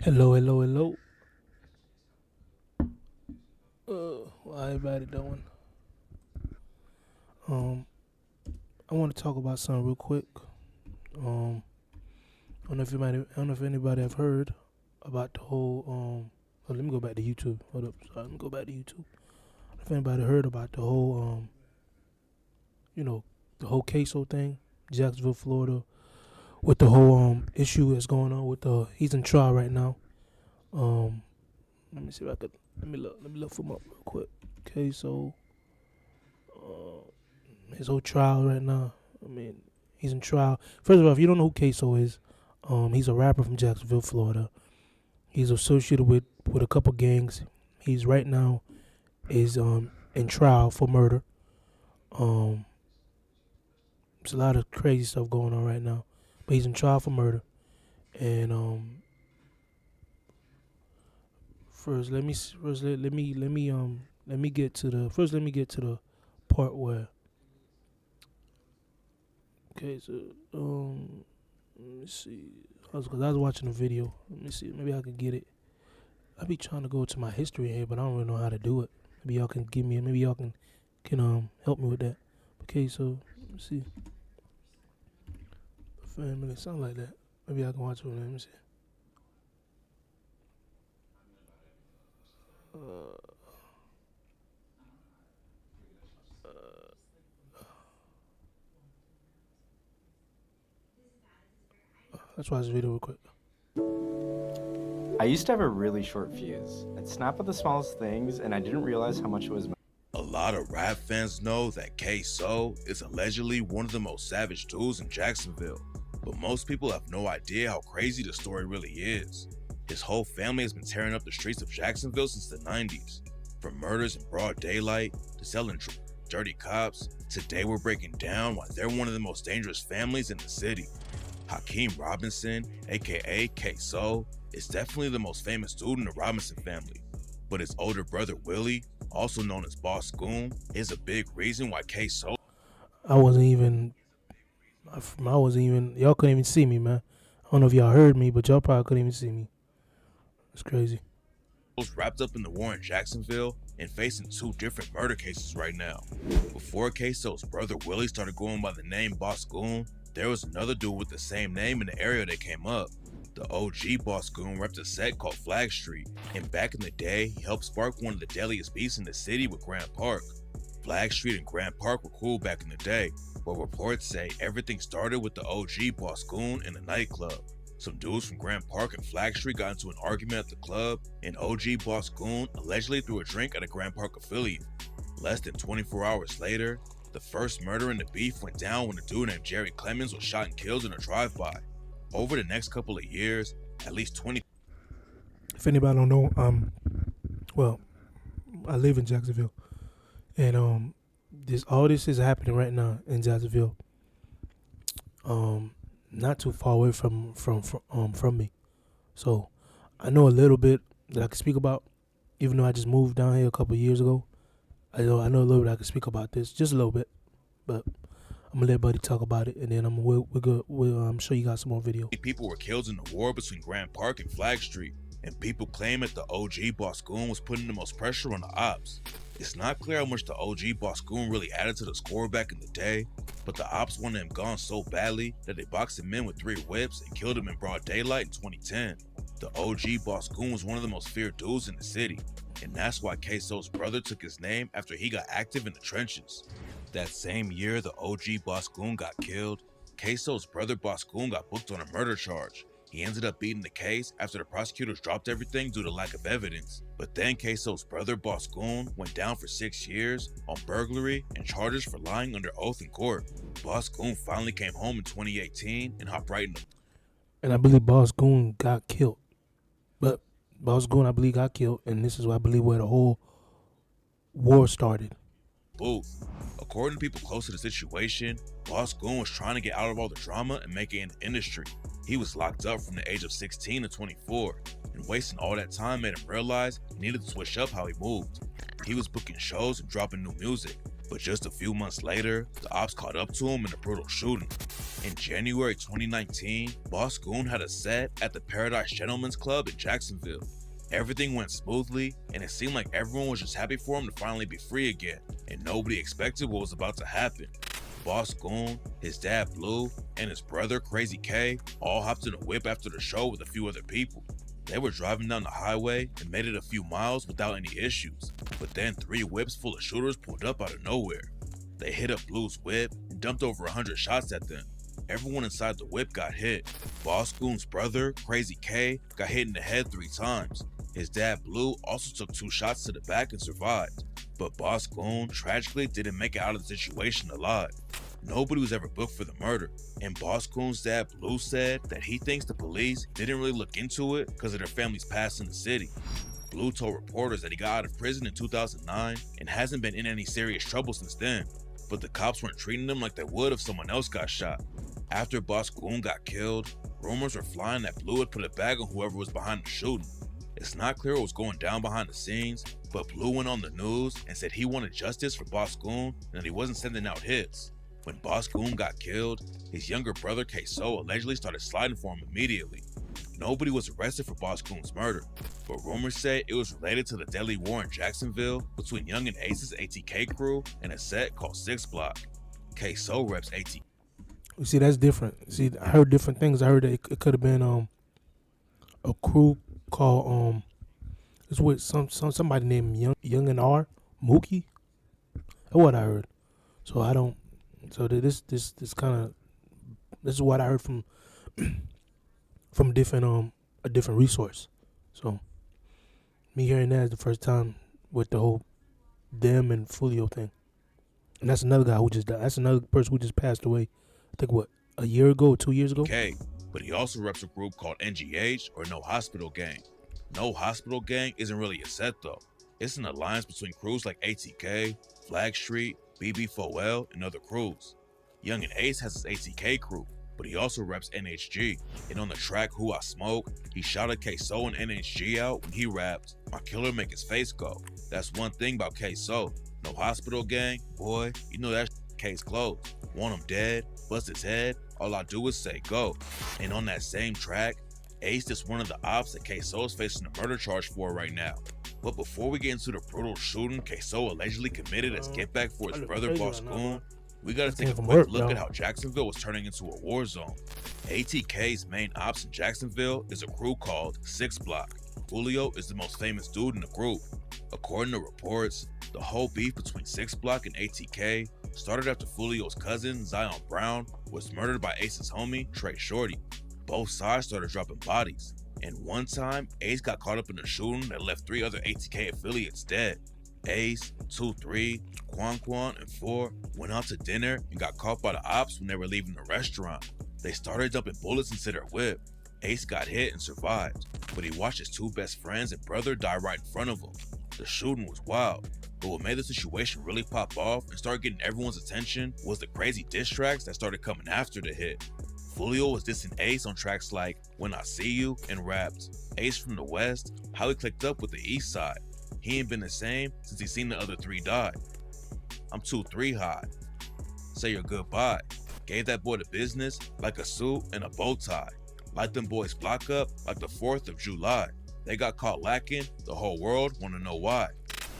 Hello, hello, hello. How everybody doing? Um, I want to talk about something real quick. I don't know if anybody have heard about the whole. Let me go back to YouTube. Hold up, sorry, let me go back to YouTube. I don't know if anybody heard about the whole you know, the whole Ksoo thing, Jacksonville, Florida, with the whole issue that's going on with the. He's in trial right now. Um, Let me see if I could. Let me look for him up real quick. Ksoo. His whole trial right now. I mean, he's in trial. First of all, if you don't know who Ksoo is, he's a rapper from Jacksonville, Florida. He's associated with a couple gangs. He's right now is in trial for murder. Um, there's a lot of crazy stuff going on right now, but he's in trial for murder. And first, let me get to the part where. Okay, so let me see. Cause I was watching a video. Let me see. Maybe I can get it. I be trying to go to my history here, but I don't really know how to do it. Maybe y'all can give me. Maybe y'all can help me with that. Okay, so let me see. Family sound like that. Maybe I can watch it. Let me see. Let's watch this video real quick. I used to have a really short fuse. I'd snap at the smallest things, and I didn't realize how much it was. A lot of rap fans know that Ksoo is allegedly one of the most savage dudes in Jacksonville, but most people have no idea how crazy the story really is. His whole family has been tearing up the streets of Jacksonville since the 90s. From murders in broad daylight to selling dirty cops, today we're breaking down why they're one of the most dangerous families in the city. Hakeem Robinson, aka Ksoo, is definitely the most famous dude in the Robinson family, but his older brother Willie, also known as Boss Goon, is a big reason why Ksoo I wasn't even. Y'all couldn't even see me, man. I don't know if y'all heard me, but y'all probably couldn't even see me. It's crazy. is wrapped up in the war in Jacksonville and facing two different murder cases right now. Before Ksoo's brother Willie started going by the name Boss Goon, there was another dude with the same name in the area that came up. The OG Boss Goon repped a set called Flag Street, and back in the day, he helped spark one of the deadliest beefs in the city with Grant Park. Flag Street and Grant Park were cool back in the day, but reports say everything started with the OG Boss Goon in a nightclub. Some dudes from Grant Park and Flag Street got into an argument at the club, and OG Boss Goon allegedly threw a drink at a Grant Park affiliate. Less than 24 hours later, the first murder in the beef went down when a dude named Jerry Clemens was shot and killed in a drive-by. Over the next couple of years, at least 20. If anybody don't know, well, I live in Jacksonville, and all this is happening right now in Jacksonville. Not too far away from me, so I know a little bit that I can speak about. Even though I just moved down here a couple of years ago, I know a little bit I can speak about this, just a little bit. But I'm gonna let Buddy talk about it, and then we'll show you guys some more video. People were killed in the war between Grant Park and Flag Street, and people claim that the OG Boss Goon was putting the most pressure on the ops. It's not clear how much the OG Boss Goon really added to the score back in the day, but the ops wanted him gone so badly that they boxed him in with 3 whips and killed him in broad daylight in 2010. The OG Boss Goon was one of the most feared dudes in the city, and that's why Ksoo's brother took his name after he got active in the trenches. That same year the OG Boss Goon got killed, Ksoo's brother Boss Goon got booked on a murder charge. He ended up beating the case after the prosecutors dropped everything due to lack of evidence. But then Ksoo's brother Boss Goon went down for 6 years on burglary and charges for lying under oath in court. Boss Goon finally came home in 2018 and hopped right in the And I believe Boss Goon got killed. But Boss Goon, I believe, got killed, and this is I believe where the whole war started. booth. According to people close to the situation, Boss Goon was trying to get out of all the drama and make it in the industry. He was locked up from the age of 16 to 24, and wasting all that time made him realize he needed to switch up how he moved. He was booking shows and dropping new music, But just a few months later, the ops caught up to him in a brutal shooting. In January 2019, Boss Goon had a set at the Paradise Gentlemen's Club in Jacksonville. Everything went smoothly, and it seemed like everyone was just happy for him to finally be free again, and nobody expected what was about to happen. Boss Goon, his dad Blue, and his brother Crazy K all hopped in a whip after the show with a few other people. They were driving down the highway and made it a few miles without any issues, but then 3 whips full of shooters pulled up out of nowhere. They hit up Blue's whip and dumped over 100 shots at them. Everyone inside the whip got hit. Boss Goon's brother, Crazy K, got hit in the head 3 times. His dad Blue also took 2 shots to the back and survived, but Boss Goon tragically didn't make it out of the situation alive. Nobody was ever booked for the murder, and Boss Goon's dad Blue said that he thinks the police didn't really look into it because of their family's past in the city. Blue told reporters that he got out of prison in 2009 and hasn't been in any serious trouble since then, but the cops weren't treating him like they would if someone else got shot. After Boss Goon got killed, rumors were flying that Blue had put a bag on whoever was behind the shooting. It's not clear what was going down behind the scenes, but Blue went on the news and said he wanted justice for Boss Goon and that he wasn't sending out hits. When Boss Goon got killed, his younger brother Ksoo allegedly started sliding for him immediately. Nobody was arrested for Boss Goon's murder, but rumors say it was related to the deadly war in Jacksonville between Young and Ace's ATK crew and a set called 6 Block. Ksoo reps ATK. You see, that's different. See, I heard different things. I heard that it could have been a crew called it's with somebody named Young and R Mookie. That's what I heard. So I don't. So this kind of this is what I heard from different a different resource. So me hearing that is the first time with the whole them and Fulio thing. And that's another guy who just died. That's another person who just passed away. I think what, a year ago or 2 years ago? Okay, but he also reps a group called NGH, or No Hospital Gang. No Hospital Gang isn't really a set though. It's an alliance between crews like ATK, Flag Street, BB4L, and other crews. Young and Ace has his ATK crew, but he also reps NHG. And on the track Who I Smoke, he shouted Ksoo and NHG out when he rapped, "My killer make his face go." That's one thing about Ksoo. No Hospital Gang, boy, you know that case closed. Want him dead, bust his head, all I do is say go. And on that same track, Ace is one of the ops that Ksoo is facing a murder charge for right now. But before we get into the brutal shooting Ksoo allegedly committed as get back for his brother Boss Goon, we gotta take a quick look at how Jacksonville was turning into a war zone. ATK's main ops in Jacksonville is a crew called 6 Block. Fulio is the most famous dude in the group. According to reports, the whole beef between 6 Block and ATK started after Fulio's cousin, Zion Brown, was murdered by Ace's homie, Trey Shorty. Both sides started dropping bodies, and one time, Ace got caught up in a shooting that left 3 other ATK affiliates dead. Ace, 2-3, Quan, and 4 went out to dinner and got caught by the ops when they were leaving the restaurant. They started dumping bullets into their whip. Ace got hit and survived, but he watched his 2 best friends and brother die right in front of him. The shooting was wild, but what made the situation really pop off and start getting everyone's attention was the crazy diss tracks that started coming after the hit. Fulio was dissing Ace on tracks like When I See You and rapped, "Ace from the West, how he clicked up with the East Side. He ain't been the same since he seen the other 3 die. I'm 2-3 high. Say your goodbye. Gave that boy the business like a suit and a bow tie. Light them boys block up like the 4th of July. They got caught lacking, the whole world wanna know why."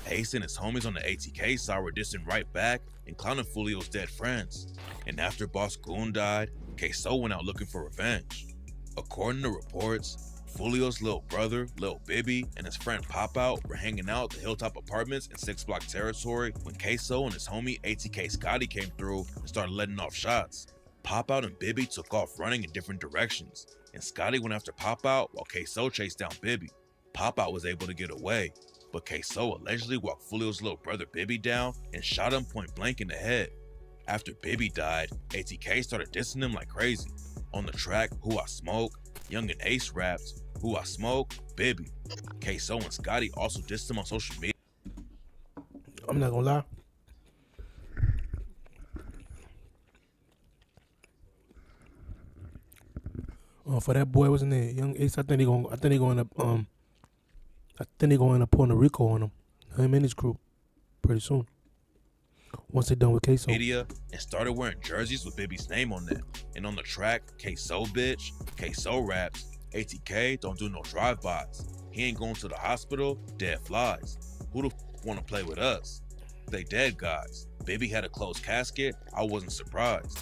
Ace and his homies on the ATK side were dissing right back and clowning Fulio's dead friends. And after Boss Goon died, Ksoo went out looking for revenge. According to reports, Fulio's little brother, Lil Bibby, and his friend Pop Out were hanging out at the Hilltop Apartments in 6 Block territory when Ksoo and his homie ATK Scotty came through and started letting off shots. Pop Out and Bibby took off running in different directions, and Scotty went after Pop Out while Ksoo chased down Bibby. Pop Out was able to get away, but Ksoo allegedly walked Fulio's little brother Bibby down and shot him point blank in the head. After Bibby died, ATK started dissing him like crazy. On the track Who I Smoke, Young and Ace rapped, "Who I Smoke, Bibby." Ksoo and Scotty also dissed him on social media. I'm not gonna lie. For that boy, wasn't it Young Ace? I think they gonna end up pulling a Rico on him and his group pretty soon. once they're done with Ksoo. Media and started wearing jerseys with Bibby's name on them. And on the track, Ksoo bitch, Ksoo raps, ATK don't do no drive-bys. He ain't going to the hospital, dead flies. Who the wanna play with us? They dead guys. Bibby had a closed casket, I wasn't surprised.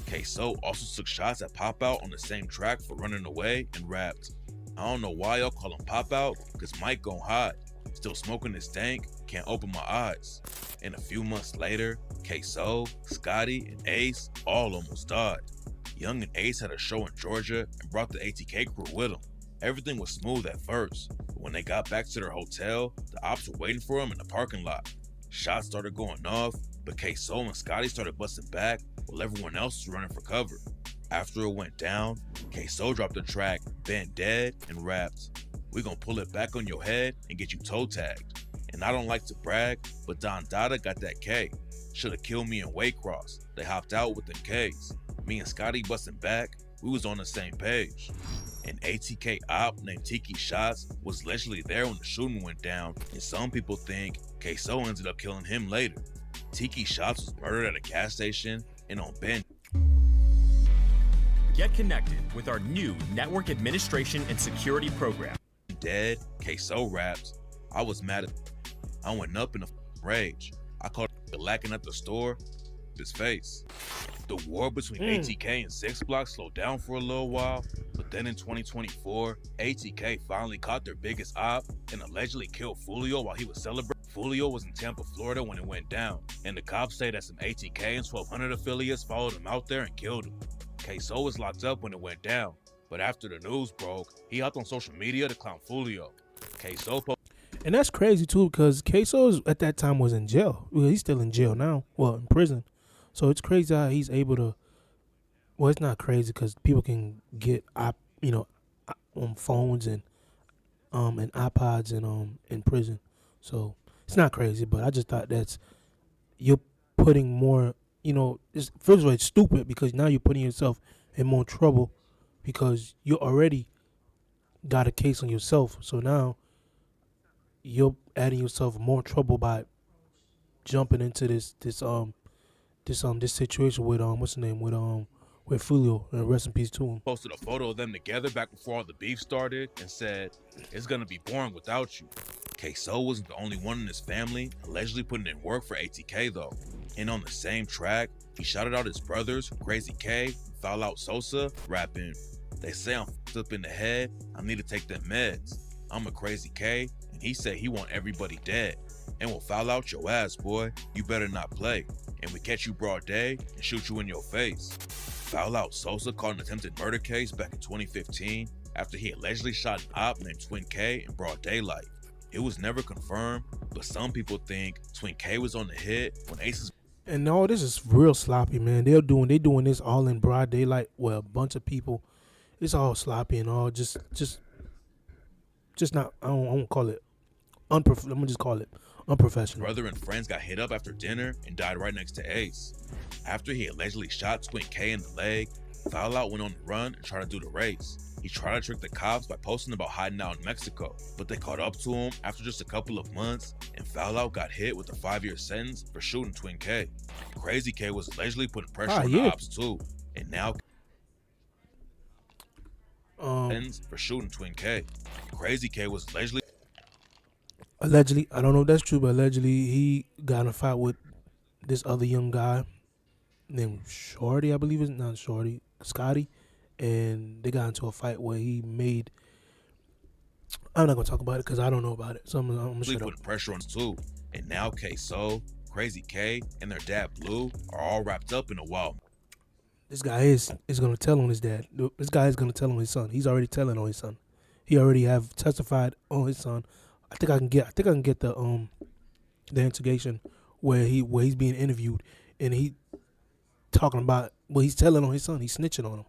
Ksoo also took shots at Pop Out on the same track for running away and rapped. I don't know why y'all call him Pop Out, cause Mike gon' hide. Still smoking this dank, can't open my eyes. And a few months later, Ksoo, Scotty, and Ace all almost died. Young and Ace had a show in Georgia and brought the ATK crew with them. Everything was smooth at first, but when they got back to their hotel, the ops were waiting for them in the parking lot. Shots started going off, but Ksoo and Scotty started busting back while everyone else was running for cover. After it went down, Ksoo dropped the track, Been Dead, and rapped, "We gon' pull it back on your head and get you toe tagged. And I don't like to brag, but Don Dada got that K. Shoulda killed me in Waycross. They hopped out with them Ks. Me and Scotty busting back, we was on the same page." An ATK op named Tiki Shots was allegedly there when the shooting went down, and some people think Ksoo ended up killing him later. Tiki Shots was murdered at a gas station and on Ben. Get connected with our new network administration and security program. Dead, Ksoo raps, "I was mad at I went up in a rage. I caught lacking at the store, his face." The war between ATK and Six Block slowed down for a little while, but then in 2024, ATK finally caught their biggest op and allegedly killed Fulio while he was celebrating. Fulio was in Tampa, Florida when it went down, and the cops say that some ATK and 1200 affiliates followed him out there and killed him. Ksoo was locked up when it went down, but after the news broke, he hopped on social media to clown Fulio. Ksoo And that's crazy too, because Ksoo at that time was in jail. Well, he's still in jail now. Well, in prison. So it's crazy how he's able to. Well, it's not crazy because people can get on phones and iPods and in prison. So it's not crazy, but I just thought you're putting more. First of all, it's stupid because now you're putting yourself in more trouble because you already got a case on yourself. So now you're adding yourself more trouble by jumping into this situation with what's the name with Fulio, and rest in peace to him. posted a photo of them together back before all the beef started and said, "It's gonna be boring without you." Ksoo wasn't the only one in his family allegedly putting in work for ATK though. And on the same track, he shouted out his brothers, Crazy K and Foul Out Sosa, rapping, "They say I'm f***ed up in the head, I need to take them meds. I'm a Crazy K, and he said he want everybody dead. And we'll foul out your ass, boy, you better not play. And we catch you broad day and shoot you in your face." Foul Out Sosa caught an attempted murder case back in 2015 after he allegedly shot an op named Twin K in broad daylight. It was never confirmed, but some people think Twin K was on the hit when Ace's. And all this is real sloppy, man. They doing this all in broad daylight. Well, a bunch of people. It's all sloppy and all just not. I won't call it I'm gonna just call it unprofessional. Brother and friends got hit up after dinner and died right next to Ace. After he allegedly shot Twin K in the leg, Foul Out went on the run and tried to do the race. He tried to trick the cops by posting about hiding out in Mexico, but they caught up to him after just a couple of months, and Foul Out got hit with a 5-year sentence for shooting Twin K. Crazy K was allegedly putting pressure on the ops too, and now for shooting Twin K. Crazy K was allegedly, I don't know if that's true, but allegedly he got in a fight with this other young guy named Shorty, I believe it's not Shorty, Scotty, and they got into a fight where he made. I'm not gonna talk about it because I don't know about it, so I'm gonna shut up. Putting pressure on us too, and now Ksoo, Crazy K, and their dad Blue are all wrapped up in a wild. This guy is gonna tell on his dad. This guy is gonna tell on his son. He's already telling on his son. He already have testified on his son. I think I can get the interrogation where he's being interviewed and he talking about he's telling on his son. He's snitching on him.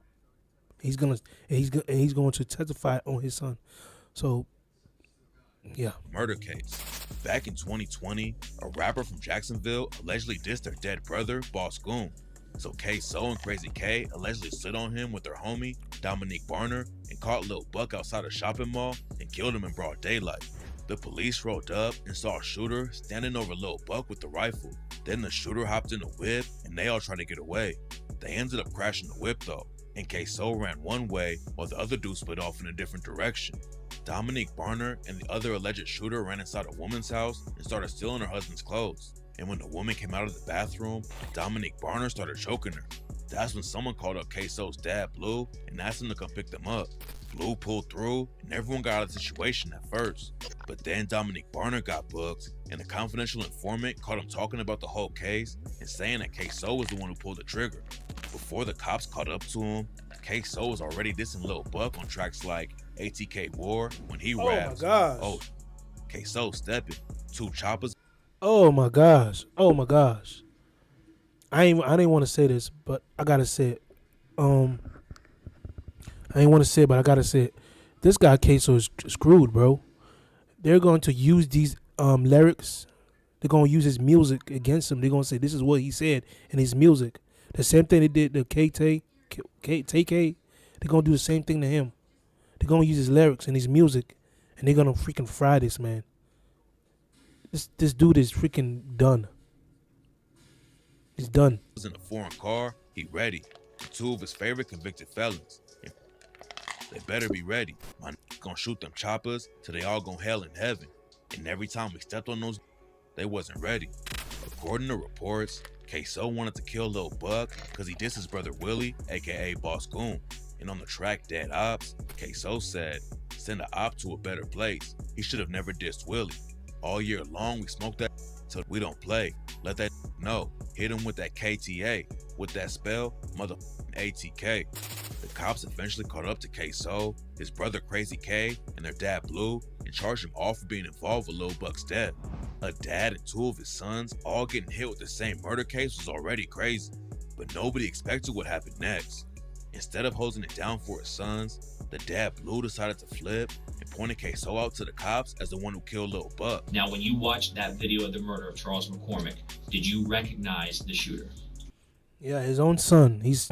He's going to testify on his son. So yeah. Murder case. Back in 2020, a rapper from Jacksonville allegedly dissed their dead brother, Boss Goon. So Ksoo and Crazy K allegedly stood on him with their homie, Dominique Barner, and caught Lil Buck outside a shopping mall and killed him in broad daylight. The police rolled up and saw a shooter standing over Lil Buck with the rifle. Then the shooter hopped in a whip and they all tried to get away. They ended up crashing the whip though, and Ksoo ran one way while the other dude split off in a different direction. Dominique Barner and the other alleged shooter ran inside a woman's house and started stealing her husband's clothes. And when the woman came out of the bathroom, Dominique Barner started choking her. That's when someone called up Ksoo's dad, Blue, and asked him to come pick them up. Blue pulled through, and everyone got out of the situation at first. But then Dominique Barner got booked, and a confidential informant caught him talking about the whole case and saying that Ksoo was the one who pulled the trigger. Before the cops caught up to him, Ksoo was already dissing Lil Buck on tracks like ATK War when he raps. Oh my gosh. Oh, Ksoo stepping, 2 choppers. Oh my gosh. Oh my gosh. I didn't want to say this, but I gotta say it. I didn't want to say it, but I gotta say it. This guy Ksoo is screwed, bro. They're going to use these lyrics. They're gonna use his music against him. They're gonna say this is what he said in his music. The same thing they did to KTK. They're gonna do the same thing to him. They're gonna use his lyrics and his music, and they're gonna freaking fry this man. This dude is freaking done. He's done. Was in a foreign car, he ready. 2 of his favorite convicted felons. They better be ready. My gonna shoot them choppers till they all gon' hell in heaven. And every time we stepped on those, they wasn't ready. According to reports, Ksoo wanted to kill Lil Buck because he dissed his brother Willie, aka Boss Goon. And on the track Dead Ops, Ksoo said, send a op to a better place. He should have never dissed Willie. All year long we smoked that till we don't play. Let that know. Hit him with that KTA. With that spell, motherfucking ATK. The cops eventually caught up to Ksoo, his brother Crazy K, and their dad Blue, and charged them all for being involved with Lil Buck's death. A dad and 2 of his sons all getting hit with the same murder case was already crazy, but nobody expected what happened next. Instead of holding it down for his sons, the dad Blue decided to flip and pointed Ksoo out to the cops as the one who killed Lil Buck. Now, when you watched that video of the murder of Charles McCormick, did you recognize the shooter? Yeah, his own son. He's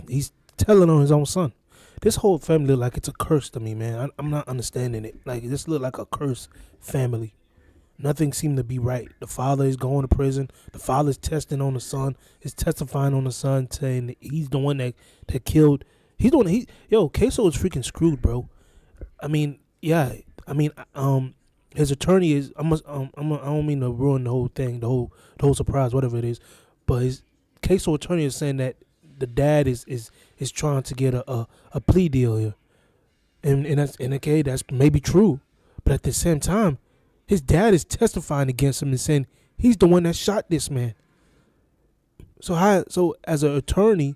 telling on his own son. This whole family look like it's a curse to me, man. I'm not understanding it. Like, this look like a cursed family. Nothing seemed to be right. The father is going to prison. The father's testing on the son. He's testifying on the son, saying that he's the one that killed. He's the one. Ksoo is freaking screwed, bro. I mean, yeah. I mean, his attorney is. I don't mean to ruin the whole thing, the whole surprise, whatever it is. But his Ksoo attorney is saying that the dad is trying to get a plea deal here, and that's maybe true, but at the same time, his dad is testifying against him and saying he's the one that shot this man. So as an attorney,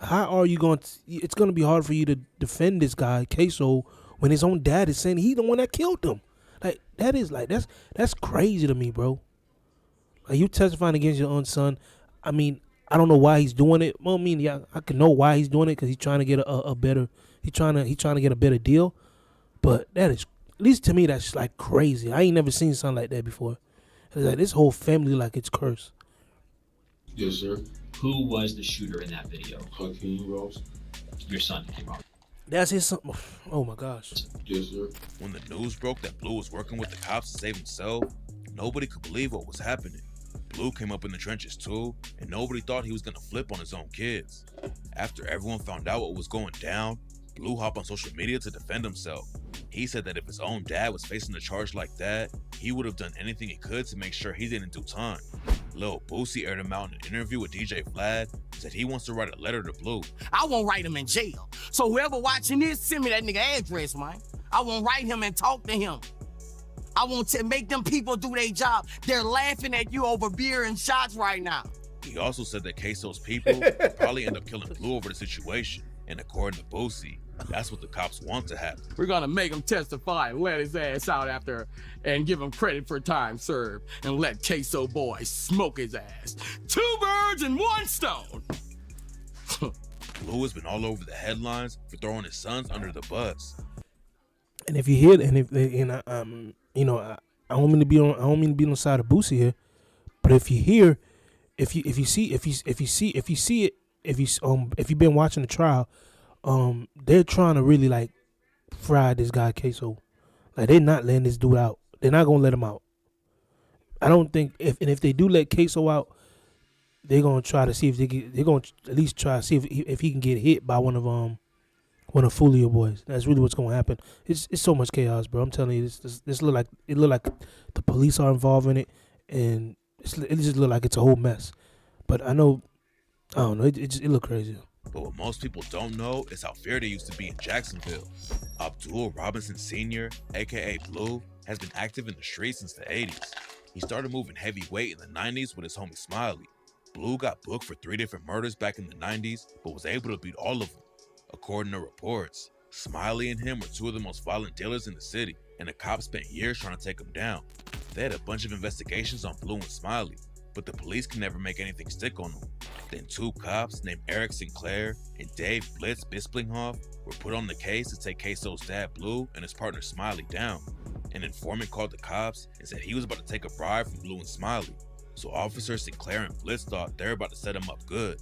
how are you going to? It's going to be hard for you to defend this guy Ksoo when his own dad is saying he's the one that killed him. Like that's crazy to me, bro. Like, you testifying against your own son. I mean, I don't know why he's doing it. Well, I mean, yeah, I can know why he's doing it because he's trying to get a better. He's trying to get a better deal. But that is, at least to me, that's like crazy. I ain't never seen something like that before. It's like this whole family like it's cursed. Yes, sir. Who was the shooter in that video? Hakeem Ross. Your son, Hakeem Ross. That's his son. Oh my gosh. Yes, sir. When the news broke that Blue was working with the cops to save himself, nobody could believe what was happening. Blue came up in the trenches too, and nobody thought he was gonna flip on his own kids. After everyone found out what was going down, Blue hopped on social media to defend himself. He said that if his own dad was facing a charge like that, he would have done anything he could to make sure he didn't do time. Lil Boosie aired him out in an interview with DJ Vlad, said he wants to write a letter to Blue. I won't write him in jail. So whoever watching this, send me that nigga address, man. I won't write him and talk to him. I want to make them people do their job. They're laughing at you over beer and shots right now. He also said that Ksoo's people would probably end up killing Blue over the situation. And according to Boosie, that's what the cops want to happen. We're gonna make him testify and let his ass out after and give him credit for time served and let Ksoo boy smoke his ass. 2 birds and 1 stone. Blue has been all over the headlines for throwing his sons under the bus. And if you hear, I don't mean to be on the side of Boosie here, but if you've been watching the trial, they're trying to really like fry this guy Ksoo. Like, they're not letting this dude out. They're not gonna let him out. I don't think if they do let Ksoo out, they're gonna try to see if they're gonna at least try to see if he can get hit by one of Fulio boys. That's really what's gonna happen. It's so much chaos, bro. I'm telling you, this look like the police are involved in it, and it just look like it's a whole mess. But I don't know. It look crazy. But what most people don't know is how fair they used to be in Jacksonville. Abdul Robinson Sr., aka Blue, has been active in the streets since the 80s. He started moving heavyweight in the 90s with his homie Smiley. Blue got booked for 3 different murders back in the 90s, but was able to beat all of them. According to reports, Smiley and him were 2 of the most violent dealers in the city, and the cops spent years trying to take him down. They had a bunch of investigations on Blue and Smiley, but the police could never make anything stick on them. Then 2 cops named Eric Sinclair and Dave Blitz Bisplinghoff were put on the case to take Ksoo's dad Blue and his partner Smiley down. An informant called the cops and said he was about to take a bribe from Blue and Smiley. So officers Sinclair and Blitz thought they were about to set him up good.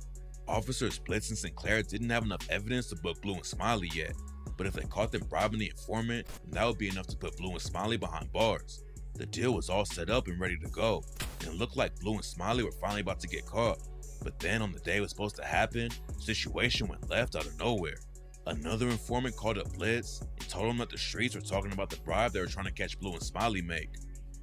Officers Blitz and Sinclair didn't have enough evidence to book Blue and Smiley yet, but if they caught them bribing the informant, then that would be enough to put Blue and Smiley behind bars. The deal was all set up and ready to go, and it looked like Blue and Smiley were finally about to get caught. But then on the day it was supposed to happen, the situation went left out of nowhere. Another informant called up Blitz and told him that the streets were talking about the bribe they were trying to catch Blue and Smiley make.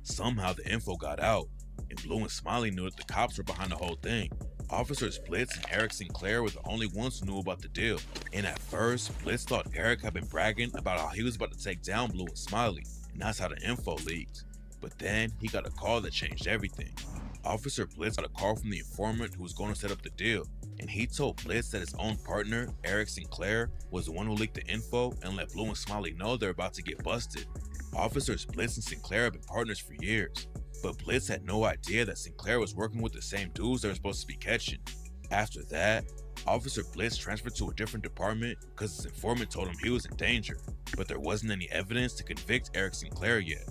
Somehow the info got out, and Blue and Smiley knew that the cops were behind the whole thing. Officers Blitz and Eric Sinclair were the only ones who knew about the deal, and at first, Blitz thought Eric had been bragging about how he was about to take down Blue and Smiley, and that's how the info leaked. But then, he got a call that changed everything. Officer Blitz got a call from the informant who was going to set up the deal, and he told Blitz that his own partner, Eric Sinclair, was the one who leaked the info and let Blue and Smiley know they're about to get busted. Officers Blitz and Sinclair have been partners for years, but Blitz had no idea that Sinclair was working with the same dudes they were supposed to be catching. After that, Officer Blitz transferred to a different department because his informant told him he was in danger, but there wasn't any evidence to convict Eric Sinclair yet.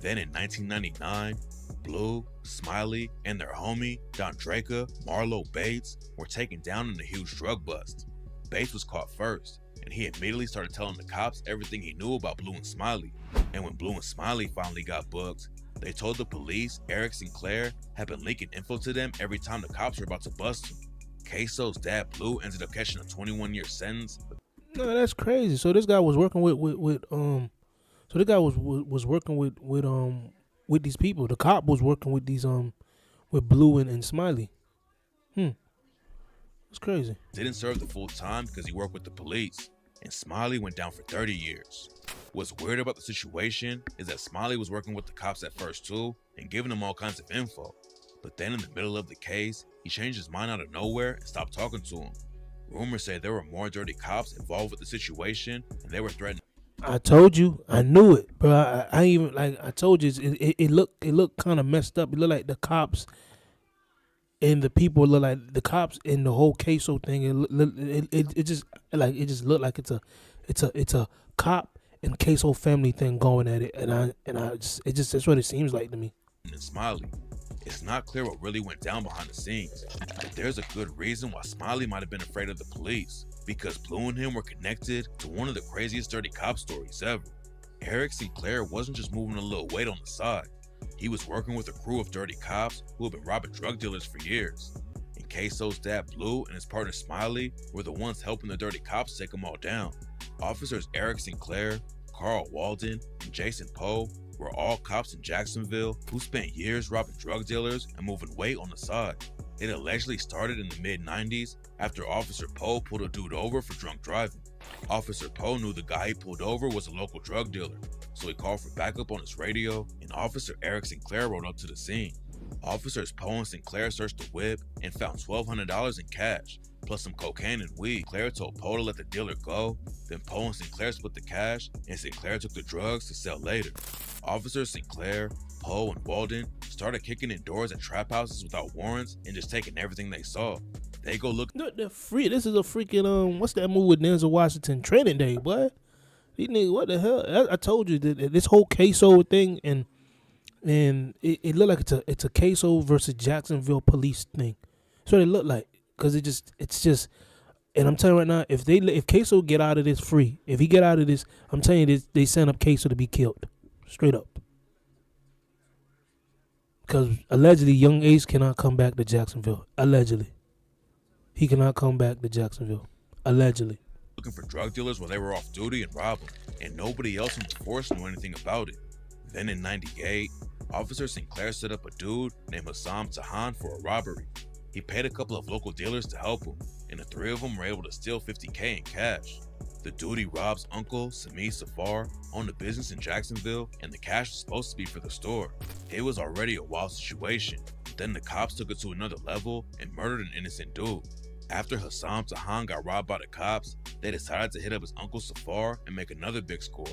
Then in 1999, Blue, Smiley, and their homie, Don Draca, Marlo Bates, were taken down in a huge drug bust. Bates was caught first, and he immediately started telling the cops everything he knew about Blue and Smiley. And when Blue and Smiley finally got booked, they told the police Eric Sinclair had been leaking info to them every time the cops were about to bust him. Ksoo's dad Blue ended up catching a 21-year sentence. No, that's crazy. So this guy was working with these people. The cop was working with these with Blue and Smiley. It's crazy. Didn't serve the full time because he worked with the police, and Smiley went down for 30 years. What's weird about the situation is that Smiley was working with the cops at first too and giving them all kinds of info. But then in the middle of the case, he changed his mind out of nowhere and stopped talking to him. Rumors say there were more dirty cops involved with the situation and they were threatening. I told you, I knew it, bro. I told you, it looked kind of messed up. It looked like the cops and the people look like the cops and the whole Ksoo thing. It just looked like it's a cop and Ksoo family thing going at it, that's what it seems like to me. And Smiley. It's not clear what really went down behind the scenes, but there's a good reason why Smiley might have been afraid of the police, because Blue and him were connected to one of the craziest dirty cop stories ever. Eric Sinclair wasn't just moving a little weight on the side. He was working with a crew of dirty cops who had been robbing drug dealers for years. And Ksoo's dad Blue and his partner Smiley were the ones helping the dirty cops take them all down. Officers Eric Sinclair, Carl Walden, and Jason Poe were all cops in Jacksonville who spent years robbing drug dealers and moving weight on the side. It allegedly started in the mid-90s after Officer Poe pulled a dude over for drunk driving. Officer Poe knew the guy he pulled over was a local drug dealer, so he called for backup on his radio, and Officer Eric Sinclair rode up to the scene. Officers Poe and Sinclair searched the whip and found $1,200 in cash, plus some cocaine and weed. Sinclair told Poe to let the dealer go, then Poe and Sinclair split the cash, and Sinclair took the drugs to sell later. Officers Sinclair, Poe, and Walden started kicking in doors at trap houses without warrants and just taking everything they saw. They go look. They're free. This is a freaking what's that movie with Denzel Washington? Training Day, boy. These niggas, what the hell? I told you that this whole Ksoo thing and it looked like it's a Ksoo versus Jacksonville police thing. That's what it looked like, cause it's just. And I'm telling you right now, if Ksoo get out of this free, if he get out of this, I'm telling you, they send up Ksoo to be killed, straight up. Because allegedly, young Ace cannot come back to Jacksonville. Allegedly. He cannot come back to Jacksonville. Allegedly. Looking for drug dealers while they were off duty and robbed them, and nobody else in the force knew anything about it. Then in 98, Officer Sinclair set up a dude named Hassam Tahan for a robbery. He paid a couple of local dealers to help him, and the three of them were able to steal $50K in cash. The dude he rob's uncle, Sami Safar, owned a business in Jacksonville, and the cash was supposed to be for the store. It was already a wild situation, but then the cops took it to another level and murdered an innocent dude. After Hassam Tahan got robbed by the cops, they decided to hit up his uncle Safar and make another big score.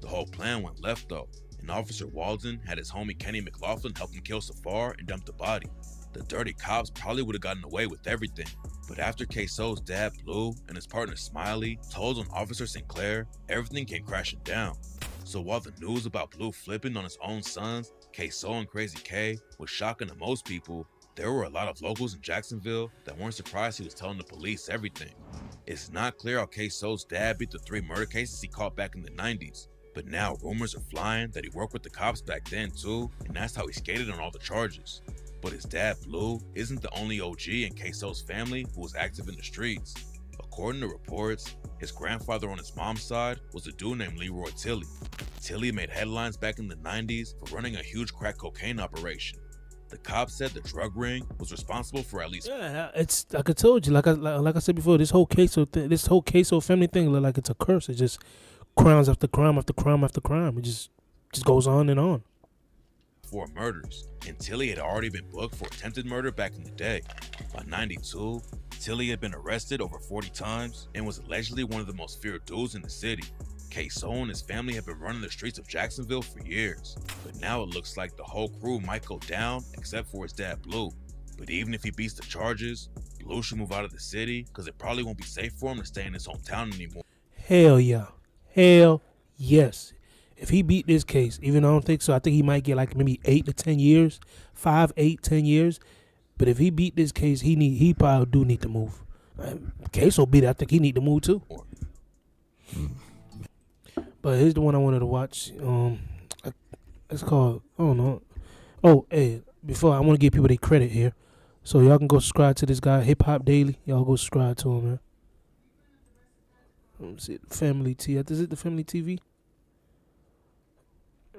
The whole plan went left though, and Officer Walden had his homie Kenny McLaughlin help him kill Safar and dump the body. The dirty cops probably would have gotten away with everything, but after Ksoo's dad Blue and his partner Smiley told on Officer Sinclair, everything came crashing down. So while the news about Blue flipping on his own sons, Ksoo and Crazy K, was shocking to most people, there were a lot of locals in Jacksonville that weren't surprised he was telling the police everything. It's not clear how Ksoo's dad beat the 3 murder cases he caught back in the 90s, but now rumors are flying that he worked with the cops back then too, and that's how he skated on all the charges. But his dad, Blue, isn't the only OG in Ksoo's family who was active in the streets. According to reports, his grandfather on his mom's side was a dude named Leroy Tilley. Tilley made headlines back in the 90s for running a huge crack cocaine operation. The cops said the drug ring was responsible for at least... Yeah, it's like I told you, like I said before, this whole Ksoo family thing look like it's a curse. It just crimes after crime after crime after crime. It just goes on and on. 4 murders, and Tilley had already been booked for attempted murder back in the day. By 92, Tilley had been arrested over 40 times and was allegedly one of the most feared dudes in the city. Ksoo and his family have been running the streets of Jacksonville for years, but now it looks like the whole crew might go down except for his dad Blue. But even if he beats the charges, Blue should move out of the city because it probably won't be safe for him to stay in his hometown anymore. Hell yeah. Hell yes. If he beat this case, even though I don't think so, I think he might get like maybe 8 to 10 years, 5, 8, 10 years. But if he beat this case, he probably do need to move. Ksoo beat it. I think he need to move too. But here's the one I wanted to watch. It's called, I don't know. Oh, hey, before I want to give people their credit here. So y'all can go subscribe to this guy, Hip Hop Daily. Y'all go subscribe to him, man. Let me see, Family T. Is it the Family TV?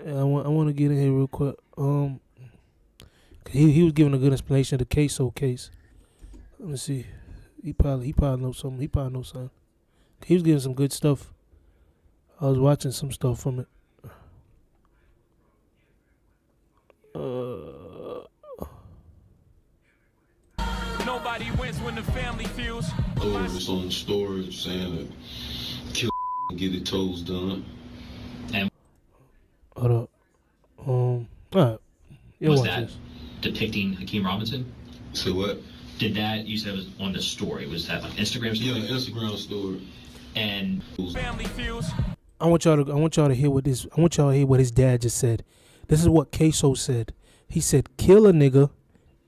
Yeah, I want to get in here real quick. He was giving a good explanation of the Ksoo case. Let me see. He probably knows something. He was giving some good stuff. I was watching some stuff from it. Nobody wins when the family feels. Oh, it's on the story saying that kill and get it toes done. Hold up. Alright. Was that depicting Hakeem Robinson? Say what? Did that, you said it was on the story, was that like Instagram story? Yeah, Instagram story. And family feels. I want y'all to hear what his dad just said. This is what Ksoo said. He said, kill a nigga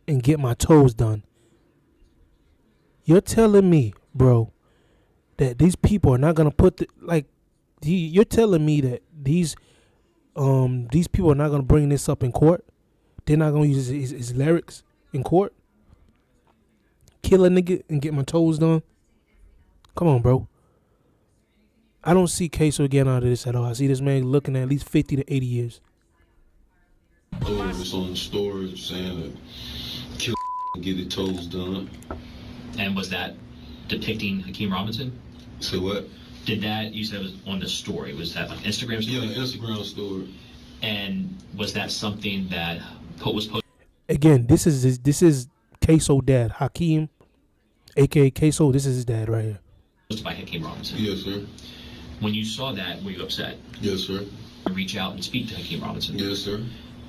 and get my toes done. You're telling me, bro, that these people are not gonna put you're telling me that these people are not gonna bring this up in court? They're not gonna use his lyrics in court? Kill a nigga and get my toes done? Come on, bro. I don't see Ksoo getting out of this at all. I see this man looking at least 50 to 80 years. Oh, it's on the story saying that kill and get it toes done. was that depicting Hakeem Robinson? Say what? Did that, you said it was on the story, was that like Instagram story? Yeah, Instagram story. And was that something that was posted? Again, this is Ksoo dad, Hakeem, aka Ksoo. This is his dad right here. By Hakeem Robinson. Yes, sir. When you saw that, were you upset? Yes, sir. Reach out and speak to Hakeem Robinson. Yes, sir.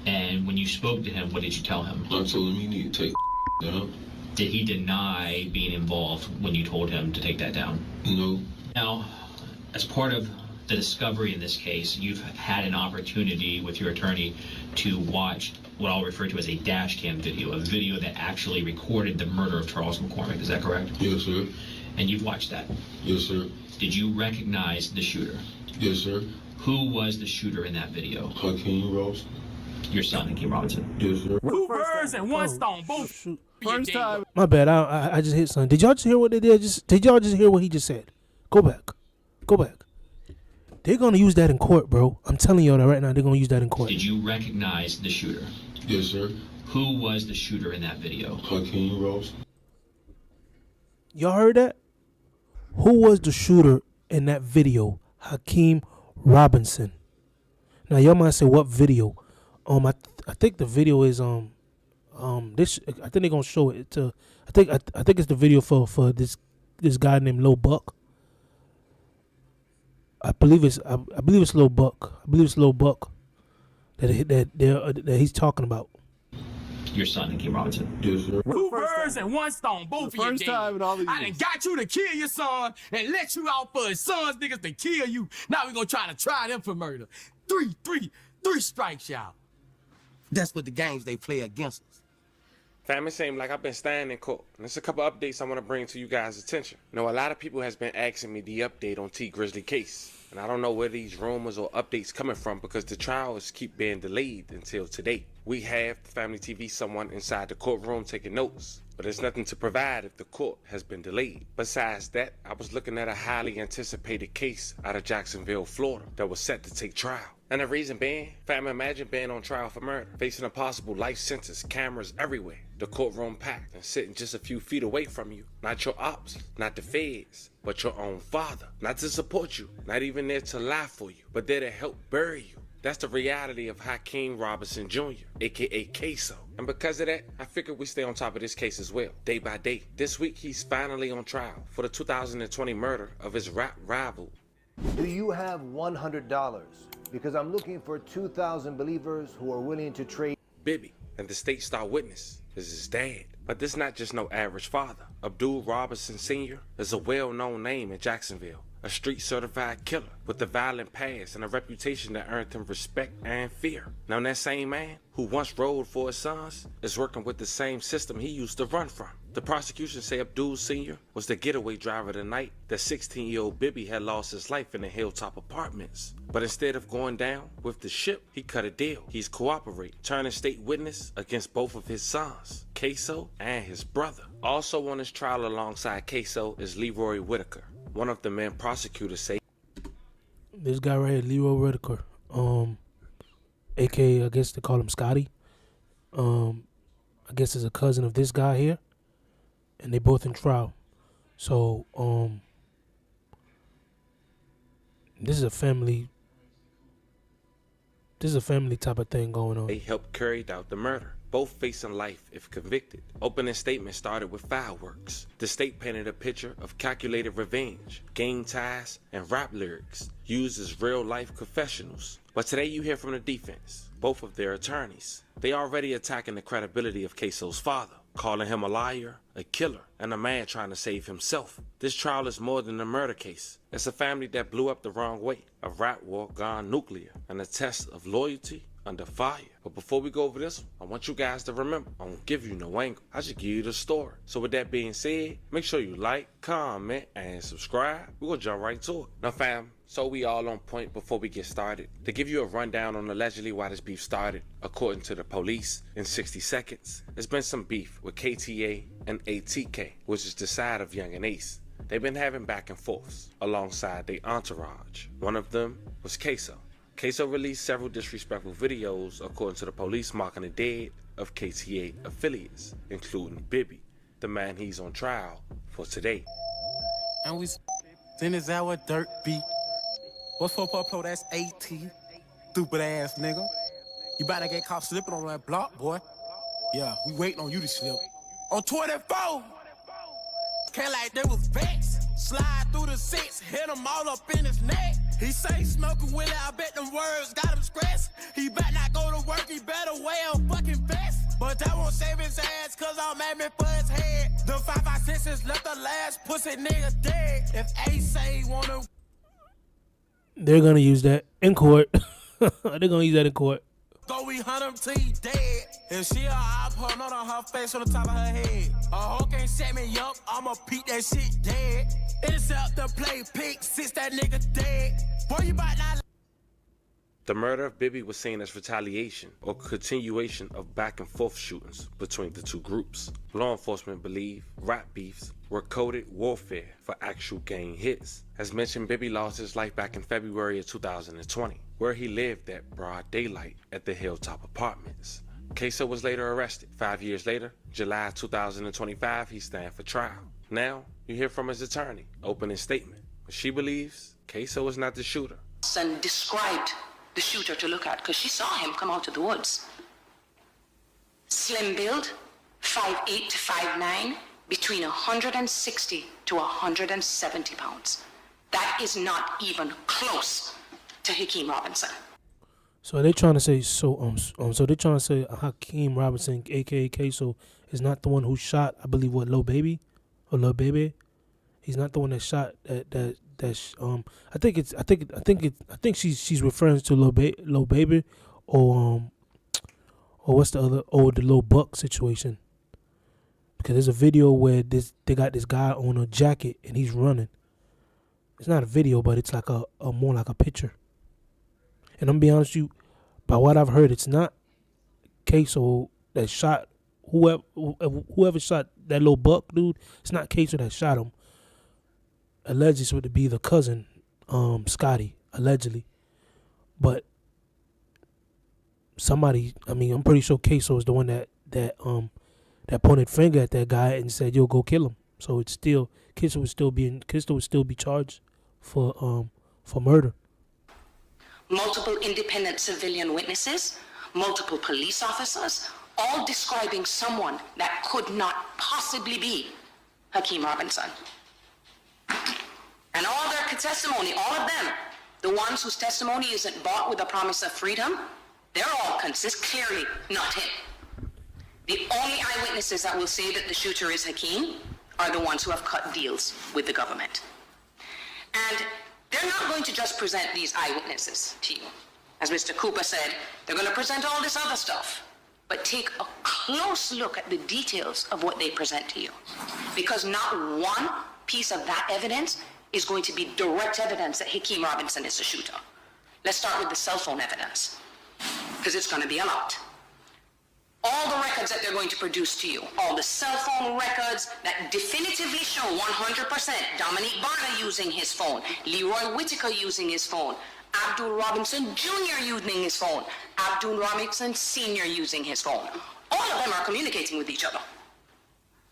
And when you spoke to him, what did you tell him? I told him you need to take down. Did he deny being involved when you told him to take that down? No. Now, as part of the discovery in this case, you've had an opportunity with your attorney to watch what I'll refer to as a dash cam video, a video that actually recorded the murder of Charles McCormick. Is that correct? Yes, sir. And you've watched that? Yes, sir. Did you recognize the shooter? Yes, sir. Who was the shooter in that video? Hakeem Robinson. Your son, Hakeem Robinson. Yes, sir. Two birds and one stone, both. Shoot. First time. My bad. I just hit something. Did y'all just hear what they did? Did y'all just hear what he just said? Go back. They're gonna use that in court, bro. I'm telling y'all that right now. They're gonna use that in court. Did you recognize the shooter? Yes, sir. Who was the shooter in that video? Hakeem Robinson. Y'all heard that? Who was the shooter in that video? Hakeem Robinson. Now y'all might say, what video? I think the video is this. I think they're gonna show it to. I think it's the video for this guy named Lil Buck. I believe it's Lil Buck. I believe it's Lil Buck that he's talking about. Your son, Hakeem Robinson. Yes, sir. Two birds and one stone, both of you. First time in all these I done years. got you to kill your son and let you out for his sons niggas to kill you. Now we gonna try them for murder. Three strikes, y'all. That's what the games they play against us. Fam, it seems like I've been standing in court. And there's a couple updates I want to bring to you guys' attention. You know, a lot of people has been asking me the update on T Grizzly case. And I don't know where these rumors or updates coming from because the trials keep being delayed until today. We have Family TV someone inside the courtroom taking notes. But there's nothing to provide if the court has been delayed. Besides that, I was looking at a highly anticipated case out of Jacksonville, Florida that was set to take trial. And the reason being, fam, imagine being on trial for murder, facing a possible life sentence, cameras everywhere, the courtroom packed, and sitting just a few feet away from you. Not your ops, not the feds, but your own father. Not to support you, not even there to lie for you, but there to help bury you. That's the reality of Hakeem Robinson Jr., aka Ksoo. And because of that, I figured we stay on top of this case as well, day by day. This week, he's finally on trial for the 2020 murder of his rap rival. Do you have $100? Because I'm looking for 2,000 believers who are willing to trade. Bibby, and the state star witness is his dad. But this is not just no average father. Abdul Robinson Sr. is a well-known name in Jacksonville, a street-certified killer with a violent past and a reputation that earned him respect and fear. Now that same man, who once rode for his sons, is working with the same system he used to run from. The prosecution say Abdul Sr. was the getaway driver the night that 16-year-old Bibby had lost his life in the Hilltop Apartments. But instead of going down with the ship, he cut a deal. He's cooperating, turning state witness against both of his sons, Ksoo and his brother. Also on his trial alongside Ksoo is Leroy Whitaker, one of the men prosecutors say. This guy right here, Leroy Whitaker, aka I guess they call him Scotty. I guess is a cousin of this guy here, and they both in trial. So this is a family type of thing going on. They helped carry out the murder, both facing life if convicted. Opening statement started with fireworks. The state painted a picture of calculated revenge, gang ties, and rap lyrics used as real-life confessionals. But today you hear from the defense, both of their attorneys. They already attacking the credibility of Ksoo's father, calling him a liar, a killer, and a man trying to save himself. This trial is more than a murder case. It's a family that blew up the wrong way, a rap war gone nuclear, and a test of loyalty under fire. But before we go over this, I want you guys to remember, I won't give you no angle. I just give you the story. So with that being said, make sure you like, comment, and subscribe. We're gonna jump right to it. Now fam, so we all on point before we get started. To give you a rundown on allegedly why this beef started, according to the police, in 60 seconds, there's been some beef with KTA and ATK, which is the side of Young and Ace. They've been having back and forths alongside their entourage. One of them was Ksoo. Ksoo released several disrespectful videos, according to the police, marking the dead of KTA affiliates, including Bibby, the man he's on trial for today. And we send his our dirt beat. What's for Popo? That's 18. Stupid ass nigga. You better get caught slipping on that block, boy. Yeah, we waiting on you to slip. On 24! Can't like they was vexed. Slide through the 6, hit him all up in his neck. He say smoking with it, I bet them words got him stressed. He better not go to work, he better wear a fucking vest. But that won't save his ass, cause I'm aiming for his head. The 556 left the last pussy nigga dead. If Ace say he wanna... They're gonna use that in court. They're gonna use that in court. Go we hunt him till he dead. If she a op, her not on her face on the top of her head. A hoe can't set me up, I'ma peek that shit dead. It's up to play pick, since that nigga dead. Boy, you about not... The murder of Bibby was seen as retaliation or continuation of back and forth shootings between the two groups. Law enforcement believe rap beefs were coded warfare for actual gang hits. As mentioned, Bibby lost his life back in February of 2020, where he lived at broad daylight at the Hilltop Apartments. Ksoo was later arrested. 5 years later, July 2025, he stands for trial. Now, you hear from his attorney, opening statement. She believes Ksoo is not the shooter. And described the shooter to look at, because she saw him come out of the woods. Slim build, 5'8" to 5'9", between 160 to 170 pounds. That is not even close to Hakeem Robinson. So they're trying to say so they're trying to say Hakeem Robinson, aka Ksoo, is not the one who shot, I believe, what, Lil Baby. He's not the one that shot I think she's referring to Lil Baby or what's the other, the Lil Buck situation. Because there's a video where they got this guy on a jacket and he's running. It's not a video, but it's like a more like a picture. And I'm gonna be honest with you, by what I've heard, it's not Ksoo that shot whoever shot that Lil Buck dude. It's not Ksoo that shot him. Allegedly to be the cousin, Scotty, allegedly. But somebody, I'm pretty sure Ksoo is the one that pointed finger at that guy and said, "Yo, go kill him." So it's still Ksoo would still be charged for murder. Multiple independent civilian witnesses, multiple police officers, all describing someone that could not possibly be Hakeem Robinson. And all their testimony, all of them, the ones whose testimony isn't bought with a promise of freedom, they're all clearly not him. The only eyewitnesses that will say that the shooter is Hakeem are the ones who have cut deals with the government. And they're not going to just present these eyewitnesses to you. As Mr. Cooper said, they're going to present all this other stuff. But take a close look at the details of what they present to you. Because not one piece of that evidence is going to be direct evidence that Hakeem Robinson is the shooter. Let's start with the cell phone evidence, because it's going to be a lot. All the records that they're going to produce to you, all the cell phone records that definitively show 100% Dominique Barner using his phone, Leroy Whitaker using his phone, Abdul Robinson Jr. using his phone, Abdul Robinson Sr. using his phone. All of them are communicating with each other.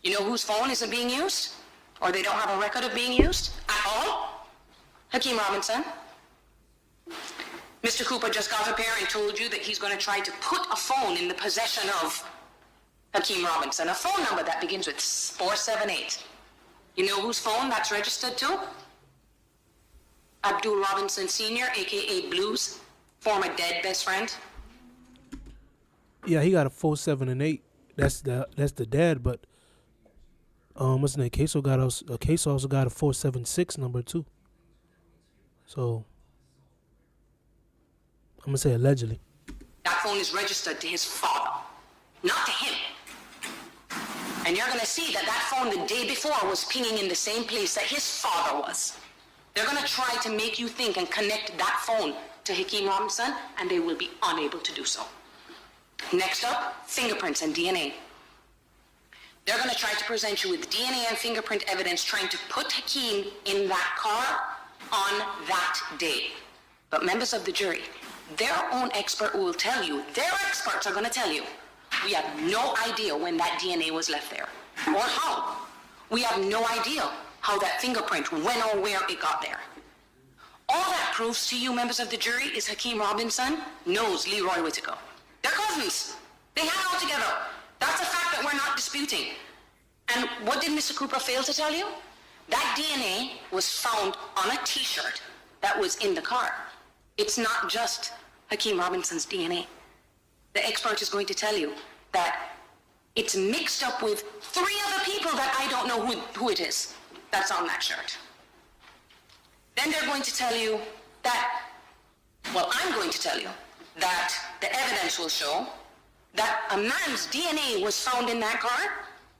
You know whose phone isn't being used? Or they don't have a record of being used at all? Hakeem Robinson. Mr. Cooper just got up here and told you that he's going to try to put a phone in the possession of Hakeem Robinson, a phone number that begins with 478. You know whose phone that's registered to? Abdul Robinson Sr., a.k.a. Blues, former dead best friend. Yeah, he got a 478. That's the dad, but what's the name? Ksoo also got a 476 number too. So I'm gonna say allegedly. That phone is registered to his father, not to him. And you're gonna see that phone the day before was pinging in the same place that his father was. They're gonna try to make you think and connect that phone to Hakeem Robinson, and they will be unable to do so. Next up, fingerprints and DNA. They're gonna try to present you with DNA and fingerprint evidence trying to put Hakeem in that car on that day. But members of the jury, their own expert will tell you, their experts are gonna tell you, we have no idea when that DNA was left there, or how. We have no idea how that fingerprint, when or where it got there. All that proves to you, members of the jury, is Hakeem Robinson knows Leroy Whitaker. They're cousins. They hang out together. That's a fact that we're not disputing. And what did Mr. Cooper fail to tell you? That DNA was found on a t-shirt that was in the car. It's not just Hakeem Robinson's DNA. The expert is going to tell you that it's mixed up with 3 other people that I don't know who it is that's on that shirt. Then they're going to tell you that, well, I'm going to tell you that the evidence will show that a man's DNA was found in that car.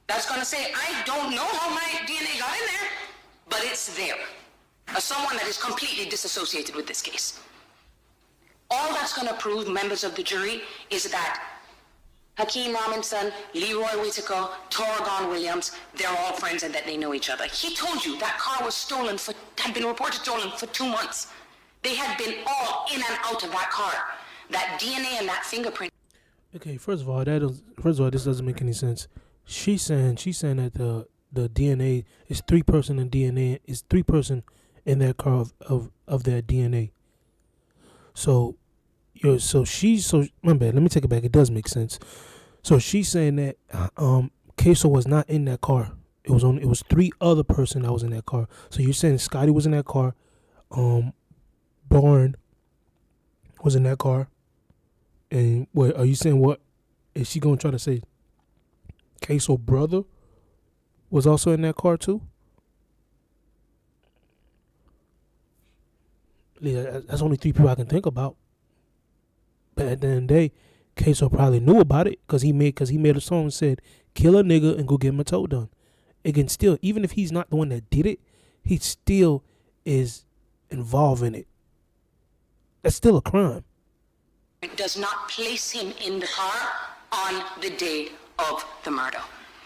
That's going to say, I don't know how my DNA got in there, but it's there. As someone that is completely disassociated with this case. All that's going to prove, members of the jury, is that Hakeem Robinson, Leroy Whitaker, Torgon Williams, they're all friends and that they know each other. He told you that car was had been reported stolen for 2 months. They had been all in and out of that car. That DNA and that fingerprint. Okay, first of all, this doesn't make any sense. She's saying that the DNA is 3 person in DNA is 3 person in that car of that DNA. So my bad. Let me take it back. It does make sense. So she's saying that Ksoo was not in that car. It was 3 other person that was in that car. So you're saying Scotty was in that car, Barn was in that car, and what are you saying? What is she gonna try to say? Ksoo brother was also in that car too. Yeah, that's only 3 people I can think about. But at the end of the day, Ksoo probably knew about it because he made a song and said, "Kill a nigga and go get my toe done." Again, still, even if he's not the one that did it, he still is involved in it. That's still a crime. It does not place him in the car on the day of the murder.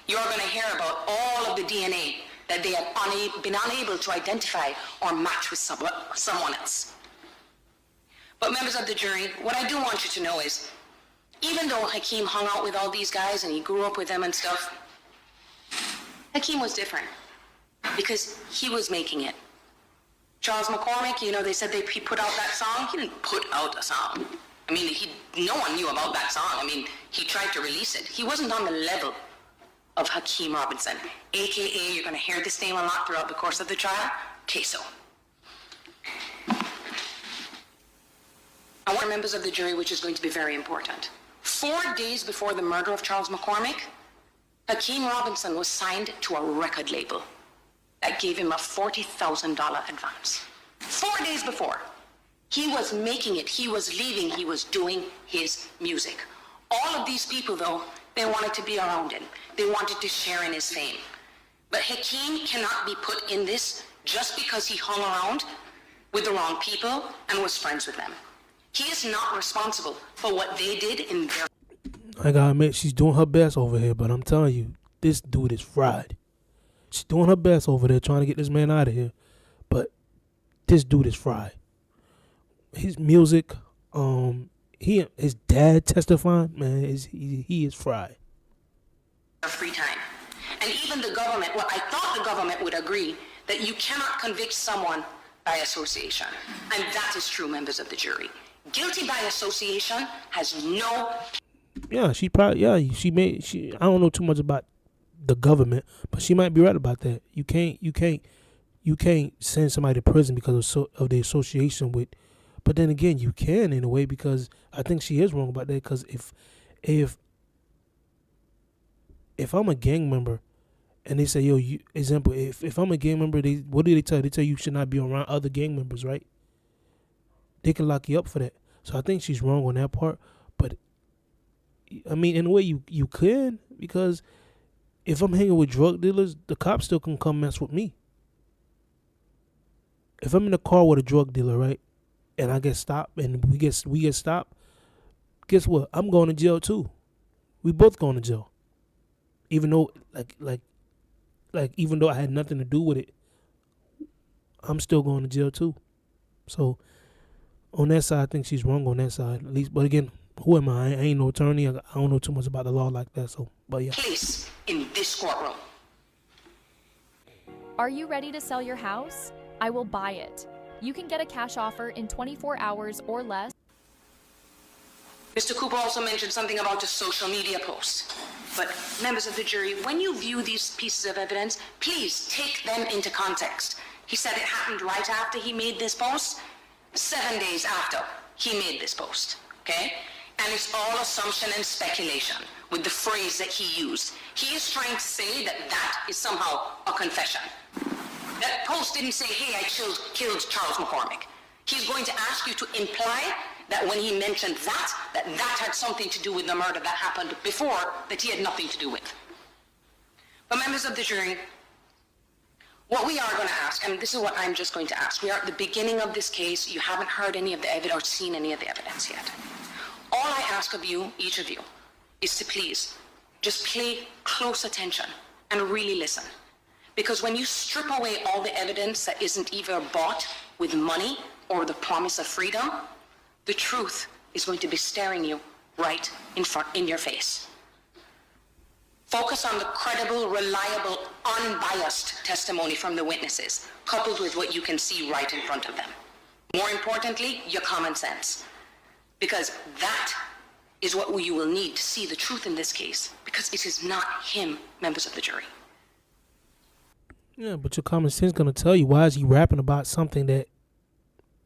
You're going to hear about all of the DNA that they have been unable to identify or match with someone else. But members of the jury, what I do want you to know is, even though Hakeem hung out with all these guys and he grew up with them and stuff, Hakeem was different because he was making it. Charles McCormick, they said he put out that song. He didn't put out a song. I mean, no one knew about that song. I mean, he tried to release it. He wasn't on the level of Hakeem Robinson, a.k.a., you're going to hear this name a lot throughout the course of the trial, Ksoo. I want members of the jury, which is going to be very important. 4 days before the murder of Charles McCormick, Hakeem Robinson was signed to a record label that gave him a $40,000 advance. 4 days before. He was making it, he was leaving, he was doing his music. All of these people, though, they wanted to be around him. They wanted to share in his fame. But Hakeem cannot be put in this just because he hung around with the wrong people and was friends with them. He is not responsible for what they did in their... I gotta admit, she's doing her best over here, but I'm telling you, this dude is fried. She's doing her best over there trying to get this man out of here, but this dude is fried. His music, his dad testifying, man, he is fried. Free time. And even the government, I thought the government would agree that you cannot convict someone by association. And that is true, members of the jury. Guilty by association has no... Yeah, I don't know too much about the government, but she might be right about that. You can't send somebody to prison because of the association with. But then again, you can in a way, because I think she is wrong about that. Because if I'm a gang member, and they say, if I'm a gang member, what do they tell you? They tell you should not be around other gang members, right? They can lock you up for that. So I think she's wrong on that part. But I mean, in a way, you can, because if I'm hanging with drug dealers, the cops still can come mess with me. If I'm in a car with a drug dealer, right, and I get stopped, and we get stopped, guess what? I'm going to jail too. We both going to jail. Even though, even though I had nothing to do with it, I'm still going to jail too. So on that side, I think she's wrong on that side, at least. But again, who am I? I ain't no attorney. I don't know too much about the law like that. So, but yeah. Place in this courtroom. Are you ready to sell your house? I will buy it. You can get a cash offer in 24 hours or less. Mr. Cooper also mentioned something about a social media post. But members of the jury, when you view these pieces of evidence, please take them into context. He said it happened right after he made this post, 7 days after he made this post, okay? And it's all assumption and speculation with the phrase that he used. He is trying to say that that is somehow a confession. That post didn't say, hey, I killed Charles McCormick. He's going to ask you to imply that when he mentioned that had something to do with the murder that happened before that he had nothing to do with. But members of the jury, What we are going to ask, and this is what I'm just going to ask. We are at the beginning of this case. You haven't heard any of the evidence or seen any of the evidence yet. All I ask of you, each of you, is to please just pay close attention and really listen. Because when you strip away all the evidence that isn't either bought with money or the promise of freedom, the truth is going to be staring you right in your face. Focus on the credible, reliable, unbiased testimony from the witnesses, coupled with what you can see right in front of them. More importantly, your common sense. Because that is what you will need to see the truth in this case, because it is not him, members of the jury. Yeah, but your common sense gonna tell you, why is he rapping about something that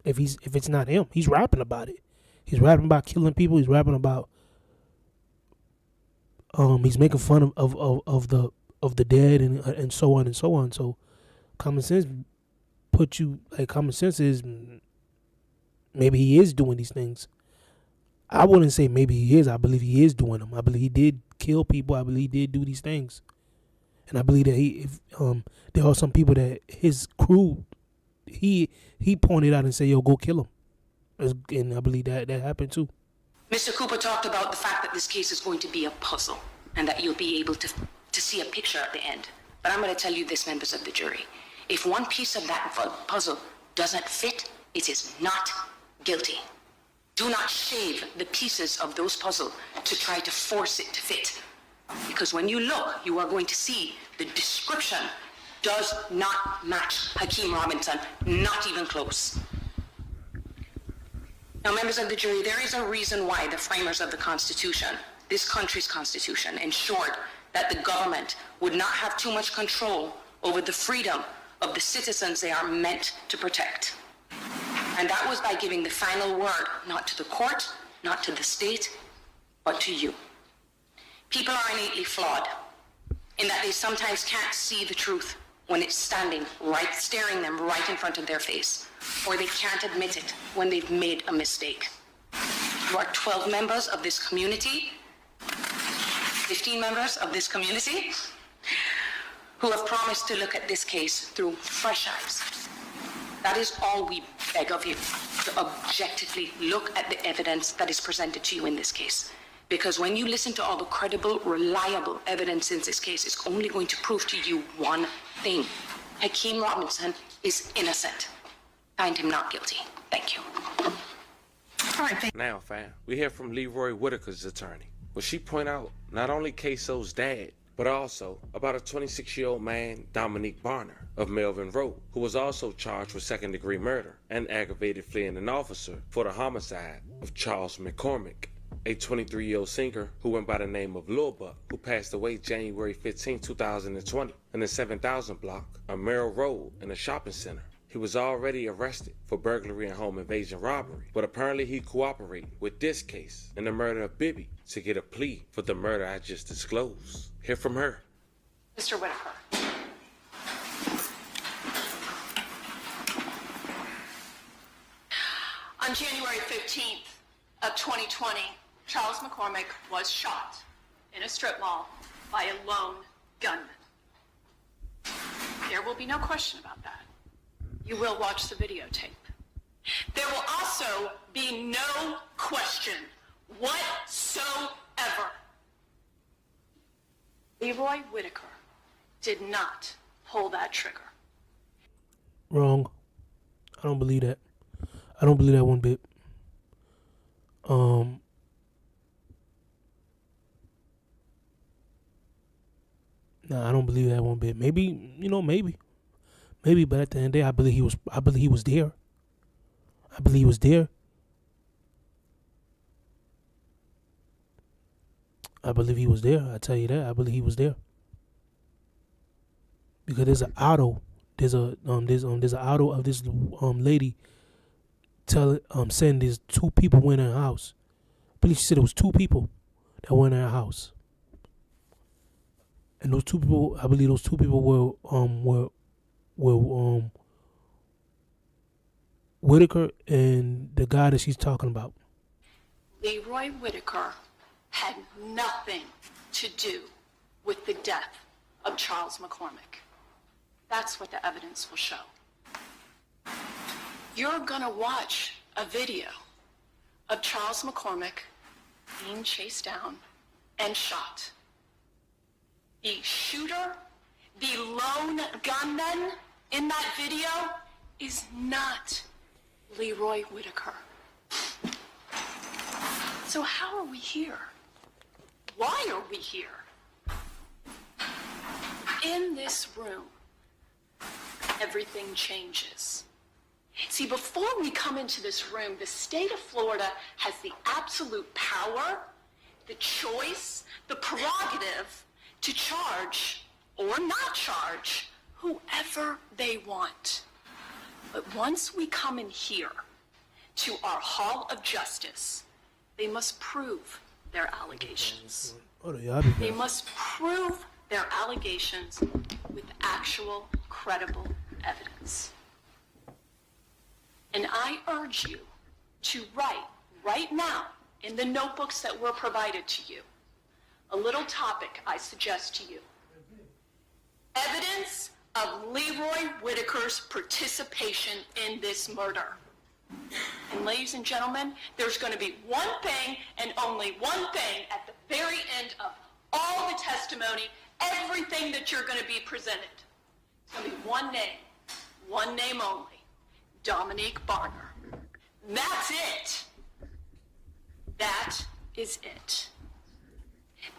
if it's not him, he's rapping about it. He's rapping about killing people. He's rapping about he's making fun of the dead and so on and so on. So common sense common sense is maybe he is doing these things. I wouldn't say maybe he is. I believe he is doing them. I believe he did kill people. I believe he did do these things, and I believe that there are some people that his crew he pointed out and said, "Yo, go kill him," and I believe that happened too. Mr. Cooper talked about the fact that this case is going to be a puzzle and that you'll be able to see a picture at the end. But I'm going to tell you this, members of the jury. If one piece of that puzzle doesn't fit, it is not guilty. Do not shave the pieces of those puzzles to try to force it to fit. Because when you look, you are going to see the description does not match Hakeem Robinson, not even close. Now, members of the jury, there is a reason why the framers of the Constitution, this country's Constitution, ensured that the government would not have too much control over the freedom of the citizens they are meant to protect. And that was by giving the final word, not to the court, not to the state, but to you. People are innately flawed in that they sometimes can't see the truth when it's staring them right in front of their face, or they can't admit it when they've made a mistake. You are 12 members of this community, 15 members of this community, who have promised to look at this case through fresh eyes. That is all we beg of you, to objectively look at the evidence that is presented to you in this case. Because when you listen to all the credible, reliable evidence in this case, it's only going to prove to you one thing. Hakeem Robinson is innocent. Find him not guilty. Thank you. All right, now, fam, we hear from Leroy Whitaker's attorney. Will she point out not only Ksoo's dad, but also about a 26-year-old man, Dominique Barner, of Melvin Road, who was also charged with second-degree murder and aggravated fleeing an officer for the homicide of Charles McCormick, a 23-year-old singer who went by the name of Lil Buck, who passed away January 15, 2020, in the 7000 block on Merrill Road in a shopping center. He was already arrested for burglary and home invasion robbery, but apparently he cooperated with this case and the murder of Bibby to get a plea for the murder I just disclosed. Hear from her. Mr. Whitaker. On January 15th of 2020, Charles McCormick was shot in a strip mall by a lone gunman. There will be no question about that. You will watch the videotape. There will also be no question whatsoever. Leroy Whitaker did not pull that trigger. Wrong. I don't believe that. I don't believe that one bit. Nah, I don't believe that one bit. Maybe, maybe, but at the end of the day, I believe he was there. I believe he was there. I believe he was there. I tell you that. I believe he was there. Because there's an auto. There's an auto of this lady saying there's two people went in her house. I believe she said it was two people that went in her house. And those two people, I believe those two people were Whitaker and the guy that she's talking about. Leroy Whitaker had nothing to do with the death of Charles McCormick. That's what the evidence will show. You're gonna watch a video of Charles McCormick being chased down and shot. The shooter, the lone gunman in that video is not Leroy Whitaker. So how are we here? Why are we here? In this room, everything changes. See, before we come into this room, the state of Florida has the absolute power, the choice, the prerogative to charge or not charge whoever they want. But once we come in here to our Hall of Justice, they must prove their allegations. They must prove their allegations with actual, credible evidence. And I urge you to write right now in the notebooks that were provided to you a little topic I suggest to you. Evidence of Leroy Whitaker's participation in this murder. And ladies and gentlemen, there's going to be one thing and only one thing at the very end of all the testimony, everything that you're going to be presented. It's going to be one name only. Dominique Barner. That's it. That is it.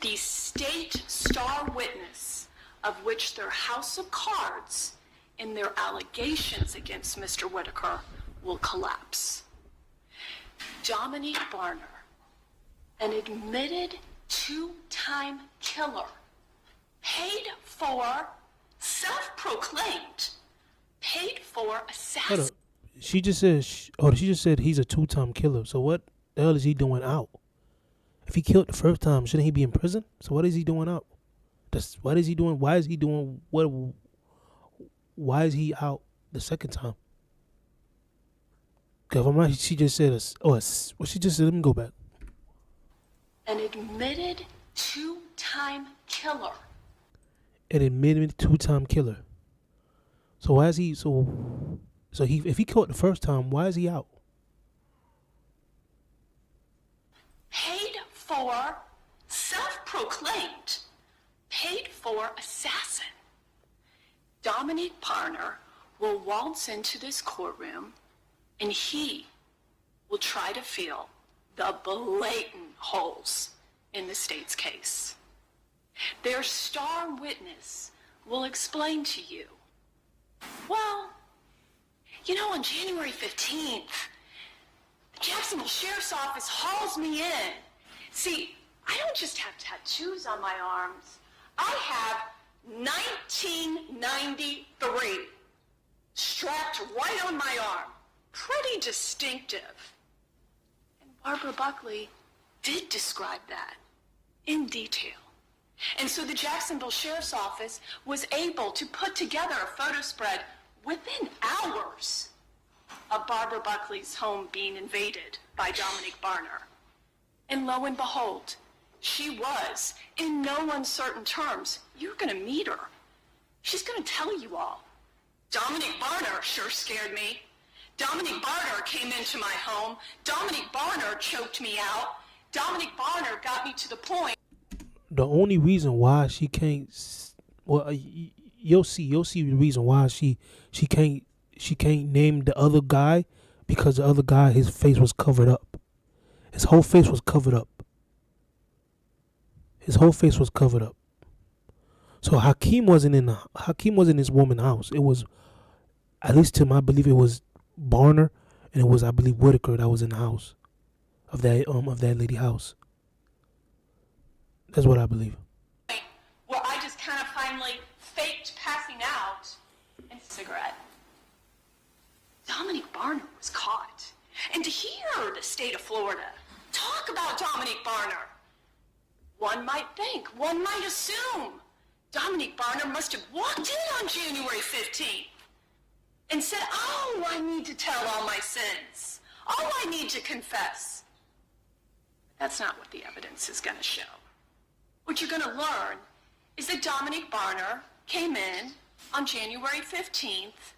The state star witness of which their house of cards in their allegations against Mr. Whitaker will collapse. Dominique Barner, an admitted two-time killer, paid for, self-proclaimed, paid for assassination. Hold up. She just said he's a two-time killer. So what the hell is he doing out? If he killed the first time, shouldn't he be in prison? So what is he doing out? Why is he out the second time? Because I'm right, she just said, what she just said, let me go back. An admitted two-time killer. An admitted two-time killer. So why is he, if he killed the first time, why is he out? Paid for, self-proclaimed, paid for assassin. Dominique Barner will waltz into this courtroom and he will try to fill the blatant holes in the state's case. Their star witness will explain to you, well, you know, on January 15th, the Jacksonville Sheriff's Office hauls me in. See, I don't just have tattoos on my arms. I have 1993 strapped right on my arm. Pretty distinctive. And Barbara Buckley did describe that in detail. And so the Jacksonville Sheriff's Office was able to put together a photo spread within hours of Barbara Buckley's home being invaded by Dominique Barner. And lo and behold, she was, in no uncertain terms, you're gonna meet her. She's gonna tell you all. Dominique Barner sure scared me. Dominique Barner came into my home. Dominique Barner choked me out. Dominique Barner got me to the point. The only reason why she can't, you'll see the reason why she can't name the other guy, because the other guy, his face was covered up. His whole face was covered up. So Hakeem wasn't in this woman's house. It was, at least to my belief, it was Barner, and it was, I believe, Whitaker that was in the house of that lady house. That's what I believe. Where I just kind of finally faked passing out and cigarette. Dominique Barner was caught. And to hear the state of Florida talk about Dominique Barner, one might think, one might assume, Dominique Barner must have walked in on January 15th and said, oh, I need to tell all my sins. Oh, I need to confess. That's not what the evidence is going to show. What you're going to learn is that Dominique Barner came in, on January 15th,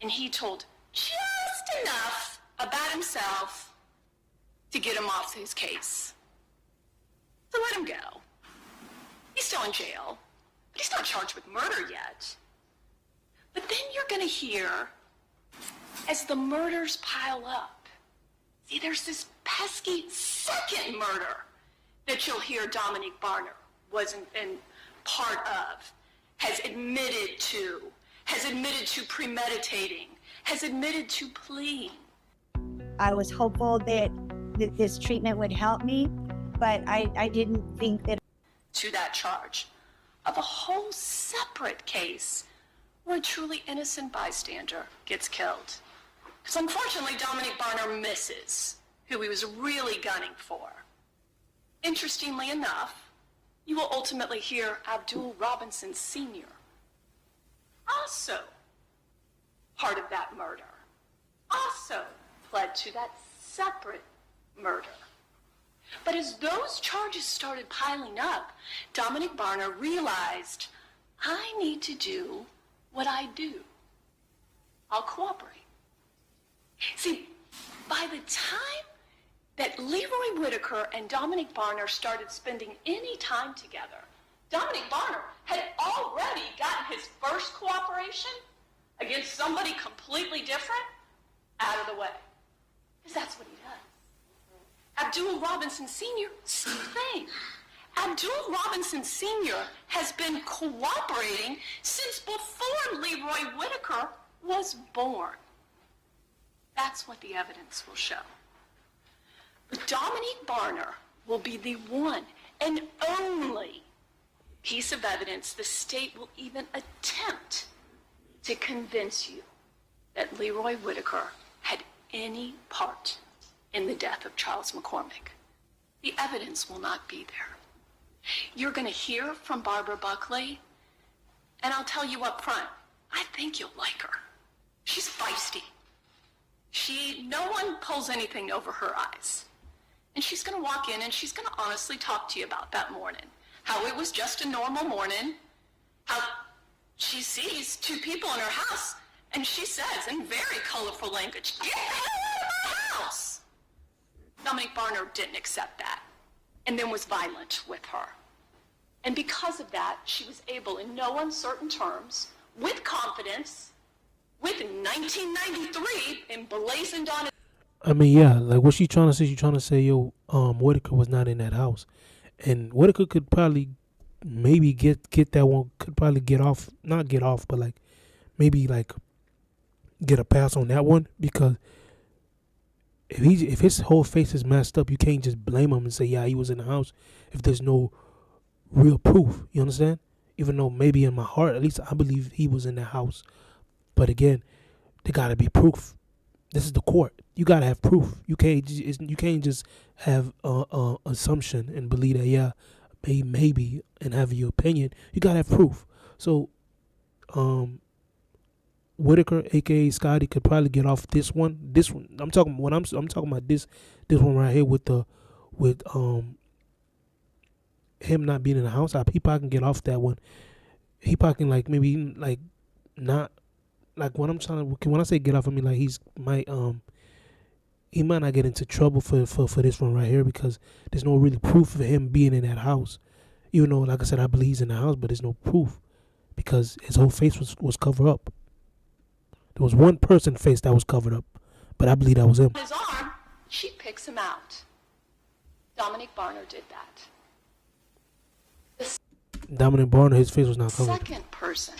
and he told just enough about himself to get him off his case. So let him go. He's still in jail, but he's not charged with murder yet. But then you're going to hear, as the murders pile up, see, there's this pesky second murder that you'll hear Dominique Barner wasn't in part of, has admitted to premeditating, has admitted to pleading. I was hopeful that this treatment would help me, but I didn't think that. To that charge of a whole separate case where a truly innocent bystander gets killed. Because unfortunately, Dominique Barner misses who he was really gunning for. Interestingly enough, you will ultimately hear Abdul Robinson Sr. also part of that murder, also pled to that separate murder. But as those charges started piling up, Dominique Barner realized, I need to do what I do. I'll cooperate. See, by the time that Leroy Whitaker and Dominique Barner started spending any time together, Dominique Barner had already gotten his first cooperation against somebody completely different out of the way. Because that's what he does. Abdul Robinson Sr., same thing. Abdul Robinson Sr. has been cooperating since before Leroy Whitaker was born. That's what the evidence will show. But Dominique Barner will be the one and only piece of evidence the state will even attempt to convince you that Leroy Whitaker had any part in the death of Charles McCormick. The evidence will not be there. You're going to hear from Barbara Buckley, and I'll tell you up front, I think you'll like her. She's feisty. No one pulls anything over her eyes. And she's going to walk in and she's going to honestly talk to you about that morning. How it was just a normal morning. How she sees two people in her house and she says in very colorful language, "Get the hell out of my house!" Dominique Barner didn't accept that and then was violent with her. And because of that, she was able in no uncertain terms, with confidence, with 1993 emblazoned on it. I mean, yeah, like what she trying to say? She trying to say, yo, Whitaker was not in that house, and Whitaker could probably, maybe get that one. Could probably not get off, but like, maybe like, get a pass on that one, because if his whole face is messed up, you can't just blame him and say, yeah, he was in the house if there's no real proof. You understand? Even though maybe in my heart, at least I believe he was in the house, but again, there gotta be proof. This is the court. You gotta have proof. You can't just have assumption and believe that, yeah, maybe, and have your opinion. You gotta have proof. So, Whitaker, aka Scotty, could probably get off this one. This one, I'm talking about this one right here with him not being in the house. He probably can get off that one. He probably can, like, maybe like not. Like when I say get off, I mean like he might not get into trouble for this one right here, because there's no really proof of him being in that house. Even though, like I said, I believe he's in the house, but there's no proof because his whole face was covered up. There was one person's face that was covered up, but I believe that was him. His arm, she picks him out. Dominique Barner did that. Dominique Barner, his face was not The covered. second person,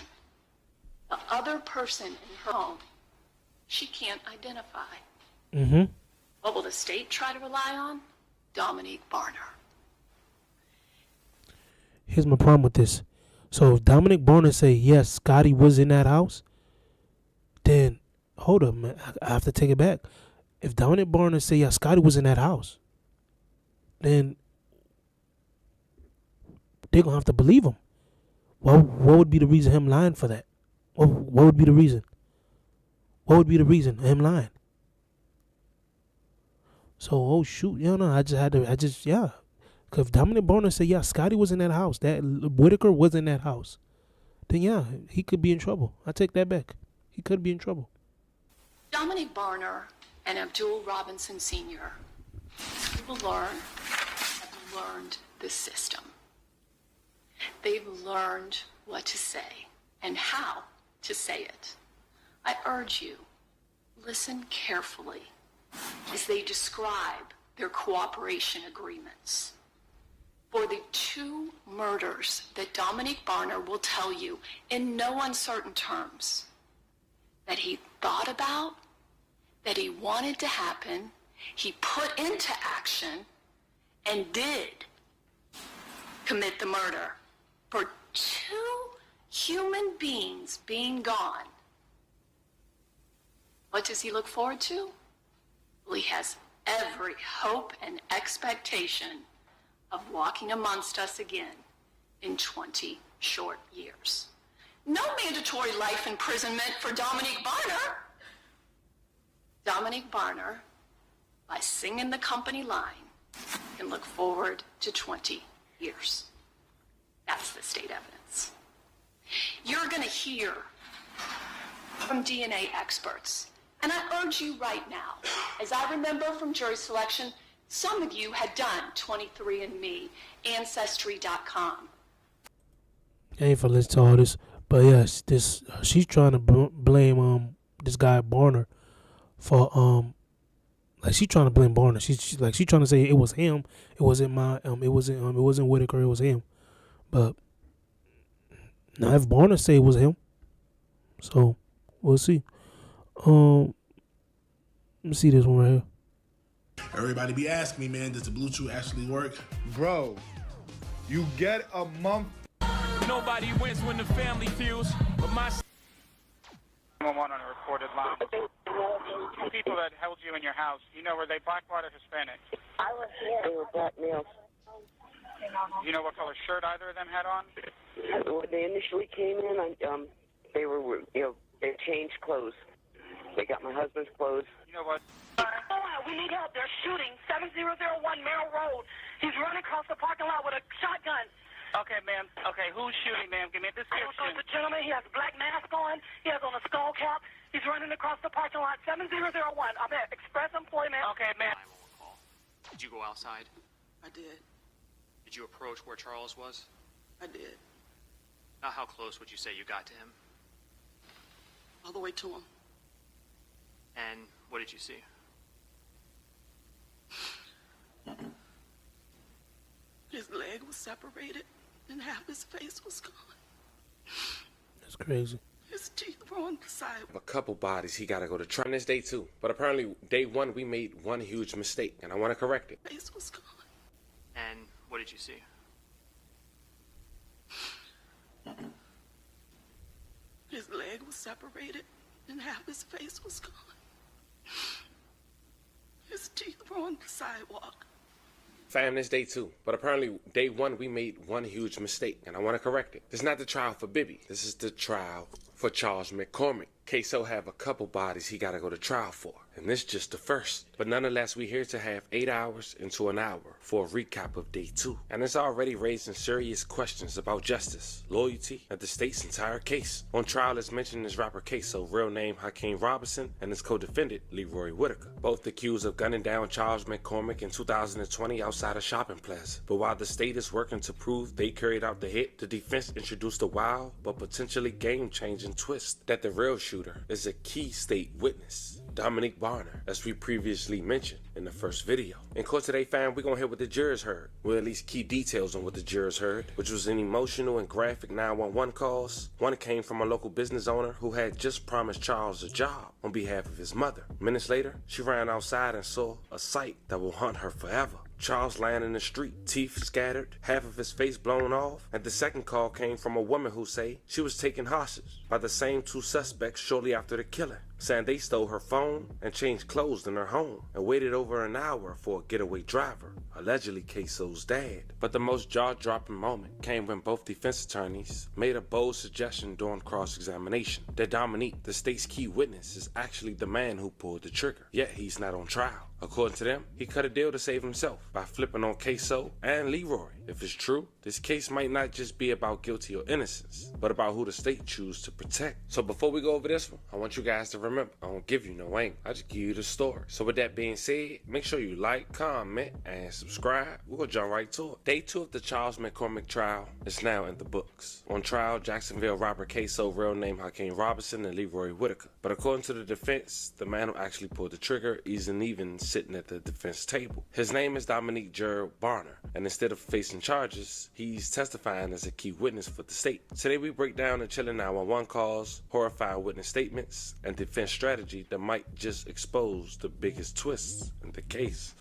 the other person in her home, she can't identify. Mm-hmm. What will the state try to rely on? Dominique Barner. Here's my problem with this. So if Dominique Barner say, yes, Scotty was in that house, then hold up, man. I have to take it back. If Dominique Barner say, yeah, Scotty was in that house, then they're going to have to believe him. What would be the reason him lying for that? What would be the reason? What would be the reason him lying? So, oh shoot, I just Because if Dominique Barner said, yeah, Scotty was in that house, that Whitaker was in that house, then yeah, he could be in trouble. I take that back. He could be in trouble. Dominic Barner and Abdul Robinson Sr. have learned the system. They've learned what to say and how to say it. I urge you, listen carefully as they describe their cooperation agreements. For the 2 murders that Dominic Barner will tell you in no uncertain terms that he thought about, that he wanted to happen, he put into action, and did commit the murder. For 2 human beings being gone, what does he look forward to? Well, he has every hope and expectation of walking amongst us again in 20 short years. No mandatory life imprisonment for Dominic Barner. Dominic Barner, by singing the company line, can look forward to 20 years. That's the state evidence. You're going to hear from DNA experts. And I urge you right now, as I remember from jury selection, some of you had done 23andMe, Ancestry.com. I ain't for listen to all this, but yes, she's trying to blame this guy Barner for like she trying to blame Barner. She's trying to say it was him. It wasn't it wasn't Whitaker. It was him. But now if Barner say it was him, so we'll see. Let me see this one right here. Everybody be asking me, man, does the Bluetooth actually work? Bro, you get a month. Nobody wins when the family feels, but my... I'm on a recorded line. 2 people that held you in your house, you know, were they black, white, or Hispanic? I was here. They were black males. You know what color shirt either of them had on? When they initially came in, they were, they changed clothes. They got my husband's clothes. You know what? We need help. They're shooting 7001 Merrill Road. He's running across the parking lot with a shotgun. Okay, ma'am. Okay, who's shooting, ma'am? Give me a description. The gentleman, he has a black mask on. He has on a skull cap. He's running across the parking lot. 7001. I'm at Express Employment. Okay, ma'am. Did you go outside? I did. Did you approach where Charles was? I did. Now, how close would you say you got to him? All the way to him. And what did you see? His leg was separated, and half his face was gone. That's crazy. His teeth were on the side. A couple bodies he gotta go to trial. This day 2, but apparently day 1 we made one huge mistake, and I want to correct it. Face was gone. And what did you see? His leg was separated, and half his face was gone. His teeth were on the sidewalk. Fam, this day 2, but apparently day 1 we made one huge mistake, and I want to correct it. This is not the trial for Bibby. This is the trial for Charles McCormick. Ksoo have a couple bodies he gotta go to trial for, and this just the first. But nonetheless, we here to have 8 hours into an hour for a recap of day 2. And it's already raising serious questions about justice, loyalty, and the state's entire case. On trial is mentioned is rapper Ksoo, real name Hakeem Robinson, and his co-defendant Leroy Whitaker, both accused of gunning down Charles McCormick in 2020 outside a shopping plaza. But while the state is working to prove they carried out the hit, the defense introduced a wild but potentially game-changing twist that the real shooter is a key state witness, Dominic Barner, as we previously mentioned in the first video. In court today, fam, we're gonna hear what the jurors heard, well, at least key details on what the jurors heard, which was an emotional and graphic 911 calls. One came from a local business owner who had just promised Charles a job on behalf of his mother. Minutes later, she ran outside and saw a sight that will haunt her forever. Charles lying in the street, teeth scattered, half of his face blown off. And the second call came from a woman who say she was taken hostage by the same 2 suspects shortly after the killing, saying they stole her phone and changed clothes in her home and waited over an hour for a getaway driver, allegedly Ksoo's dad. But the most jaw-dropping moment came when both defense attorneys made a bold suggestion during cross-examination that Dominique, the state's key witness, is actually the man who pulled the trigger, yet he's not on trial. According to them, he cut a deal to save himself by flipping on Ksoo and Leroy If it's true, this case might not just be about guilty or innocence, but about who the state chooses to protect. So before we go over this one, I want you guys to remember, I don't give you no angle, I just give you the story. So with that being said, make sure you like, comment, and subscribe. We're gonna jump right to it. Day 2 of the Charles McCormick trial is now in the books. On trial, Jacksonville robber Ksoo, real name Hakeem Robinson, and Leroy Whitaker. But according to the defense, the man who actually pulled the trigger isn't even sitting at the defense table. His name is Dominique Gerald Barner, and instead of facing charges, he's testifying as a key witness for the state. Today we break down the chilling 911 calls, horrifying witness statements, and defense strategy that might just expose the biggest twists in the case.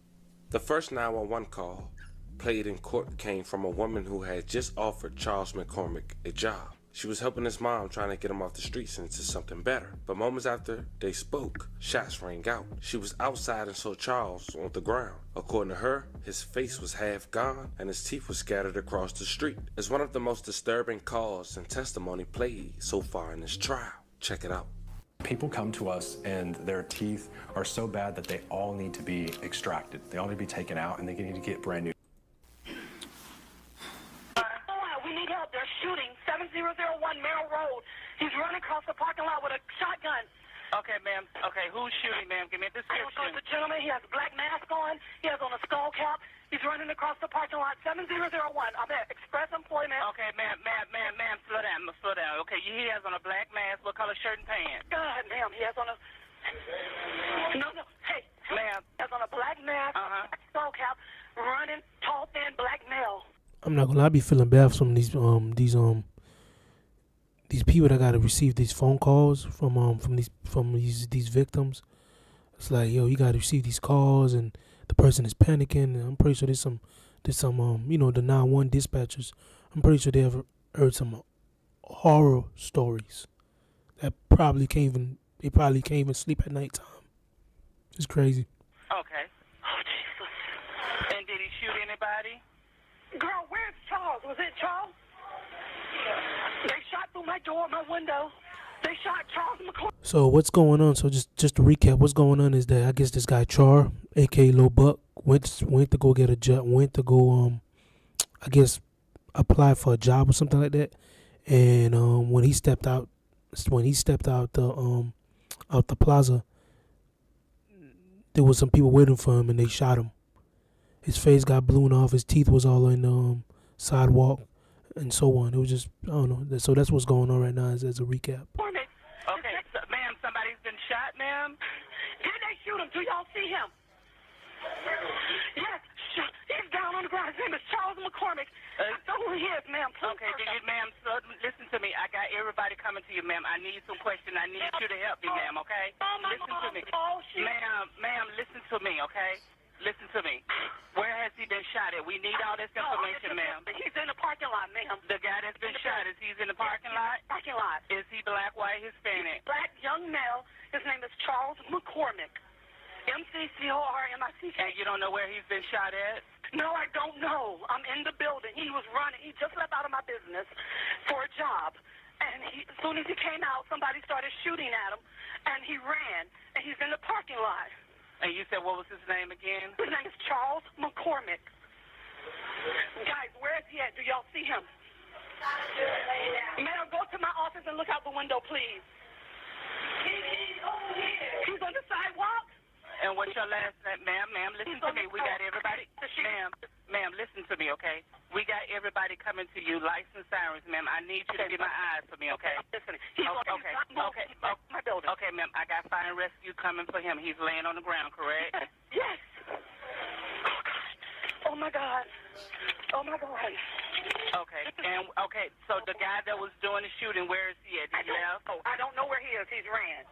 The first 911 call played in court came from a woman who had just offered Charles McCormick a job. She was helping his mom trying to get him off the streets into something better. But moments after they spoke, shots rang out. She was outside and saw Charles on the ground. According to her, his face was half gone and his teeth were scattered across the street. It's one of the most disturbing calls and testimony played so far in this trial. Check it out. People come to us and their teeth are so bad that they all need to be extracted. They all need to be taken out and they need to get brand new. We need help. They're shooting 7001 Merrill Road. He's running across the parking lot with a shotgun. Okay, ma'am. Okay, who's shooting, ma'am? Give me a description. The gentleman, he has a black mask on. He has on a skull cap. He's running across the parking lot. 7001. I'm at Express Employment. Okay, ma'am, slow down. Okay, he has on a black mask. What color shirt and pants? God, ma'am, he has on a... No, hey. Ma'am. He has on a black mask, skull cap, running, tall, thin, black male. I'm not gonna lie, I be feeling bad for some of these people that gotta receive these phone calls from these victims. It's like, yo, you gotta receive these calls and the person is panicking, and I'm pretty sure there's some the 911 dispatchers. I'm pretty sure they ever heard some horror stories that probably can't even sleep at nighttime. It's crazy. Okay. Oh, Jesus. And did he shoot anybody? Girl, where's Charles? Was it Charles? They shot through my door, my window. They shot Charles McCormick. So what's going on? So just to recap, what's going on is that I guess this guy Char, aka Lil Buck, went to go get a job. Went to go I guess apply for a job or something like that. And when he stepped out the plaza, there was some people waiting for him and they shot him. His face got blown off. His teeth was all in the sidewalk, and so on. It was just, I don't know. So that's what's going on right now as a recap. Okay, ma'am, somebody's been shot, ma'am? Did they shoot him? Do y'all see him? Yes, he's down on the ground. His name is Charles McCormick. I know who he is, ma'am. Okay, ma'am, listen to me. I got everybody coming to you, ma'am. I need some questions. I need you to help me, ma'am, okay? Listen to me. Ma'am, listen to me, okay? Listen to me. Where has he been shot at? We need all this information, ma'am. He's in the parking lot, ma'am. The guy that's been shot, is he in the parking lot? Parking lot. Is he black, white, Hispanic? Black, young male. His name is Charles McCormick. McCormick. And you don't know where he's been shot at? No, I don't know. I'm in the building. He was running. He just left out of my business for a job. And as soon as he came out, somebody started shooting at him. And he ran. And he's in the parking lot. And you said, what was his name again? His name is Charles McCormick. Guys, where is he at? Do y'all see him? Ma'am, go to my office and look out the window, please. He's on the sidewalk. And what's your last name? Ma'am, listen to me. We got everybody. Ma'am, listen to me, okay? We got everybody coming to you, lights and sirens, ma'am. I need you to be my eyes for me, okay? Listen. Okay, ma'am. I got fire and rescue coming for him. He's laying on the ground, correct? Yes. Oh, my God. Oh, my God. Okay, so the guy that was doing the shooting, where is he at? Did he left? I don't know where he is. He's ran.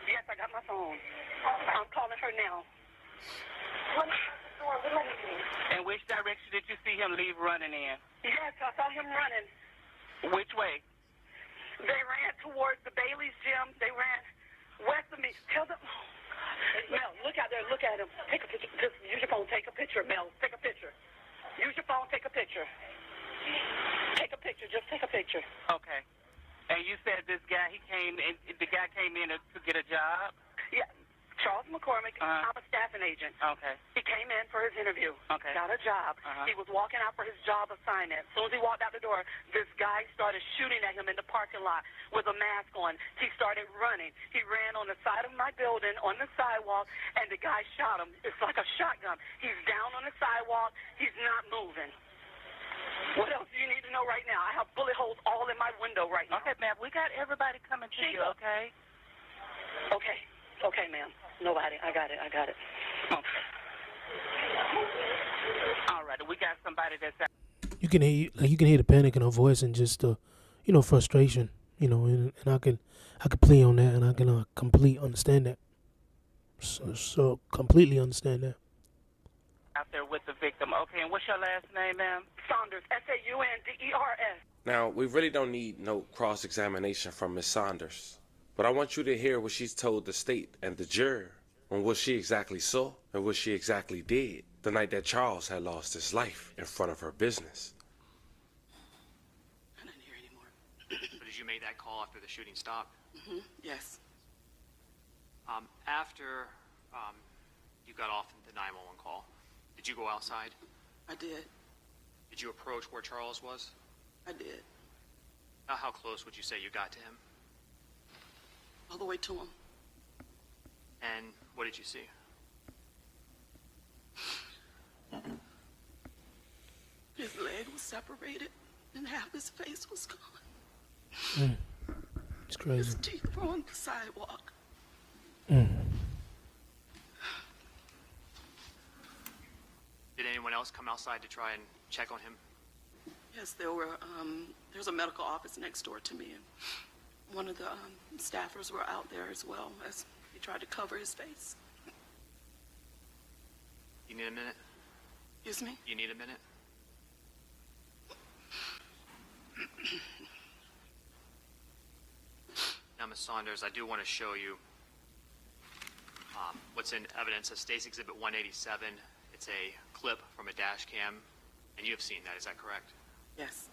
Yes, I got my phone. I'm calling her now. And which direction did you see him leave running in? Yes, I saw him running. Which way? They ran towards the Bailey's gym. They ran west of me. Tell them. Mel, look out there. Look at him. Take a picture. Just use your phone. Take a picture, Mel. Take a picture. Use your phone. Take a picture. Take a picture. Just take a picture. Okay. And you said the guy came in to get a job? Yeah. Charles McCormick. I'm a staffing agent. Okay. He came in for his interview. Okay. Got a job. Uh-huh. He was walking out for his job assignment. As soon as he walked out the door, this guy started shooting at him in the parking lot with a mask on. He started running. He ran on the side of my building on the sidewalk, and the guy shot him. It's like a shotgun. He's down on the sidewalk. He's not moving. What else do you need to know right now? I have bullet holes all in my window right now. Okay, ma'am, we got everybody coming to you, okay? Okay. Okay, ma'am. Nobody. I got it. Okay. All right, we got somebody that's out. You can hear the panic in her voice and just frustration, and I can play on that, and I can completely understand that. So completely understand that. Out there with the victim. Okay, and what's your last name, ma'am? Saunders. Saunders. Now, we really don't need no cross-examination from Ms. Saunders, but I want you to hear what she's told the state and the juror on what she exactly saw and what she exactly did the night that Charles had lost his life in front of her business. I didn't hear anymore. But did you make that call after the shooting stopped? Mm-hmm. Yes. After you got off the 911 call, did you go outside? I did. Did you approach where Charles was? I did. How close would you say you got to him? All the way to him. And what did you see? His leg was separated, and half his face was gone. It's crazy. His teeth were on the sidewalk. Did anyone else come outside to try and check on him? Yes, there's a medical office next door to me, and one of the staffers were out there as well as he tried to cover his face. You need a minute? Excuse me? You need a minute? Now, Ms. Saunders, I do want to show you what's in evidence of State's Exhibit 187. It's a clip from a dash cam, and you have seen that, is that correct? Yes.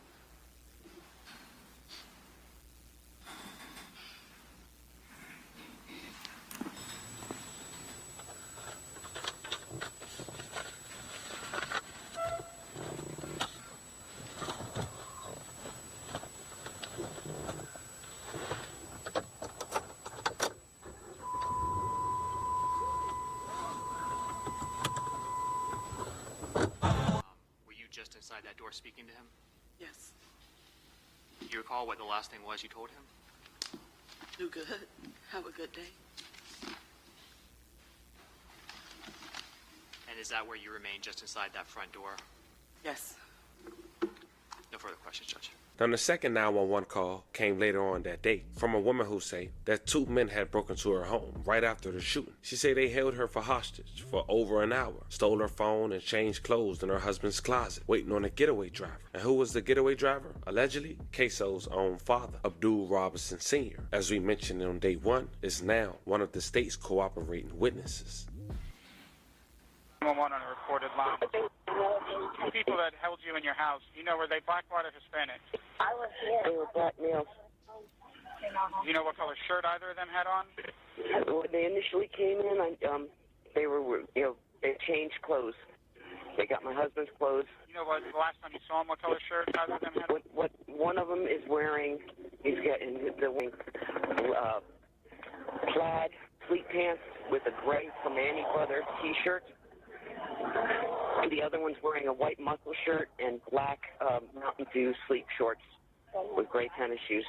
Just inside that door speaking to him? Yes. Do you recall what the last thing was you told him? Do good. Have a good day. And is that where you remain, just inside that front door? Yes. No further questions, Judge. Now, the second 911 call came later on that day from a woman who said that two men had broken into her home right after the shooting. She said they held her for hostage for over an hour, stole her phone, and changed clothes in her husband's closet, waiting on a getaway driver. And who was the getaway driver? Allegedly, Ksoo's own father, Abdul Robinson Sr., as we mentioned on day one, is now one of the state's cooperating witnesses. 911 on a recorded line. Two people that held you in your house, you know, were they black, white, or Hispanic? I was here. They were black males. Do you know what color shirt either of them had on? When they initially came in, they changed clothes. They got my husband's clothes. You know what, the last time you saw them, what color shirt either of them had on? What one of them is wearing, he's getting the plaid fleet pants with a gray Famani Brothers t-shirt. And the other one's wearing a white muscle shirt and black Mountain Dew sleep shorts with gray tennis shoes.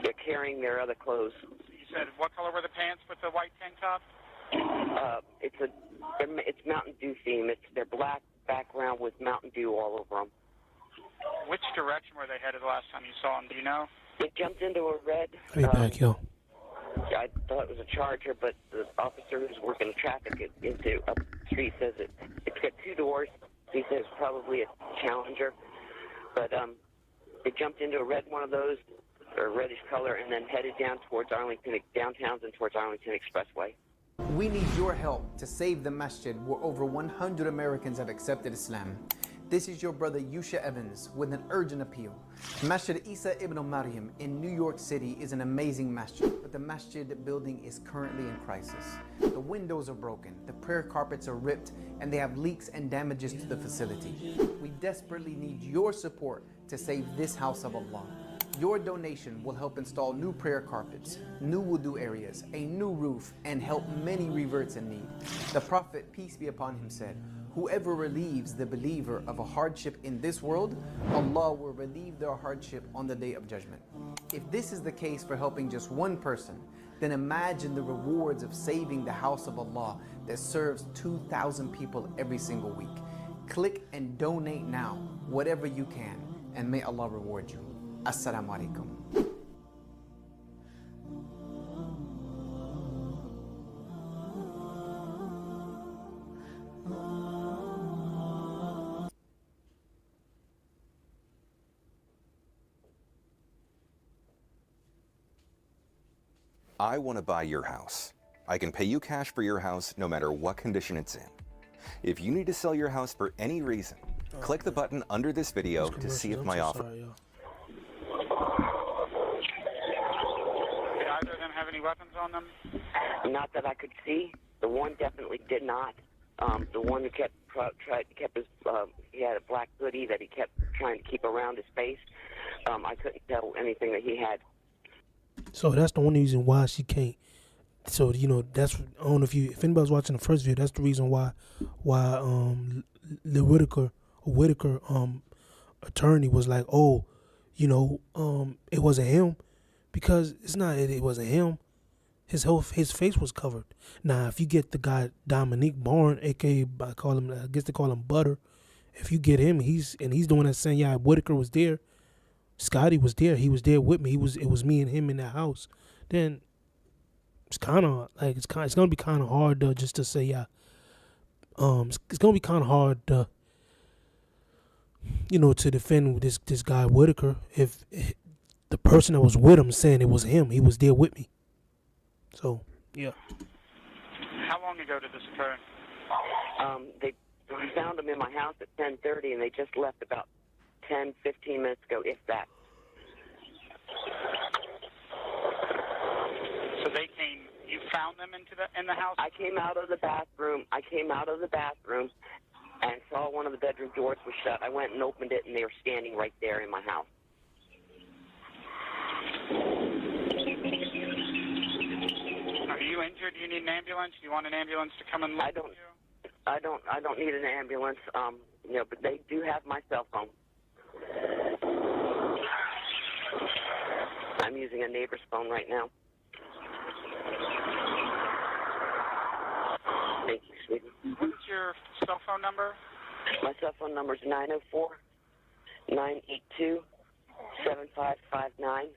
They're carrying their other clothes. You said, what color were the pants with the white tank top? It's Mountain Dew theme. They're black background with Mountain Dew all over them. Which direction were they headed the last time you saw them? Do you know? They jumped into a red. I'll be back, yo. I thought it was a Charger, but the officer who's working traffic into up the street says it's got two doors. He says probably a Challenger, but they jumped into a red one of those, or reddish color, and then headed down towards Arlington, downtowns and towards Arlington Expressway. We need your help to save the masjid where over 100 Americans have accepted Islam. This is your brother Yusha Evans with an urgent appeal. Masjid Isa ibn Maryam in New York City is an amazing masjid, but the masjid building is currently in crisis. The windows are broken, the prayer carpets are ripped, and they have leaks and damages to the facility. We desperately need your support to save this house of Allah. Your donation will help install new prayer carpets, new wudu areas, a new roof, and help many reverts in need. The Prophet, peace be upon him, said, "Whoever relieves the believer of a hardship in this world, Allah will relieve their hardship on the Day of Judgment." If this is the case for helping just one person, then imagine the rewards of saving the house of Allah that serves 2,000 people every single week. Click and donate now, whatever you can, and may Allah reward you. Assalamu alaikum. I want to buy your house. I can pay you cash for your house no matter what condition it's in. If you need to sell your house for any reason, click the button under this video to see if my offer... Did either of them have any weapons on them? Not that I could see. The one definitely did not. The one who kept his he had a black hoodie that he kept trying to keep around his face. I couldn't tell anything that he had. So that's the only reason why she can't. So that's, I don't know if anybody's watching the first video, that's the reason why the Whitaker attorney was like, oh, it wasn't him, because it's not. It wasn't him. His face was covered. Now, if you get the guy Dominique Barn, aka I guess they call him Butter. If you get him, he's the one that's saying, yeah, Whitaker was there. Scotty was there. He was there with me. It was me and him in that house. Then it's kind of like it's gonna be kind of hard just to say, yeah. It's gonna be kind of hard to defend this guy Whitaker if the person that was with him saying it was him. He was there with me. So yeah. How long ago did this occur? They found him in my house at 10:30, and they just left about 10, 15 minutes ago, if that. So they came. You found them in the house? I came out of the bathroom. And saw one of the bedroom doors was shut. I went and opened it, and they were standing right there in my house. Are you injured? Do you need an ambulance? Do you want an ambulance to come and look at you? I don't need an ambulance. But they do have my cell phone. I'm using a neighbor's phone right now. Thank you, sweetie. What's your cell phone number? My cell phone number is 904-982-7559.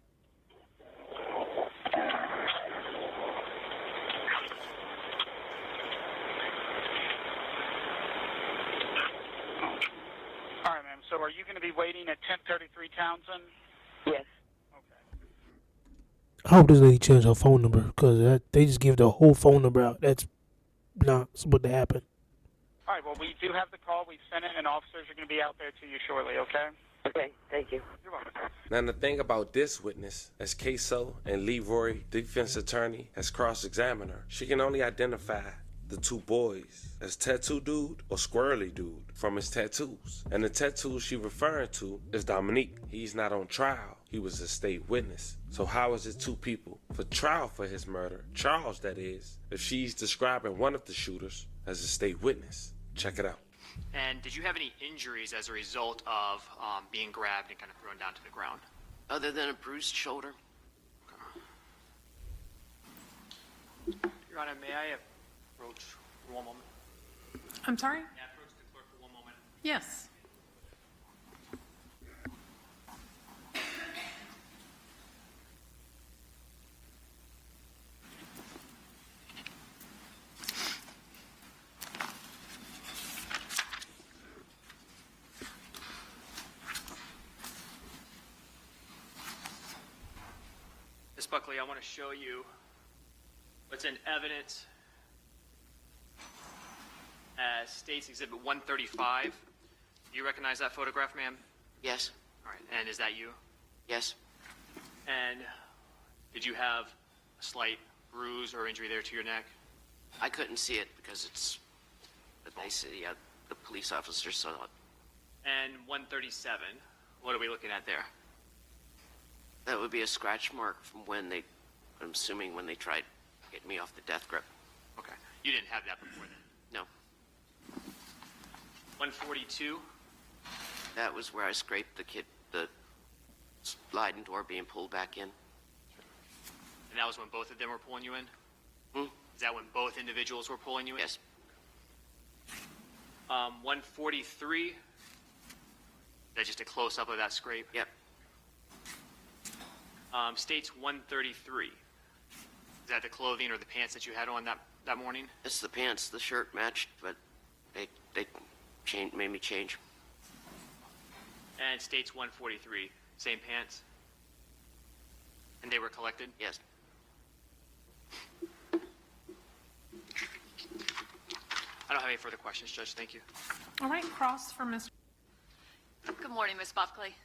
All right, ma'am. So are you going to be waiting at 1033 Townsend? Yes. I hope this lady changed her phone number, because they just give the whole phone number out. That's not supposed to happen. All right, well, we do have the call. We've sent it, and officers are going to be out there to you shortly, okay? Okay, thank you. You're welcome. Now, the thing about this witness, as Ksoo and Leroy, defense attorney, has cross-examined her, she can only identify the two boys as Tattoo Dude or Squirrely Dude from his tattoos. And the tattoo she referring to is Dominique. He's not on trial. He was a state witness. So how is it two people for trial for his murder, Charles that is, if she's describing one of the shooters as a state witness? Check it out. And did you have any injuries as a result of being grabbed and kind of thrown down to the ground? Other than a bruised shoulder. Your Honor, may I approach for one moment? I'm sorry? May I approach the clerk for one moment? Yes. Ms. Buckley, I want to show you what's in evidence as State's Exhibit 135, You recognize that photograph, ma'am? Yes. All right, and is that you? Yes. And did you have a slight bruise or injury there to your neck? I couldn't see it because it's, but they said, yeah, the police officer saw it. And 137, what are we looking at there? That would be a scratch mark from when they, I'm assuming when they tried getting me off the death grip. Okay, you didn't have that before then? No. 142? That was where I scraped the sliding door being pulled back in. And that was when both of them were pulling you in? Hmm? Is that when both individuals were pulling you in? Yes. 143? Is that just a close-up of that scrape? Yep. States 133. Is that the clothing or the pants that you had on that morning? It's the pants. The shirt matched, but they made me change. And states 143, same pants? And they were collected? Yes. I don't have any further questions, Judge. Thank you. All right, cross for Mr. Good morning, Miss Buckley.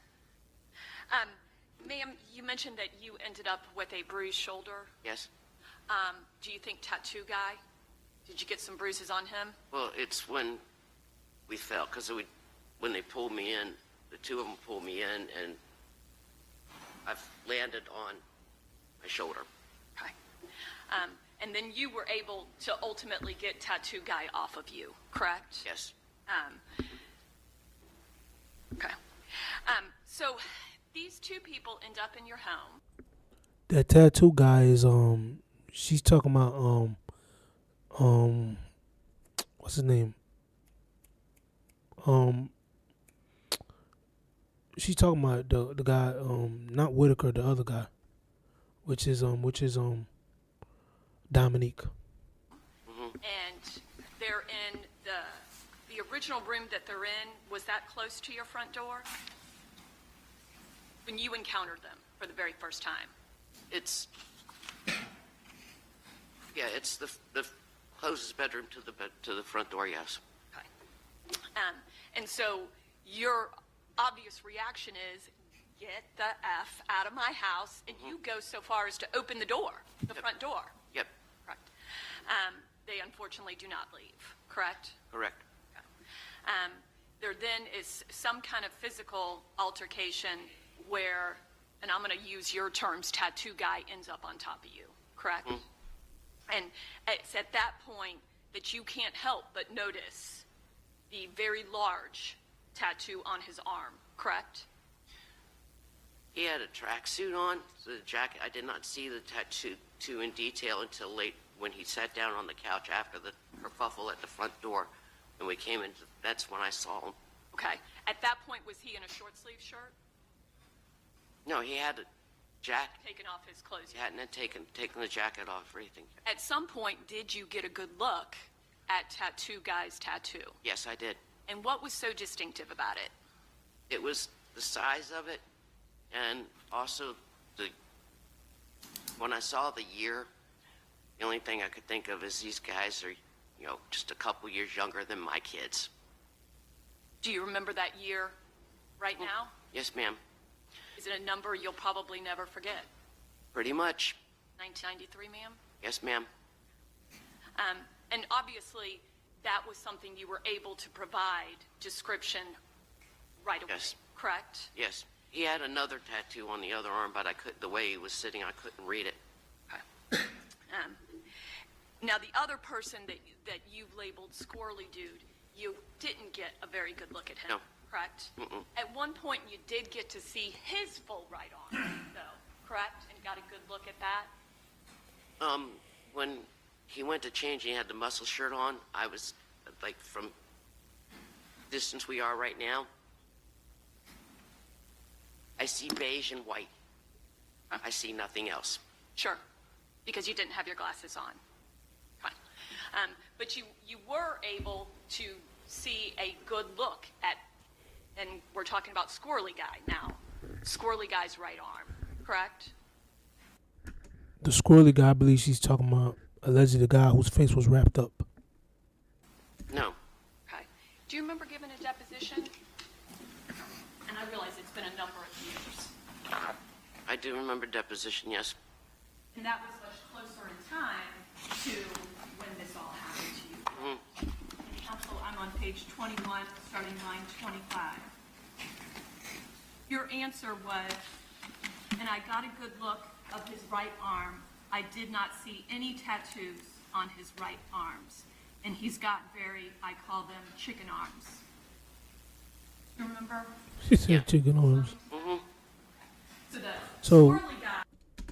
Ma'am, you mentioned that you ended up with a bruised shoulder. Yes. Do you think tattoo guy? Did you get some bruises on him? Well, it's when we fell, because when they pulled me in, the two of them pulled me in, and I've landed on my shoulder. Okay. And then you were able to ultimately get tattoo guy off of you, correct? Yes. Okay. So these two people end up in your home. That tattoo guy is she's talking about what's his name? She's talking about the guy, not Whitaker, the other guy, which is Dominique. And they're in the original room that they're in. Was that close to your front door when you encountered them for the very first time? It's the closest bedroom to the front door. Yes. Okay. And so your obvious reaction is, get the F out of my house, and you go so far as to open the door, the front door. Yep. Correct. They unfortunately do not leave, correct? Correct. There then is some kind of physical altercation where, and I'm going to use your terms, tattoo guy ends up on top of you, correct? And it's at that point that you can't help but notice the very large tattoo on his arm, correct? He had a tracksuit on, so the jacket. I did not see the tattoo in detail until late when he sat down on the couch after the kerfuffle at the front door, and we came in. That's when I saw him. Okay. At that point, was he in a short sleeve shirt? No, he had a jacket. Taken off his clothes. He hadn't taken the jacket off or anything. At some point, did you get a good look at tattoo guy's tattoo? Yes, I did. And what was so distinctive about it? It was the size of it, and also when I saw the year, the only thing I could think of is these guys are, just a couple years younger than my kids. Do you remember that year right now? Yes, ma'am. Is it a number you'll probably never forget? Pretty much. 1993, ma'am? Yes, ma'am. And obviously, that was something you were able to provide description right away, Yes. correct? Yes. He had another tattoo on the other arm, but the way he was sitting, I couldn't read it. Now, the other person that you've labeled Squirrely Dude, you didn't get a very good look at him, No. correct? Mm-mm. At one point, you did get to see his full right arm, though, correct? And got a good look at that? When he went to change, he had the muscle shirt on. I was, from distance we are right now, I see beige and white. I see nothing else. Sure, because you didn't have your glasses on. Fine. But you were able to see a good look at, and we're talking about Squirrely Guy now, Squirrely Guy's right arm, correct? The squirrely guy, I believe she's talking about allegedly the guy whose face was wrapped up. No. Okay. Do you remember giving a deposition? I do remember deposition, yes. And that was much closer in time to when this all happened to you. Counsel, I'm on page 21, starting line 25. Your answer was, and I got a good look of his right arm. I did not see any tattoos on his right arms. And he's got very, I call them chicken arms. You remember? She said chicken arms. So the So, squirrely guy.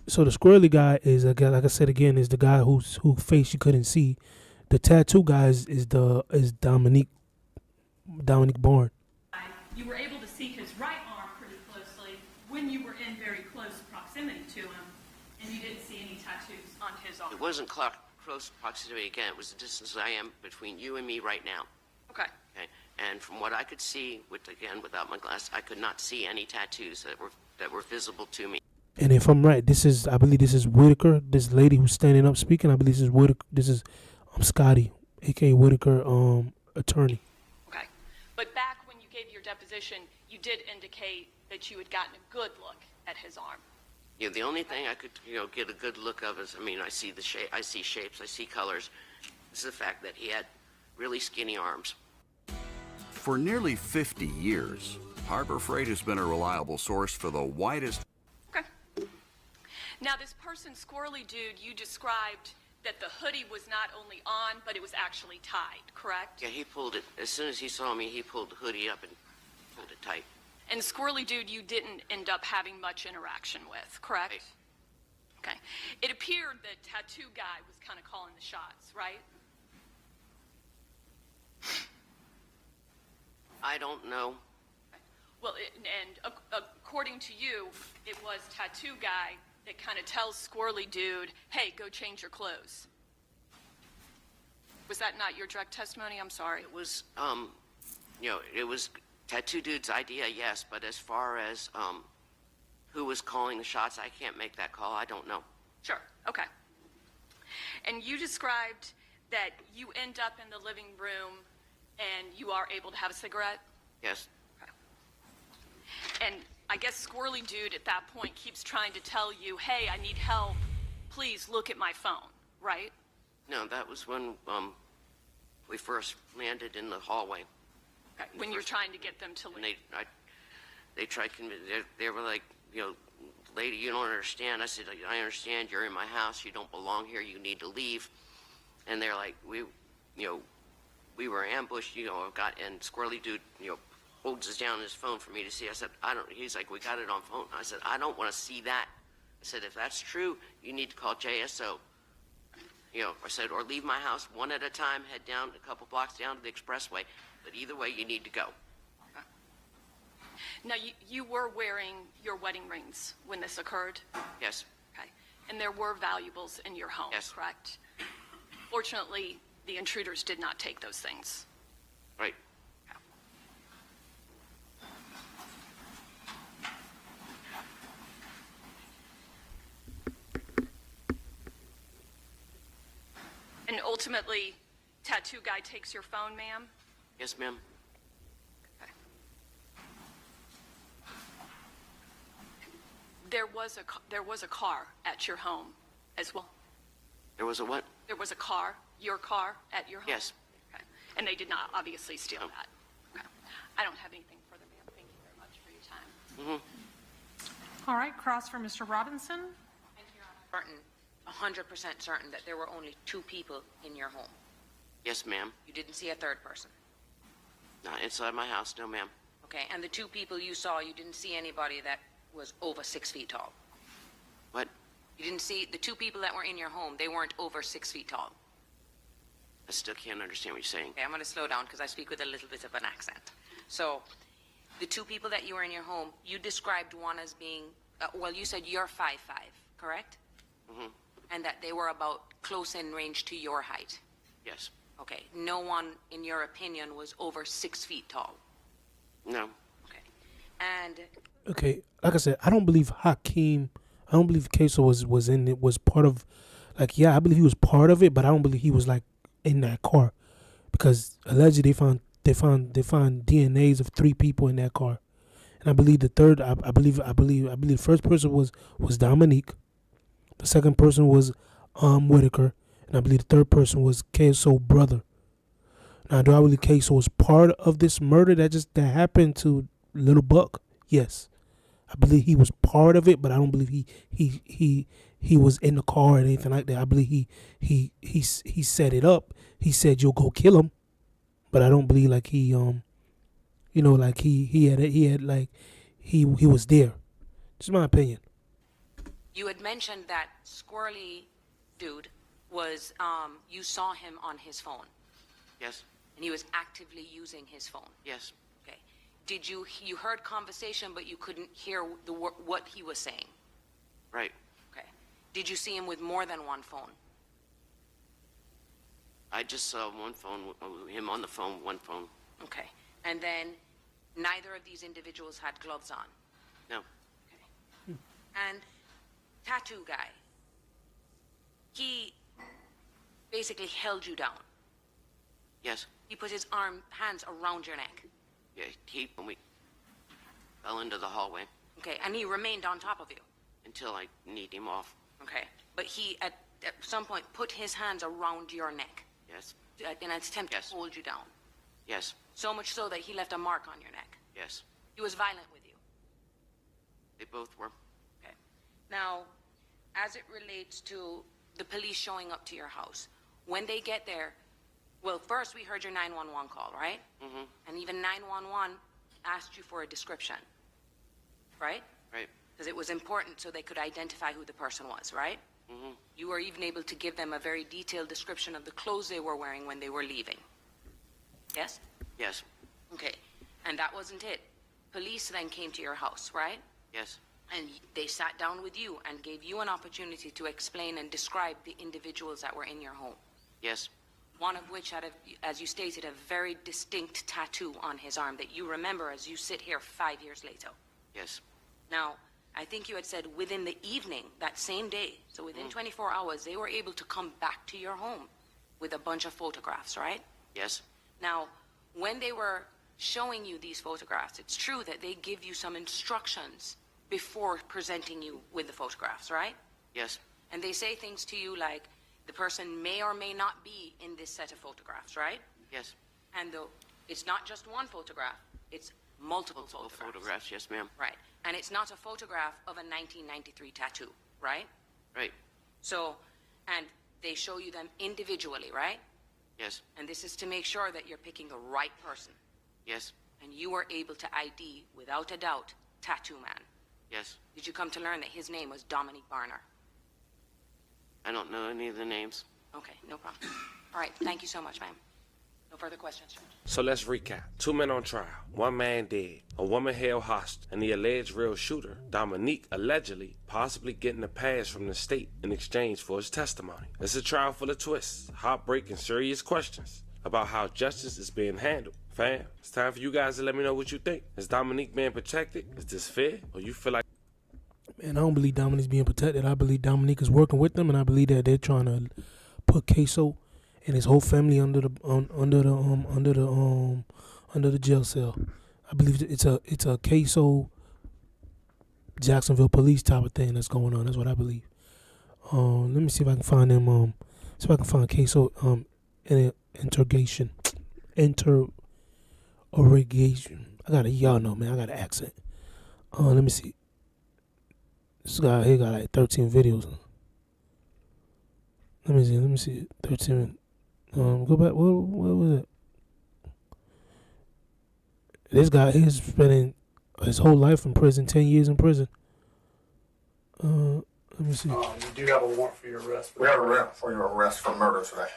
so the squirrely guy is a guy, like I said again, is the guy whose face you couldn't see. The tattoo guy is Dominique Bourne. You were able to see his right arm pretty closely when you were in very close proximity to him, and you didn't see any tattoos on his arm. It wasn't close proximity again. It was the distance I am between you and me right now. Okay. Okay. And from what I could see, without my glass, I could not see any tattoos that were visible to me. And if I'm right, I believe this is Whitaker, this lady who's standing up speaking. I believe this is Whitaker. This is Scotty, aka Whitaker, attorney. Okay. But back when you gave your deposition, you did indicate that you had gotten a good look at his arm. Yeah, the only thing I could, get a good look of is, I see the shape, I see shapes, I see colors. This is the fact that he had really skinny arms. For nearly 50 years, Harbor Freight has been a reliable source for the widest. Okay. Now, this person, Squirrely Dude, you described that the hoodie was not only on, but it was actually tied, correct? Yeah, he pulled it. As soon as he saw me, he pulled the hoodie up and pulled it tight. And Squirrely Dude, you didn't end up having much interaction with, correct? Right. Okay. It appeared that Tattoo Guy was kind of calling the shots, right? I don't know. Well, according to you, it was Tattoo Guy that kind of tells Squirrely Dude, hey, go change your clothes. Was that not your direct testimony? I'm sorry. It was, it was Tattoo Dude's idea, yes, but as far as who was calling the shots, I can't make that call. I don't know. Sure, okay. And you described that you end up in the living room and you are able to have a cigarette? Yes. Okay. And I guess Squirrely Dude at that point keeps trying to tell you, hey, I need help. Please look at my phone, right? No, that was when we first landed in the hallway. Okay. When you're trying to get them to leave. And they tried, they were like, lady, you don't understand. I said, I understand. You're in my house. You don't belong here. You need to leave. And they're like, we were ambushed, and Squirrely Dude, holds us down his phone for me to see. I said, he's like, we got it on phone. I said, I don't want to see that. I said, if that's true, you need to call JSO. I said, or leave my house one at a time, head down a couple blocks down to the expressway. But either way, you need to go. Okay. Now, you were wearing your wedding rings when this occurred? Yes. Okay. And there were valuables in your home, yes. Correct? Fortunately, the intruders did not take those things. Right. And ultimately, Tattoo Guy takes your phone, ma'am? Yes, ma'am. Okay. There was a car at your home as well. There was a what? There was a car, your car, at your home? Yes. Okay. And they did not obviously steal that? Okay. I don't have anything further, ma'am. Thank you very much for your time. Mm-hmm. All right, cross for Mr. Robinson. Certain, 100% certain that there were only 2 people in your home. Yes, ma'am. You didn't see a third person? Not inside my house, no, ma'am. Okay, and the 2 people you saw, you didn't see anybody that was over 6 feet tall? What? You didn't see the 2 people that were in your home, they weren't over 6 feet tall? I still can't understand what you're saying. Okay, I'm going to slow down because I speak with a little bit of an accent. So, the 2 people that you were in your home, you described one as being, you said you're 5'5", correct? Mm-hmm. And that they were about close in range to your height? Yes. Okay, no one, in your opinion, was over 6 feet tall? No. Okay. And... Okay, like I said, I don't believe Ksoo was part of, like, yeah, I believe he was part of it, but I don't believe he was, like, in that car. Because allegedly they found DNAs of 3 people in that car. and I believe the third. I believe the first person was Dominique. The second person was Whitaker, and I believe the third person was Ksoo brother. Now, do I believe Ksoo was part of this murder that happened to Little Buck? Yes, I believe he was part of it, but I don't believe he was in the car or anything like that. I believe he set it up. He said you'll go kill him, but I don't believe like he like he was there. Just my opinion. You had mentioned that squirrely dude was you saw him on his phone. Yes. And he was actively using his phone. Yes. Okay. Did you heard conversation, but you couldn't hear what he was saying? Right. Okay. Did you see him with more than one phone? I just saw one phone, him on the phone, one phone. Okay. And then neither of these individuals had gloves on? No. Okay. And tattoo guy, he basically held you down. Yes. He put his hands around your neck. Yeah, when we fell into the hallway. Okay, and he remained on top of you? Until I kneed him off. Okay, but he at some point put his hands around your neck? Yes. In an attempt to hold you down? Yes. So much so that he left a mark on your neck? Yes. He was violent with you? They both were. Okay. Now, as it relates to the police showing up to your house, when they get there, well, first we heard your 911 call, right? Mm-hmm. And even 911 asked you for a description, right? Right. Because it was important so they could identify who the person was, right? Mm-hmm. You were even able to give them a very detailed description of the clothes they were wearing when they were leaving. Yes? Yes. Okay. And that wasn't it. Police then came to your house, right? Yes. And they sat down with you and gave you an opportunity to explain and describe the individuals that were in your home. Yes. One of which had, as you stated, a very distinct tattoo on his arm that you remember as you sit here 5 years later. Yes. Now, I think you had said within the evening, that same day, so within 24 hours, they were able to come back to your home with a bunch of photographs, right? Yes. Now, when they were showing you these photographs, it's true that they give you some instructions before presenting you with the photographs, right? Yes. And they say things to you like, the person may or may not be in this set of photographs, right? Yes. And it's not just one photograph, it's multiple photographs. Yes, ma'am. Right. And it's not a photograph of a 1993 tattoo, right? Right. So, and they show you them individually, right? Yes. And this is to make sure that you're picking the right person. Yes. And you were able to ID, without a doubt, Tattoo Man. Yes. Did you come to learn that his name was Dominique Barner? I don't know any of the names. Okay, no problem. All right, thank you so much, ma'am. No further questions, Judge. So let's recap. 2 men on trial, 1 man dead, a woman held hostage, and the alleged real shooter, Dominique, allegedly, possibly getting a pass from the state in exchange for his testimony. It's a trial full of twists, heartbreak, and serious questions about how justice is being handled. Fam, it's time for you guys to let me know what you think. Is Dominique being protected? Is this fair? Or you feel like... Man, I don't believe Dominique's being protected. I believe Dominique is working with them, and I believe that they're trying to put Ksoo and his whole family under the jail cell. I believe it's a Ksoo Jacksonville police type of thing that's going on. That's what I believe. Let me see if I can find them. See if I can find Ksoo interrogation. I got y'all know, man. I got an accent. Let me see. This guy here got like 13 videos. Let me see. 13. Go back. What was it? This guy is spending his whole life in prison, 10 years in prison. Let me see. You do have a warrant for your arrest. We have a warrant for your arrest for murder today.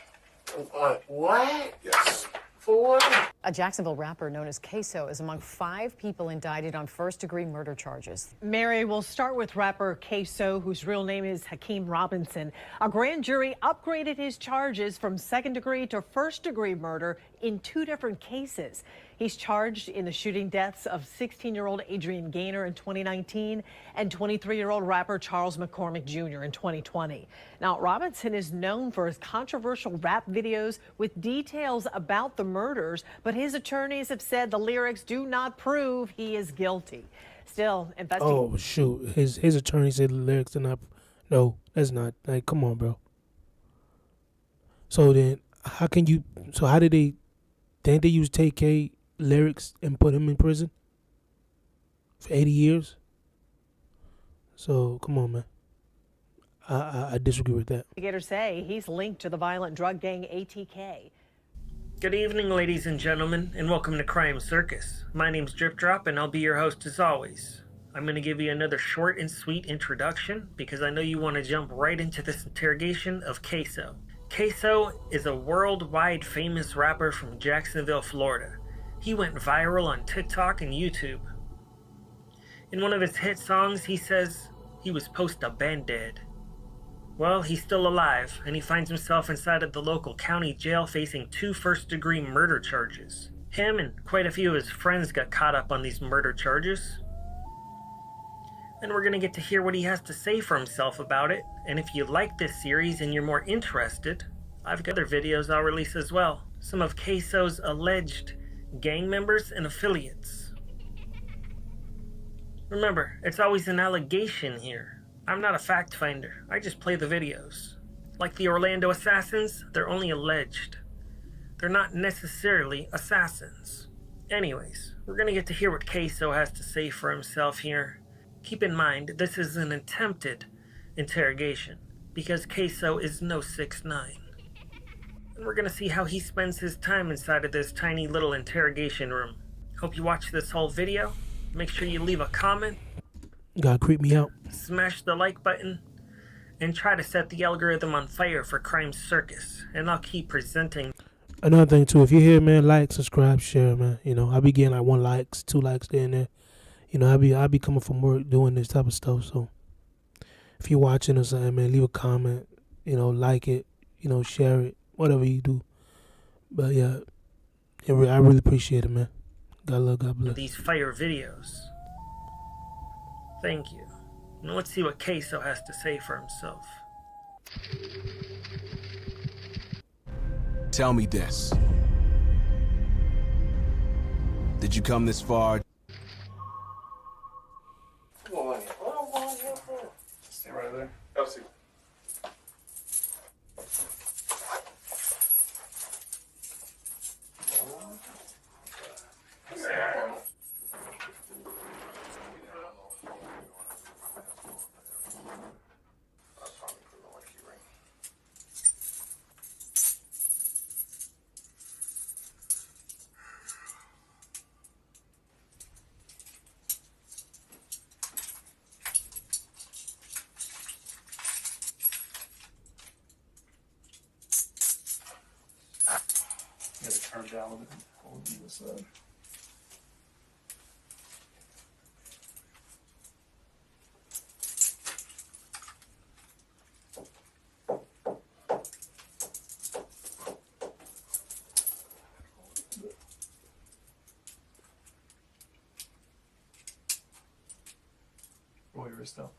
What? Yes. For? A Jacksonville rapper known as Ksoo is among 5 people indicted on first-degree murder charges. Mary, we'll start with rapper Ksoo, whose real name is Hakeem Robinson. A grand jury upgraded his charges from second-degree to first-degree murder in 2 different cases. He's charged in the shooting deaths of 16-year-old Adrian Gaynor in 2019 and 23-year-old rapper Charles McCormick Jr. in 2020. Now, Robinson is known for his controversial rap videos with details about the murders, but his attorneys have said the lyrics do not prove he is guilty. Still, Oh shoot, his attorney said the lyrics are not. No, that's not. Like, come on, bro. So then, how can you? So how did they? Didn't they use TK lyrics and put him in prison for 80 years? So come on, man. I disagree with that. Investigators say he's linked to the violent drug gang ATK. Good evening, ladies and gentlemen, and welcome to Crime Circus. My name's Drip Drop, and I'll be your host as always. I'm going to give you another short and sweet introduction because I know you want to jump right into this interrogation of Ksoo. Ksoo is a worldwide famous rapper from Jacksonville, Florida. He went viral on TikTok and YouTube. In one of his hit songs, he says he was post-abandoned. Well, he's still alive, and he finds himself inside of the local county jail facing 2 first-degree murder charges. Him and quite a few of his friends got caught up on these murder charges. And we're going to get to hear what he has to say for himself about it. And if you like this series and you're more interested, I've got other videos I'll release as well. Some of Ksoo's alleged gang members and affiliates. Remember, it's always an allegation here. I'm not a fact finder, I just play the videos. Like the Orlando assassins, they're only alleged. They're not necessarily assassins. Anyways, we're gonna get to hear what Ksoo has to say for himself here. Keep in mind, this is an attempted interrogation, because Ksoo is no 6'9". And we're gonna see how he spends his time inside of this tiny little interrogation room. Hope you watch this whole video. Make sure you leave a comment. You gotta creep me out. Smash the like button. And try to set the algorithm on fire for Crime Circus. And I'll keep presenting. Another thing too, if you're here, man, like, subscribe, share, man. You know, I be getting like 1 like, 2 likes there and there. You know, I be coming from work doing this type of stuff. So if you're watching or something, man, leave a comment. You know, like it. You know, share it. Whatever you do. But yeah, I really appreciate it, man. God love, God bless. These fire videos. Thank you. Now let's see what Ksoo has to say for himself. Tell me this. Did you come this far? Come on, man. What am I going here for? Stay right there. I'll see. You gotta turn down with it. Hold on the side. Roll your wrist up.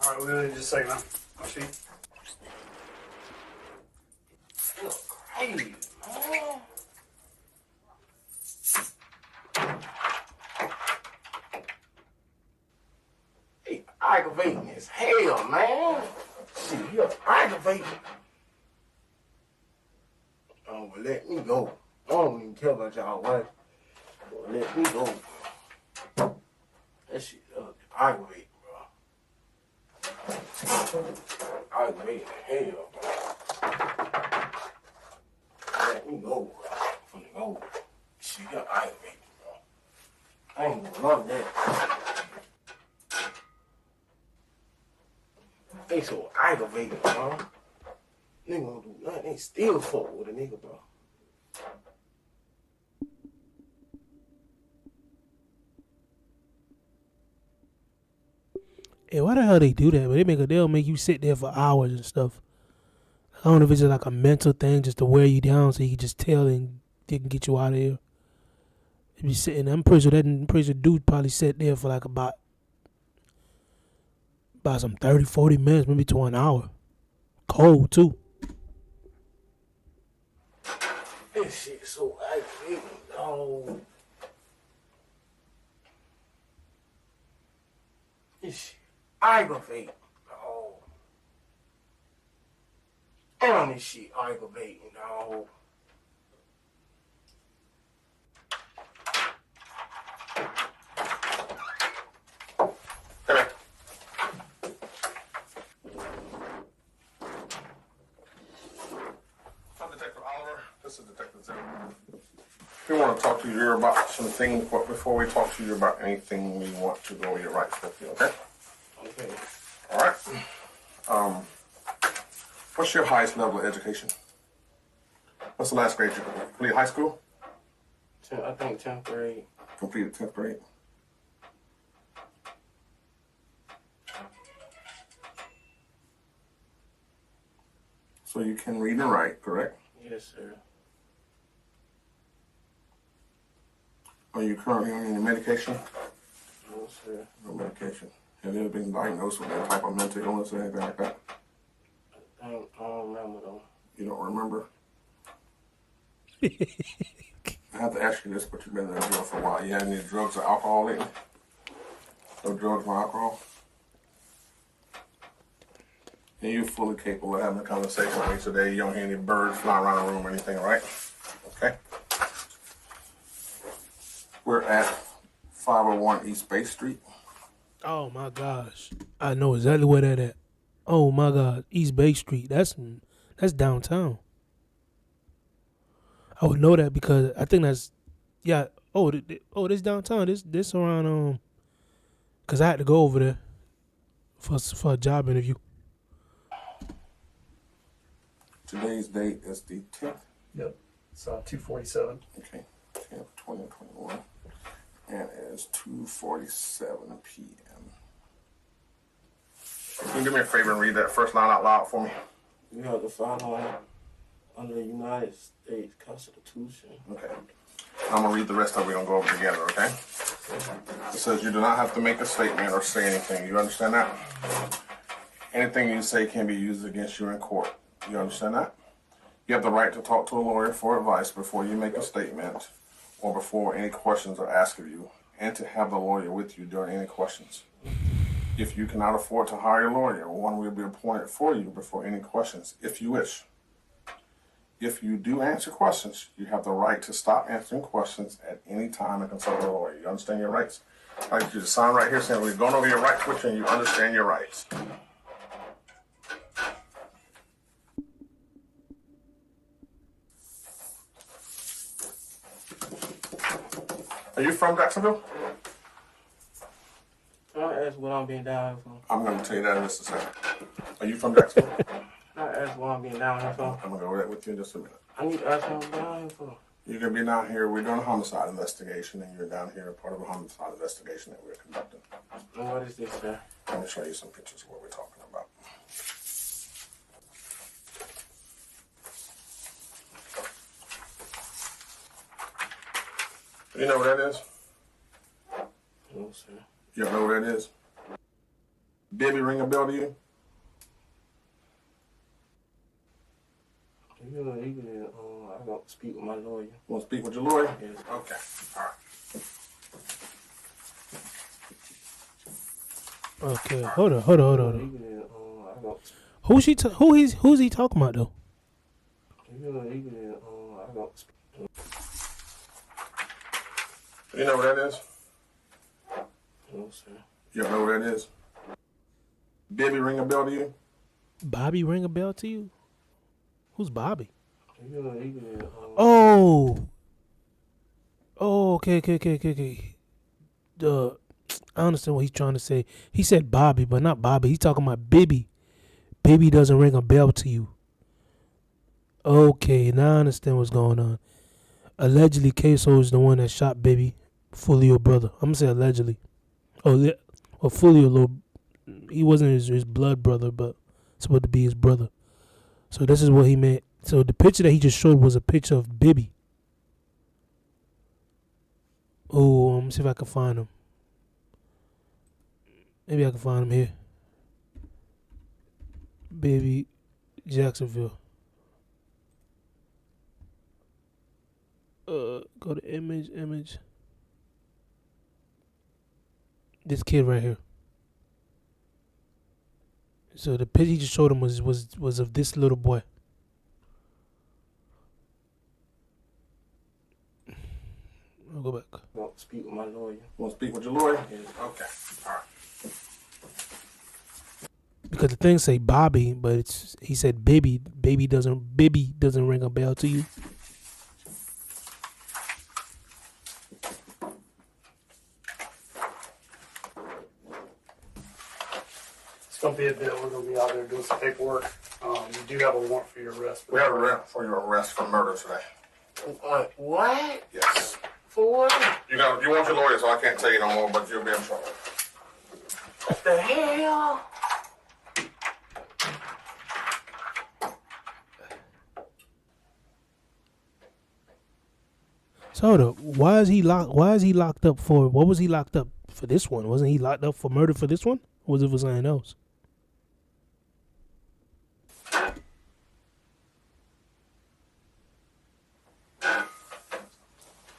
Alright, we're gonna just say now. See? Crazy, man. He aggravating as hell, man. Shit, you're aggravating. Oh, but let me go. I don't even care about y'all wife. But let me go. That shit aggravating, bro. Aggravating as hell, bro. Let me go, bro. I'm finna go. Shit, you're aggravating, bro. I ain't gonna love that. They so aggravating, bro. Nigga don't do nothing. They still fuck with a nigga, bro. Hey, why the hell they do that? But they'll make you sit there for hours and stuff. I don't know if it's just like a mental thing just to wear you down so you can just tell and they can get you out of here. They be sitting. I'm pretty sure dude probably sat there for like about some 30, 40 minutes, maybe to an hour. Cold too. This shit so aggravating, dog. This shit aggravating, dog. Damn, this shit aggravating, dog. I'm Detective Oliver. This is Detective Zero. We want to talk to you here about some things, but before we talk to you about anything, we want to go over your rights with you, okay? Okay. All right. What's your highest level of education? What's the last grade you completed? High school? I think 10th grade. Completed 10th grade. So you can read and write, correct? Yes, sir. Are you currently on any medication? No, sir. No medication. Have you ever been diagnosed with any type of mental illness or anything like that? I don't remember, though. You don't remember? I have to ask you this, but you've been in jail for a while. You had any drugs or alcohol lately? No drugs or alcohol? And you're fully capable of having a conversation with me today. You don't hear any birds flying around the room or anything, right? Okay. We're at 501 East Bay Street. Oh my gosh, I know exactly where that at. Oh my God, East Bay Street. That's downtown. I would know that because I think that's yeah. This downtown. This around cause I had to go over there for a job interview. Today's date is the 10th. Yep. It's 2:47. Okay. 10th, 2021. And it is 2:47 p.m. Can you do me a favor and read that first line out loud for me? You have to follow under the United States Constitution. Okay. I'm going to read the rest of it. We're going to go over it together, okay? It says you do not have to make a statement or say anything. You understand that? Anything you say can be used against you in court. You understand that? You have the right to talk to a lawyer for advice before you make a statement or before any questions are asked of you, and to have the lawyer with you during any questions. If you cannot afford to hire a lawyer, one will be appointed for you before any questions, if you wish. If you do answer questions, you have the right to stop answering questions at any time and consult a lawyer. You understand your rights? I'd like you to sign right here saying we're going over your rights with you and you understand your rights. Are you from Jacksonville? Can I ask what I'm being down here for? I'm going to tell you that in just a second. Are you from Jacksonville? Can I ask what I'm being down here for? I'm going to go over that with you in just a minute. I need to ask what I'm down here for. You're going to be down here. We're doing a homicide investigation, and you're down here part of a homicide investigation that we're conducting. And what is this, sir? Let me show you some pictures of what we're talking about. You know what that is? No, sir. You know what that is? Bibby, ring a bell to you? I want to speak with my lawyer. Want to speak with your lawyer? Yes. Okay. All right. Okay, hold on. Who's he talking about though? You know what that is? No, sir. You know what that is? Bibby, ring a bell to you? Bobby ring a bell to you? Who's Bobby? Oh. Oh, okay. I understand what he's trying to say. He said Bobby, but not Bobby. He's talking about Bibby. Bibby doesn't ring a bell to you. Okay, now I understand what's going on. Allegedly, Ksoo is the one that shot Bibby, Fulio brother. I'm gonna say allegedly. Fulio, little, he wasn't his blood brother, but supposed to be his brother. So this is what he meant. So the picture that he just showed was a picture of Bibby. Oh, let me see if I can find him. Maybe I can find him here. Bibby, Jacksonville. Go to image. This kid right here. So the picture he just showed him was of this little boy. I'll go back. Want to speak with my lawyer? Want to speak with your lawyer? Okay. All right. Because the thing say Bobby, but he said Bibby. Bibby doesn't ring a bell to you. It's going to be a bit. We're going to be out there doing some paperwork. You do have a warrant for your arrest. We have a warrant for your arrest for murder today. What? Yes. For what? You want your lawyer, so I can't tell you no more, but you'll be in trouble. What the hell? So hold up. Why is he locked up for? What was he locked up for this one? Wasn't he locked up for murder for this one? Or was it for something else?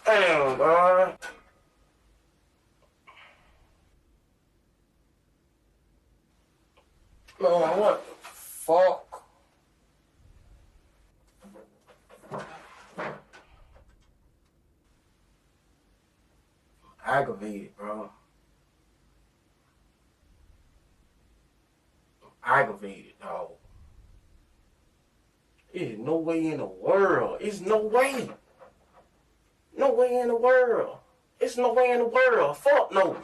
Damn, boy. Man, what the fuck? Aggravated, bro. Aggravated, dog. There's no way in the world. It's no way. No way in the world. It's no way in the world. Fuck no.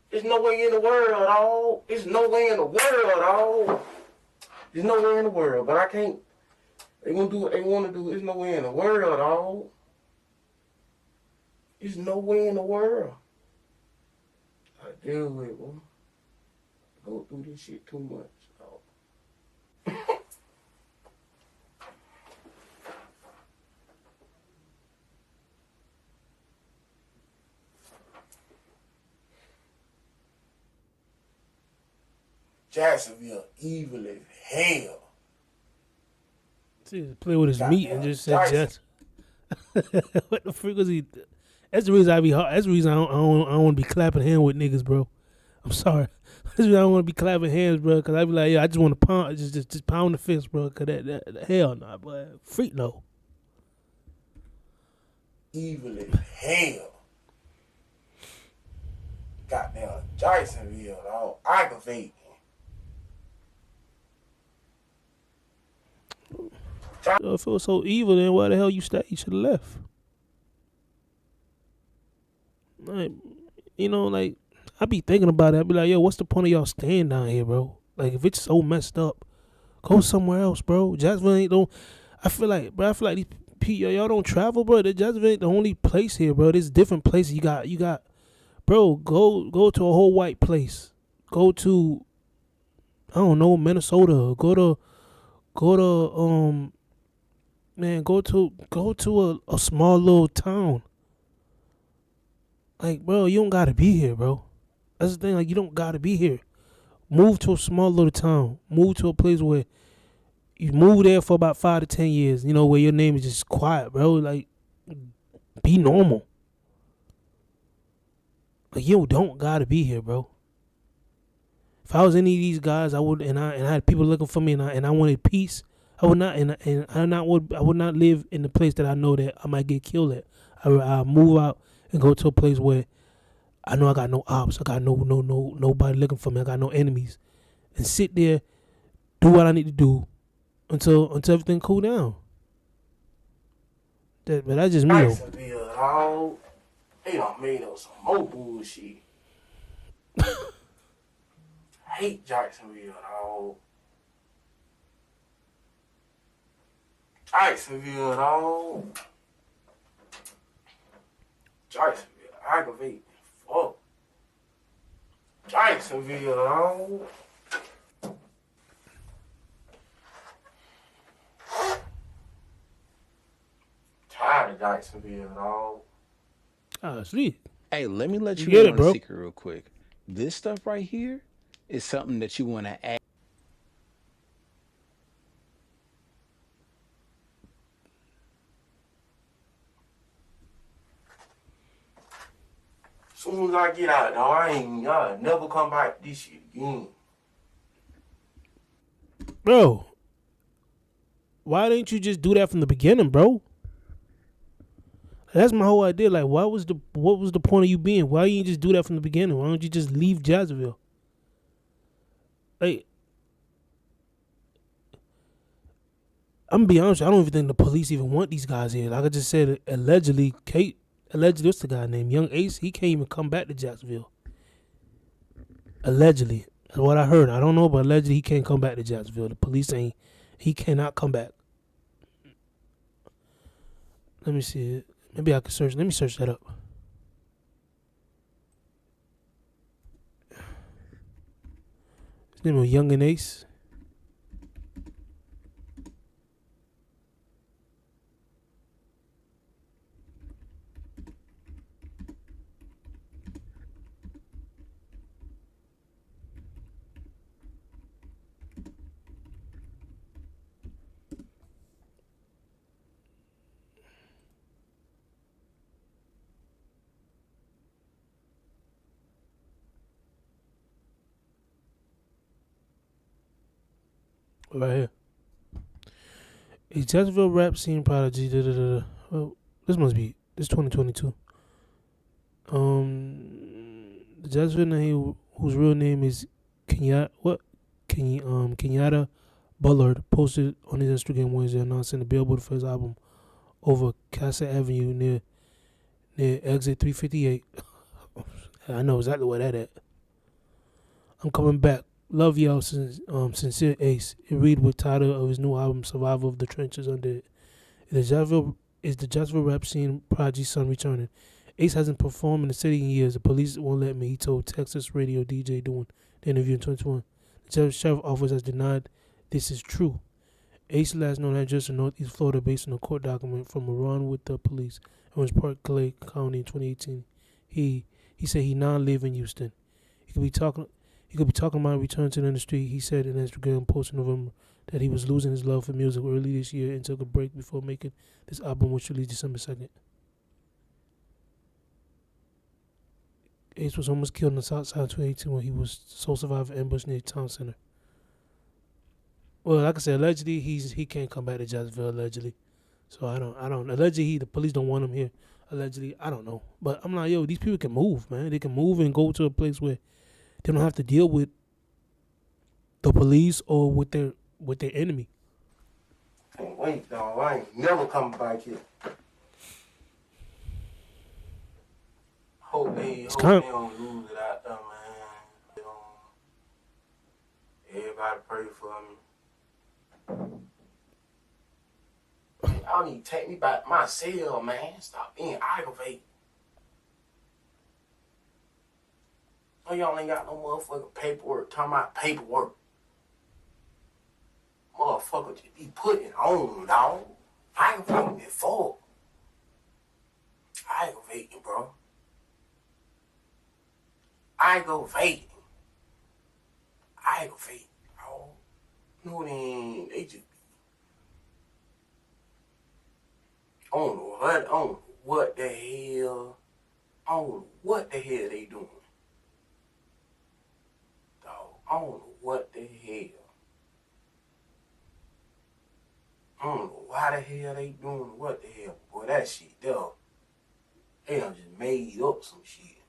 There's no way in the world, dog. There's no way in the world, dog. There's no way in the world, but I can't. They gonna do what they want to do. There's no way in the world, dog. There's no way in the world. I deal with it, bro. Go through this shit too much, dog. Jacksonville evil as hell. See, play with his meat and just said Jackson. What the freak was he? That's the reason That's the reason I don't want to be clapping hands with niggas, bro. I'm sorry. That's the reason I don't want to be clapping hands, bro. Cause I be like, yeah, I just want to pound, just pound the fist, bro. Cause that hell nah, boy. Freak no. Evil as hell. Goddamn Jacksonville, dog. Aggravating. So if it was so evil, then why the hell you stay? You should have left. Like, you know, like, I be thinking about it. I be like, yo, what's the point of y'all staying down here, bro? Like, if it's so messed up, go somewhere else, bro. Jacksonville ain't no. I feel like these people, y'all don't travel, bro. Jacksonville ain't the only place here, bro. There's different places. You got, bro. Go to a whole white place. Go to, I don't know, Minnesota. Go to man, go to a small little town. Like, bro, you don't gotta be here, bro. That's the thing. Like, you don't gotta be here. Move to a small little town. Move to a place where you move there for about 5 to 10 years. You know, where your name is just quiet, bro. Like, be normal. Like, you don't gotta be here, bro. If I was any of these guys, I would, and I had people looking for me, and I wanted peace. I would not, and I would not live in the place that I know that I might get killed at. I move out and go to a place where I know I got no ops, I got nobody looking for me, I got no enemies, and sit there, do what I need to do until everything cool down. But that's just me though. Jacksonville, dog. They done made up some more bullshit. Hate Jacksonville, dog. Jacksonville, dog. Jacksonville, aggravating. Fuck. Jacksonville, dog. Tired of Jacksonville, dog. Ah, sweet. Hey, let me let you get in it, on bro. a secret real quick. This stuff right here is something that you want to add. as I get out, dog, I'll never come back to this shit again. Bro, why didn't you just do that from the beginning, bro? That's my whole idea. Like, what was the point of you being? Why you didn't just do that from the beginning? Why don't you just leave Jacksonville? Like, I'm gonna be honest, I don't even think the police even want these guys here. Like I just said, allegedly, what's the guy named Young Ace? He can't even come back to Jacksonville. Allegedly. That's what I heard. I don't know, but allegedly he can't come back to Jacksonville. The police ain't, he cannot come back. Let me see it. Maybe I could search. Let me search that up. His name was Young and Ace. Right here. A Jacksonville rap scene prodigy. Well, this 2022. The Jacksonville native whose real name is Kenyatta Bullard posted on his Instagram Wednesday announcing the billboard for his album over Cassett Avenue near exit 358. I know exactly where that at. I'm coming back. Love y'all, Sincere Ace. It read with title of his new album, Survival of the Trenches, under it. Is the Jacksonville rap scene prodigy's son returning? Ace hasn't performed in the city in years. The police won't let me, he told Texas radio DJ doing the interview in 2021. The sheriff office has denied this is true. Ace, last known address in Northeast Florida, based on a court document from a run with the police in Orange Park, Clay County in 2018. He said he now live in Houston. He could be talking about return to the industry. He said in an Instagram post in November that he was losing his love for music early this year and took a break before making this album, which released December 2nd. Ace was almost killed on the south side in 2018 when he was sole survivor ambush near Town Center. Well, like I said, allegedly he can't come back to Jacksonville. Allegedly, so I don't. Allegedly, the police don't want him here. Allegedly, I don't know, but I'm like, yo, these people can move, man. They can move and go to a place where they don't have to deal with the police or with their enemy. Can't wait, dog. I ain't never coming back here. Hope they don't lose it out there, man. Everybody pray for me. Y'all need to take me back to my cell, man. Stop being aggravating. Oh, y'all ain't got no motherfucking paperwork. Talking about paperwork. Motherfucker just be putting on, dog. Aggravating me, fuck. Aggravating, bro. Aggravating, bro. No, they just be. I don't know what the hell. I don't know what the hell they doing. I don't know what the hell. I don't know why the hell they doing what the hell. Boy, that shit, though. They done just made up some shit.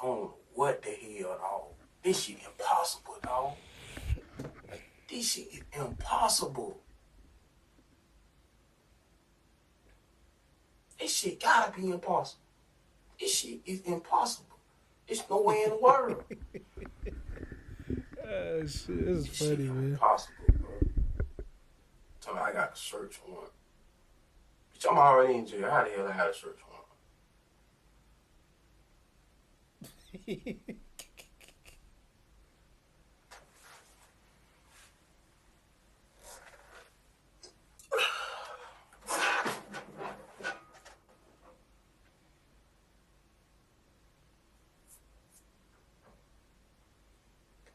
I don't know what the hell, dog. This shit impossible, dog. This shit is impossible. This shit gotta be impossible. This shit is impossible. There's no way in the world. Shit, this is funny, man. Impossible, bro. Tell me I got a search warrant. Bitch, I'm already in jail. How the hell I got a search warrant?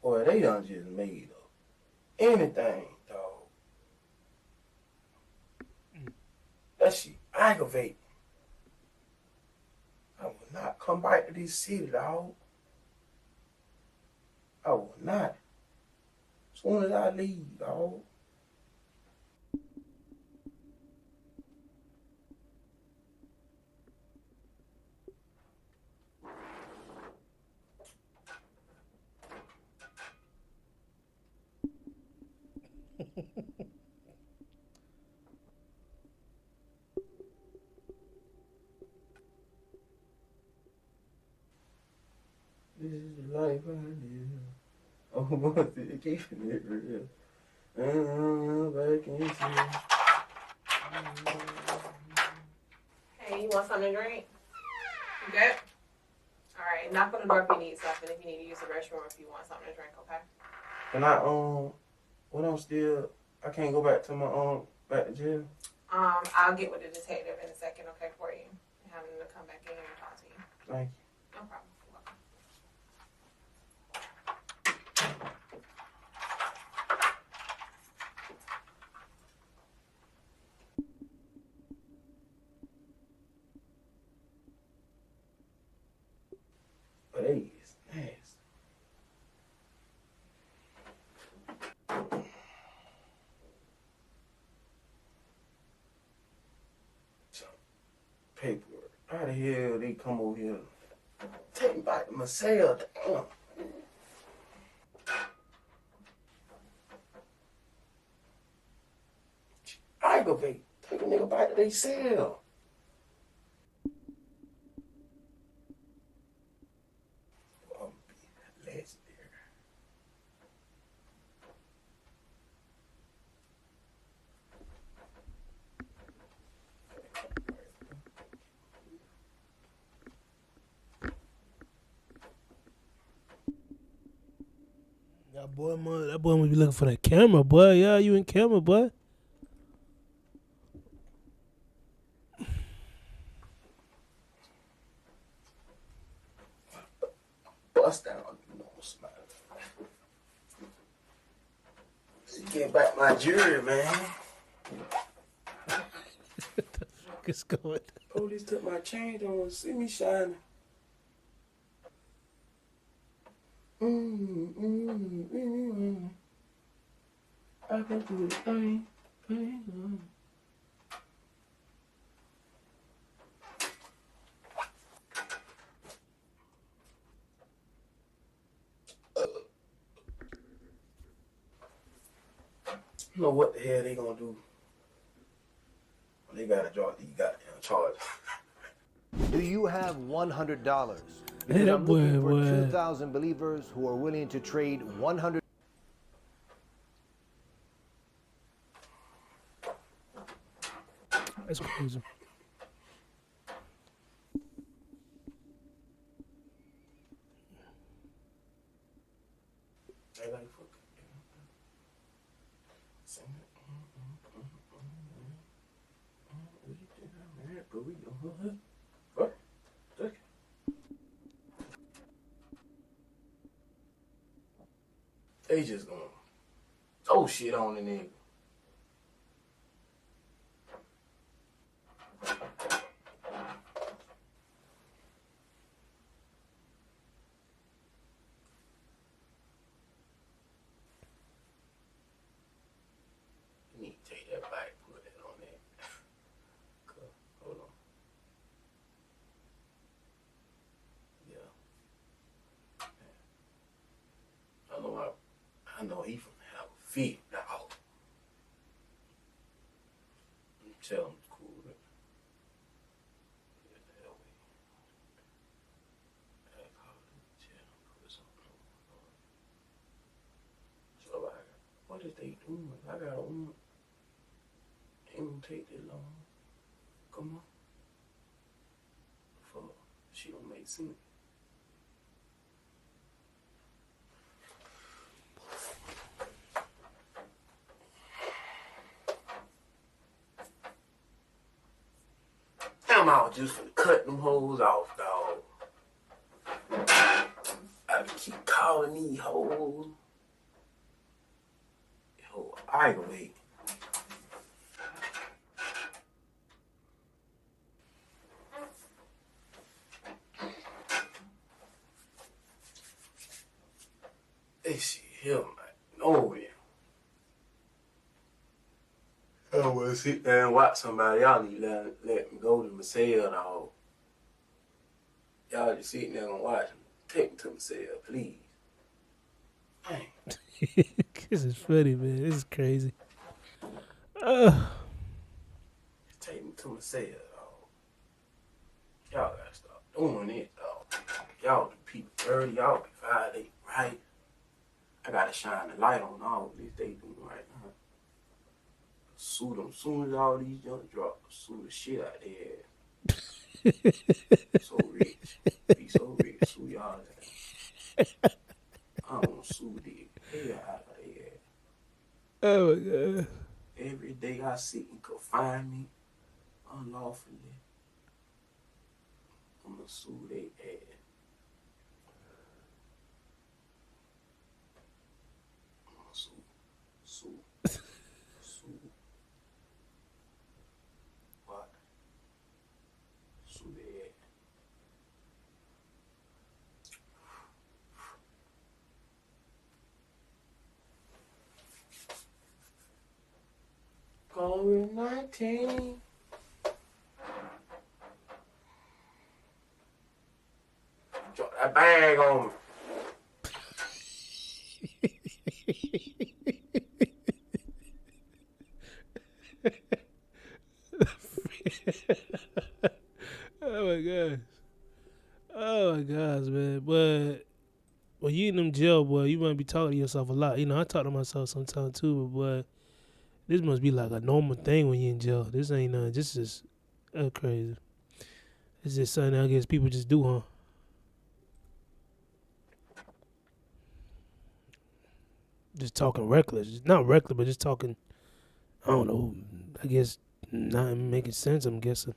Boy, they done just made up anything, dog. That shit aggravating. not come back to this city, dog. I will not. As soon as I leave, dog. This is the life I live. Oh, my, keeping it real. Back in Hey, you want something to drink? You good? Alright, knock on the door if you need something, if you need to use the restroom, if you want something to drink, okay? Can I, when I'm still, I can't go back to my, back to jail? I'll get with the detective in a second, okay, for you. And have him to come back in here and talk to you. Thank you. No problem. You're welcome. But hey, it's nasty. Some paperwork. How the hell they come over here? Take me back to my cell. Damn. Aggravate. Take a nigga back to their cell. Legendary. That boy must be looking for that camera, boy. Yeah, you in camera, boy. Bust down, you know, smile. Get back my jury, man. It's going. Police took my chain, don't want to see me shining. I can do the thing. You know what the hell they gonna do when they gotta draw these goddamn charges. Do you have $100? Hey, Because that I'm looking boy, for boy. 2,000 believers who are willing to trade 100. That's crazy. They like fuck. But we what? They just gonna throw shit on the nigga. You need to take that back, put that on there. Hold on. Yeah. I know he from have a fit now. Tell him it's cool. So what is they doing? I got one. Ain't gonna take that long. Come on. Fuck. She don't make sense. I'm out just for cut them hoes off, dog. I keep calling these hoes. Yo, aggravate. This shit here, man. No, yeah. I don't want to sit there and watch somebody. Y'all need to let me go to my cell, dog. Y'all just sitting there and watch me. Take me to my cell, please. Dang. This is funny, man. This is crazy. Take me to my cell, dog. Y'all gotta stop doing it, dog. Y'all do people dirty. Y'all be violate, right? I gotta shine the light on all this they doing right now. Sue them soon as all these young drop. Sue the shit out there. So rich. Be so rich. Sue y'all that. I don't want to sue the hell out of there. Oh my God. Every day I sit and confine me unlawfully. I'm gonna sue they ass. I'm gonna sue. What? Sue they ass. COVID-19. Drop that bag on me. Oh my gosh. Oh my gosh, man. But when you in them jail, boy, you might be talking to yourself a lot. You know, I talk to myself sometimes too, but boy, this must be like a normal thing when you in jail. This ain't nothing. This is crazy. It's just something I guess people just do, huh? Just talking reckless. Not reckless, but just talking, I don't know, I guess not making sense, I'm guessing.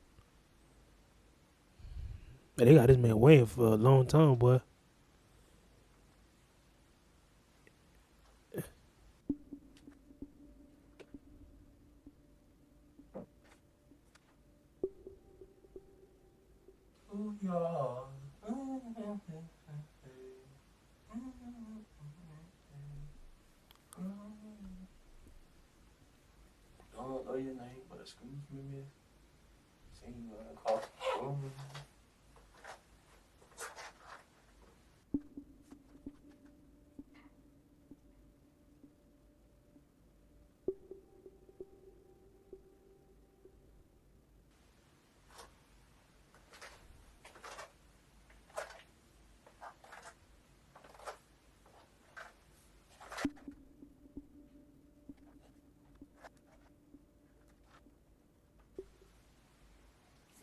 But they got this man waiting for a long time, boy. Don't know your name, but excuse me, miss. See you across the room.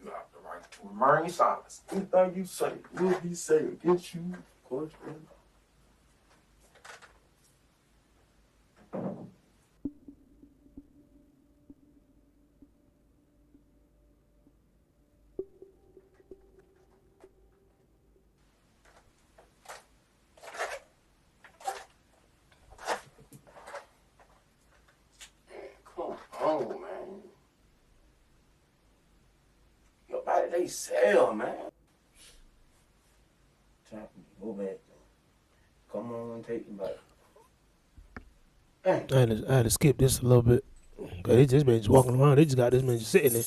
You have the right to remain silent. Anything you say will be said against you, of course. Come on, man. Nobody they sell, man. Time to go back. Come on and take the bite. I had to skip this a little bit. Cause they just been just walking around. They just got this man just sitting there.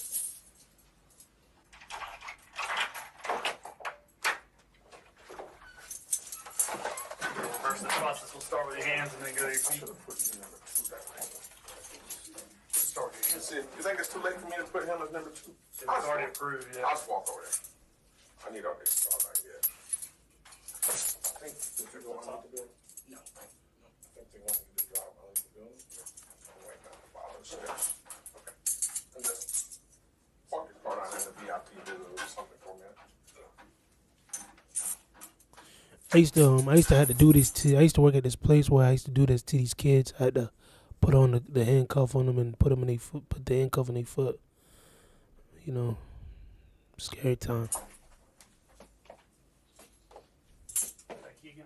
Reverse the process. We'll start with your hands and then go to your feet. Start with your hands. You think it's too late for me to put him as number 2? It's already approved, yeah. I'll just walk over there. I need all this all right here. I think that you're going out the building. No. I think they want me to drive out the building. I'm waiting on the follow the steps. Okay. And just park your car down in the VIP building or something for me. I used to have to do this I used to work at this place where I used to do this to these kids. I had to put on the handcuff on them and put them in their foot, put the handcuff in their foot. You know, scary time. Thank you again.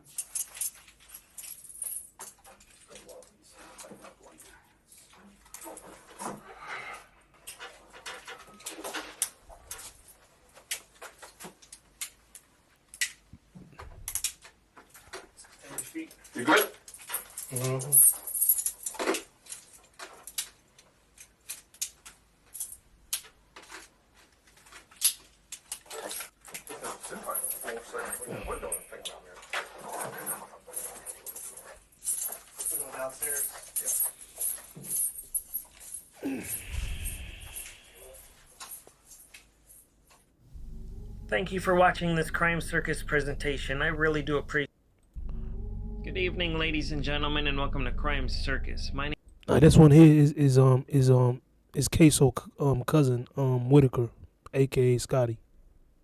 You good? Thank you for watching this Crime Circus presentation. I really do appreciate it. Good evening, ladies and gentlemen, and welcome to Crime Circus. My name This one here is Ksoo cousin Whitaker, aka Scotty.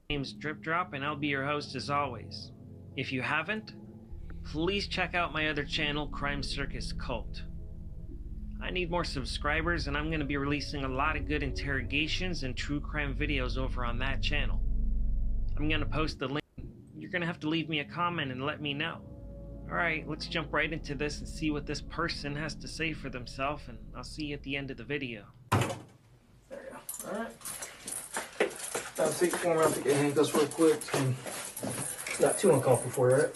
name's Drip Drop, and I'll be your host as always. If you haven't, please check out my other channel, Crime Circus Cult. I need more subscribers, and I'm going to be releasing a lot of good interrogations and true crime videos over on that channel. I'm going to post the link. You're going to have to leave me a comment and let me know. Alright, let's jump right into this and see what this person has to say for themselves, and I'll see you at the end of the video. There you go. Alright. Now take the form out, take your handcuffs real quick. And not too uncomfortable for you, right?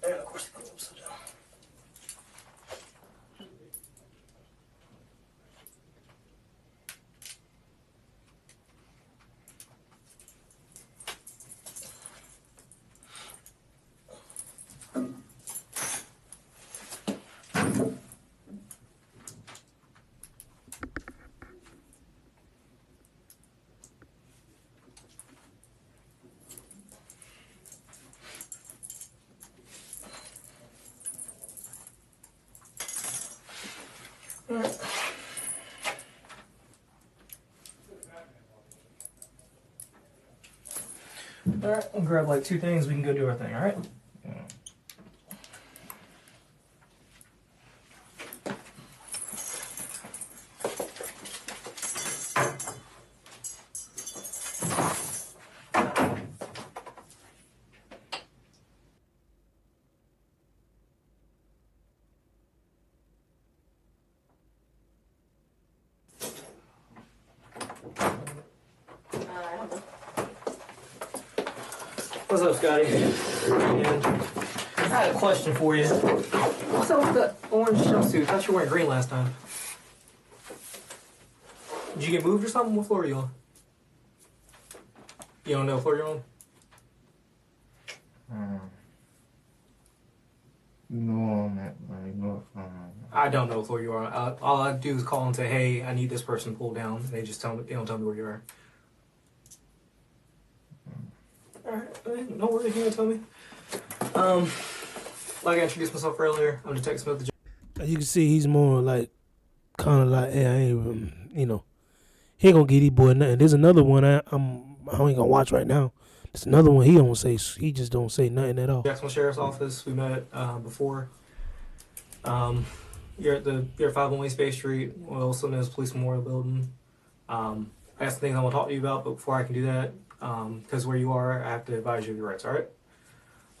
And of course, the gloves down. Alright. Alright, we'll grab like 2 things, we can go do our thing, alright? What's up, Scotty? And I had a question for you. What's up with that orange jumpsuit? I thought you were wearing green last time. Did you get moved or something? What floor are you on? You don't know what floor you're on? I don't know what floor you are on. All I do is call and say, hey, I need this person pulled down. They just tell me, they don't tell me where you are. Alright, no worries, you can tell me. Like I introduced myself earlier, I'm Detective Smith. As you can see, he's more like, kind of like, hey, I ain't, he ain't gonna get these boy nothing. There's another one I ain't gonna watch right now. There's another one he just don't say nothing at all. Jacksonville Sheriff's Office, we met before. You're at 501 Space Street, also known as Police Memorial Building. I got some things I want to talk to you about, but before I can do that, because where you are, I have to advise you of your rights, alright?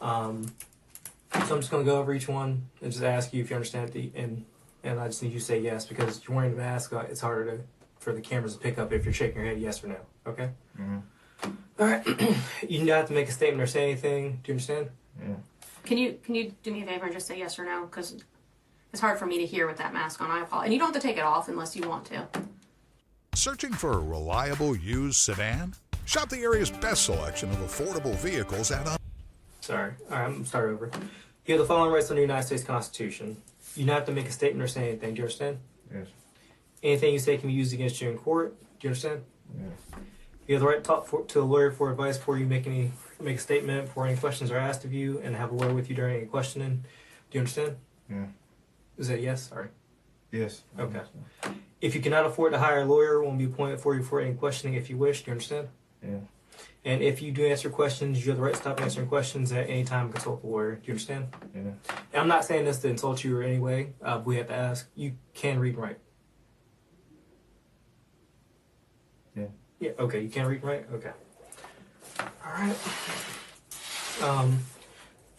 So I'm just going to go over each one and just ask you if you understand it, and I just need you to say yes, because you're wearing a mask, it's harder for the cameras to pick up if you're shaking your head yes or no, okay? Mm-hmm. Alright, you don't have to make a statement or say anything, do you understand? Yeah. Can you do me a favor and just say yes or no, because it's hard for me to hear with that mask on. I apologize. And you don't have to take it off unless you want to. Searching for a reliable used sedan? Shop the area's best selection of affordable vehicles at Sorry. All right, I'm going to start over. You have the following rights under the United States Constitution. You don't have to make a statement or say anything. Do you understand? Yes. Anything you say can be used against you in court. Do you understand? Yes. You have the right to talk to a lawyer for advice before you make a statement, before any questions are asked of you, and have a lawyer with you during any questioning. Do you understand? Yeah. Is that yes? Sorry. Yes. Okay. If you cannot afford to hire a lawyer, one will be appointed for you for any questioning if you wish. Do you understand? Yeah. And if you do answer questions, you have the right to stop answering questions at any time and consult a lawyer. Do you understand? Yeah. And I'm not saying this to insult you or any way, but we have to ask. You can read and write. Yeah. Yeah, okay, you can read and write? Okay. Alright.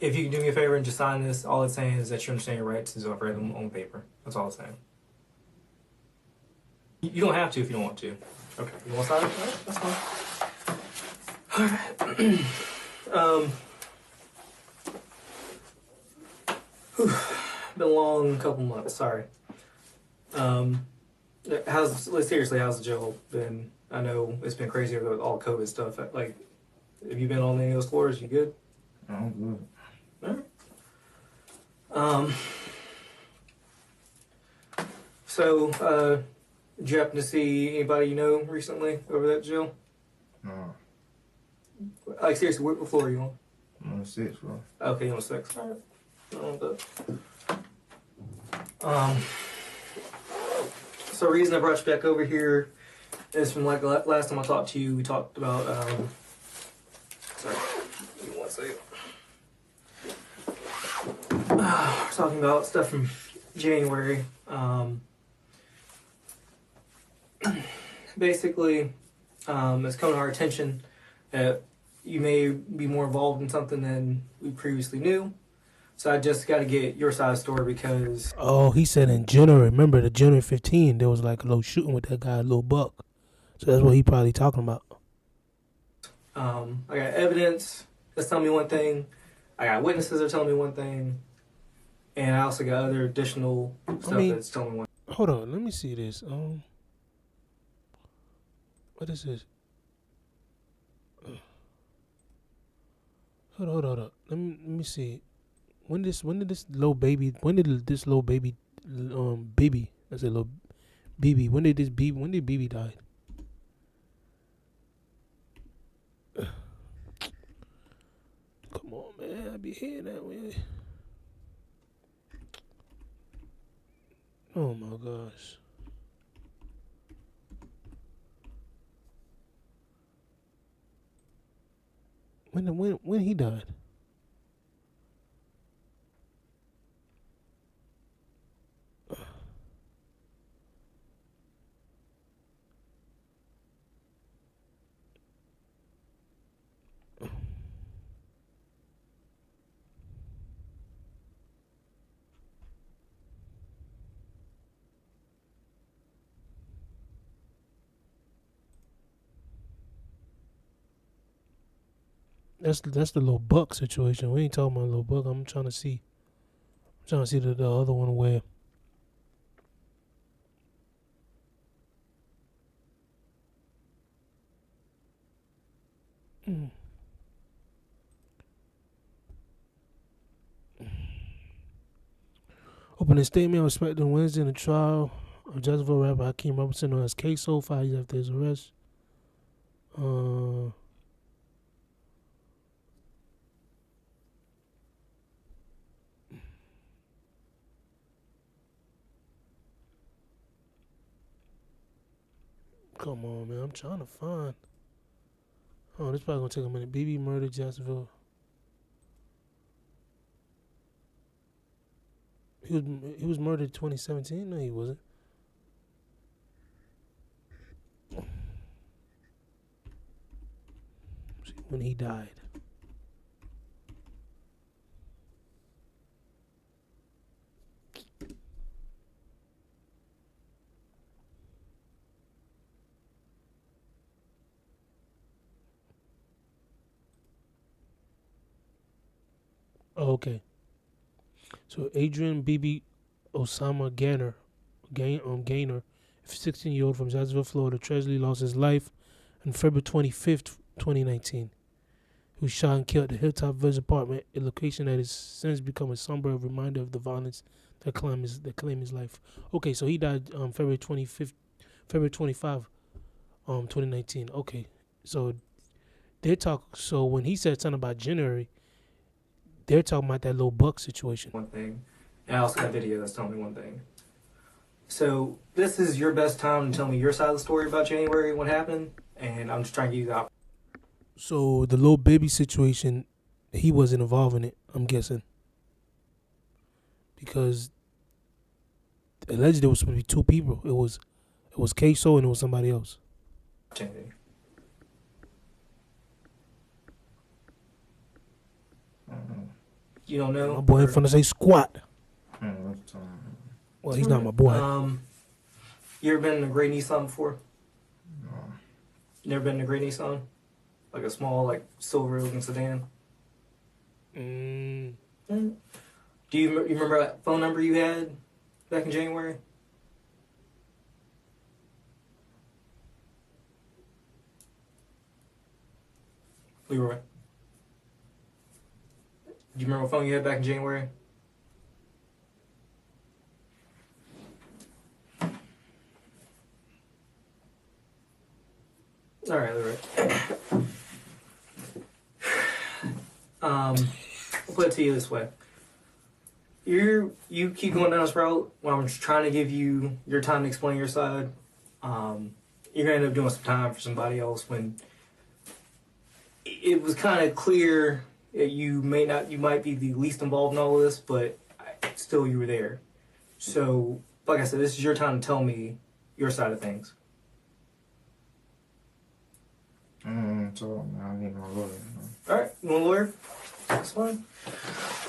If you can do me a favor and just sign this, all it's saying is that you understand your rights is I've read them on paper. That's all it's saying. You don't have to if you don't want to. Okay, you want to sign it? Alright, that's fine. Alright. Been a long couple months. Sorry. Seriously, how's the jail been? I know it's been crazy with all COVID stuff. Like, have you been on any of those floors? You good? I'm good. Alright. So, did you happen to see anybody you know recently over that jail? No. Like, seriously, what floor are you on? I'm on the 6th floor. Okay, you're on 6. Alright. So the reason I brought you back over here is from like last time I talked to you, we talked about, sorry, give me one second. We're talking about stuff from January. Basically, it's come to our attention that you may be more involved in something than we previously knew. So I just got to get your side of the story because... Oh, he said in January. Remember, the January 15, there was like a little shooting with that guy, Lil Buck. So that's what he probably talking about. I got evidence that's telling me one thing. I got witnesses that are telling me one thing. And I also got other additional stuff that's telling me one thing. Hold on, let me see this. What is this? Hold on. Let me see. When did this little baby? When did this little baby, baby? I said little BB. When did BB die? Come on, man. I be hearing that way. Oh my gosh. When he died? That's the little Buck situation. We ain't talking about little Buck. I'm trying to see the other one where. Opening statement respecting Wednesday in the trial of Jacksonville rapper Hakeem Robinson known as Ksoo 5 years after his arrest. Come on, man. I'm trying to find. Oh, this probably gonna take a minute. BB murdered Jacksonville. He was murdered in 2017? No, he wasn't. See, when he died. Oh, okay. So Adrian Bibi Osama Gaynor, 16-year-old from Jacksonville, Florida, tragically lost his life on February 25th, 2019. He was shot and killed at the Hilltop Village apartment, a location that has since become a somber reminder of the violence that claimed his life. Okay, so he died February 25, 2019. Okay, so So when he said something about January, they're talking about that little Buck situation. One thing. And I also got a video that's telling me one thing. So this is your best time to tell me your side of the story about January, what happened, and I'm just trying to give you that. So the little baby situation, he wasn't involved in it, I'm guessing. Because allegedly there was supposed to be two people. It was Ksoo and it was somebody else. You don't know? My boy ain't finna say squat. Well, he's not my boy. You ever been in a gray Nissan before? No. You never been in a gray Nissan? Like a small, like silver looking sedan? Do you remember that phone number you had back in January? Leroy. Do you remember what phone you had back in January? All right, Leroy. I'll put it to you this way. You keep going down this road when I'm just trying to give you your time to explain your side. You're gonna end up doing some time for somebody else when it was kind of clear that you might be the least involved in all of this, but still you were there. So, like I said, this is your time to tell me your side of things. So, I need my lawyer. All right, you want a lawyer? That's fine.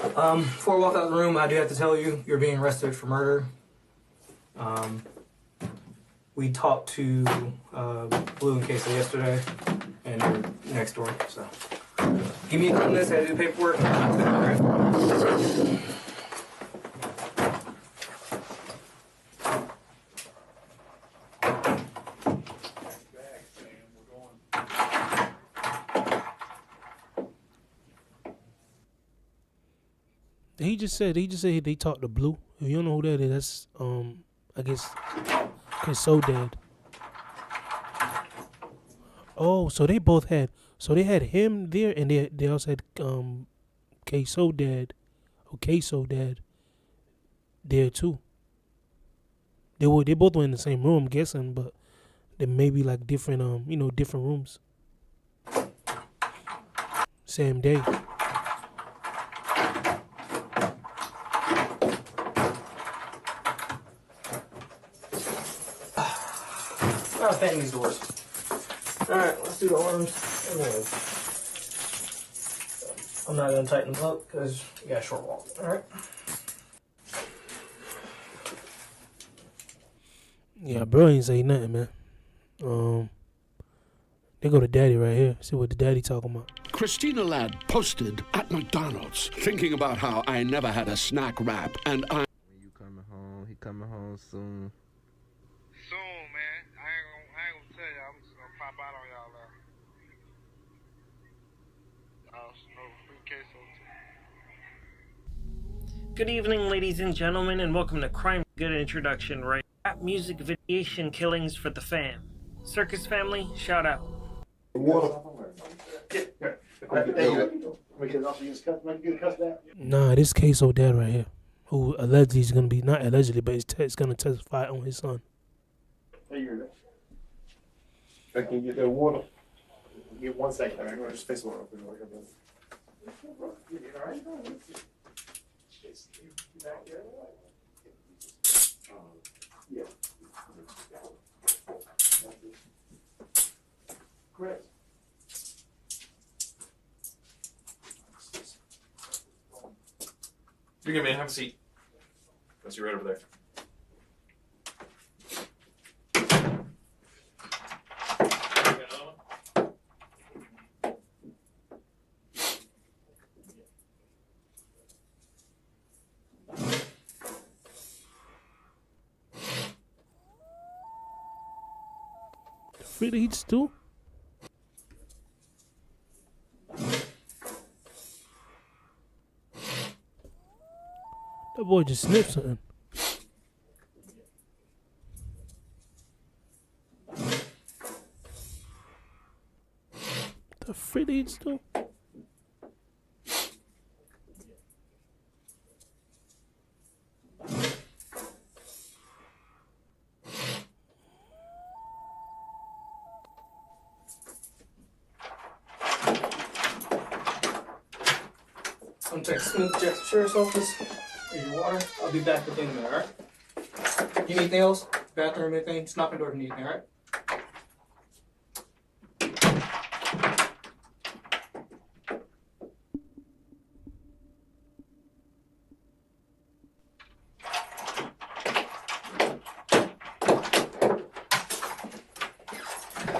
Before I walk out of the room, I do have to tell you, you're being arrested for murder. We talked to Blue and Ksoo yesterday, and they're next door, so. Give me a couple minutes, I gotta do the paperwork. All right. He just said they talked to Blue. If you don't know who that is, that's I guess Ksoo dad. Oh, so they both had they had him there, and they also had Ksoo dad there too. They both were in the same room, I'm guessing, but they may be like different different rooms. Same day. I'll bang these doors. Alright, let's do the arms. I'm not going to tighten them up because you got a short wall. Alright. Yeah, bro ain't say nothing, man. They go to daddy right here. See what the daddy talking about. Christina Ladd posted at McDonald's, thinking about how I never had a snack wrap, and I... When you coming home, he coming home soon. Soon, man. I ain't gonna tell y'all. I'm just gonna pop out on y'all there. No free Ksoo too. Good evening, ladies and gentlemen, and welcome to Crime. Good introduction, right? Rap music, videation, killings for the fam. Circus family, shout out. Nah, this Ksoo dad right here, who allegedly is gonna be, not allegedly, but it's gonna testify on his son. Hey, you're there. I can get that water. Give 1 second. I'm gonna just face water up here. You all right? You back there? Yeah. Chris. You're good, man. Have a seat. Let's see right over there. Free to eat stew? That boy just sniffed something. The free to eat stew? I'm texting the Jackson Sheriff's Office. Here's your water. I'll be back within a minute, alright? You need anything else? Bathroom, anything? Just knock on the door if you need anything, alright?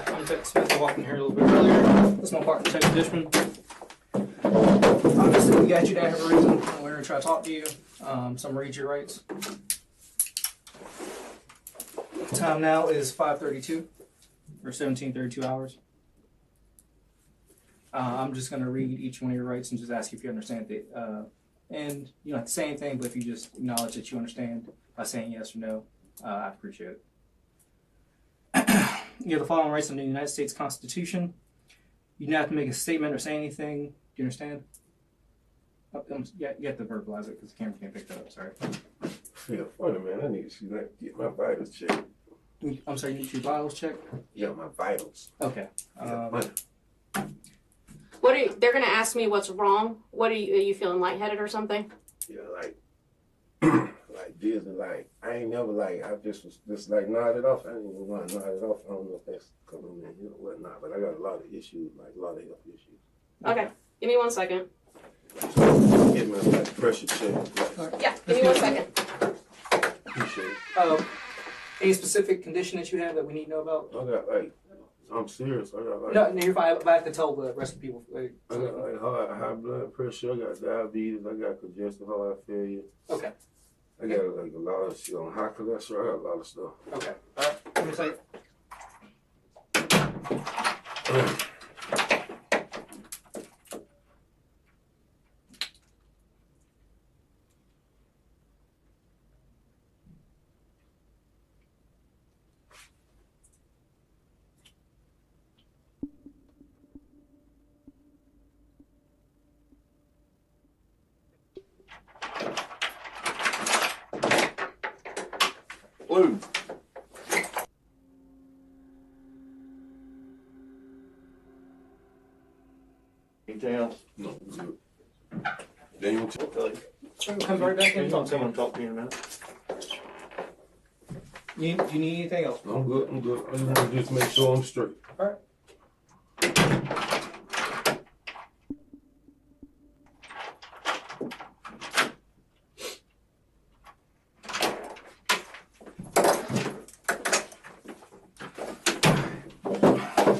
I'm Detective Smith. I walked in here a little bit earlier. That's my partner, Detective Dishman. Obviously, we got you down here for a reason. We're going to try to talk to you. So I'm going to read your rights. Time now is 5:32 or 17:32 hours. I'm just going to read each one of your rights and just ask you if you understand it. And you don't have to say anything, but if you just acknowledge that you understand by saying yes or no, I'd appreciate it. You have the following rights under the United States Constitution. You don't have to make a statement or say anything. Do you understand? Oh, yeah, you have to verbalize it because the camera can't pick that up. Sorry. Yeah, funny, man. I need to see that. Get my vitals checked. I'm sorry, you need your vitals checked? Yeah, my vitals. Okay. What are you, they're gonna ask me what's wrong. What are you feeling lightheaded or something? Yeah, like, like dizzy, like, I ain't never, like, I just was just, like, nodded off. I didn't even want to nod it off. I don't know if that's coming in here or whatnot, but I got a lot of issues, like, a lot of health issues. Okay, give me 1 second. So, get my, like, pressure check. Yeah, give me 1 second. Appreciate it. Any specific condition that you have that we need to know about? I got, like, I'm serious. I got, like, No, you're fine. I have to tell the rest of the people. Like, I got, like, high blood pressure. I got diabetes. I got congestive heart failure. Okay. I got, like, a lot of shit on high cholesterol. I got a lot of stuff. Okay. All right. Give me a second. Blue. Anything else? No, good. Daniel, Come right back in. Talk to me in a minute. Do you need anything else? I'm good. I just want to just make sure I'm straight. All right.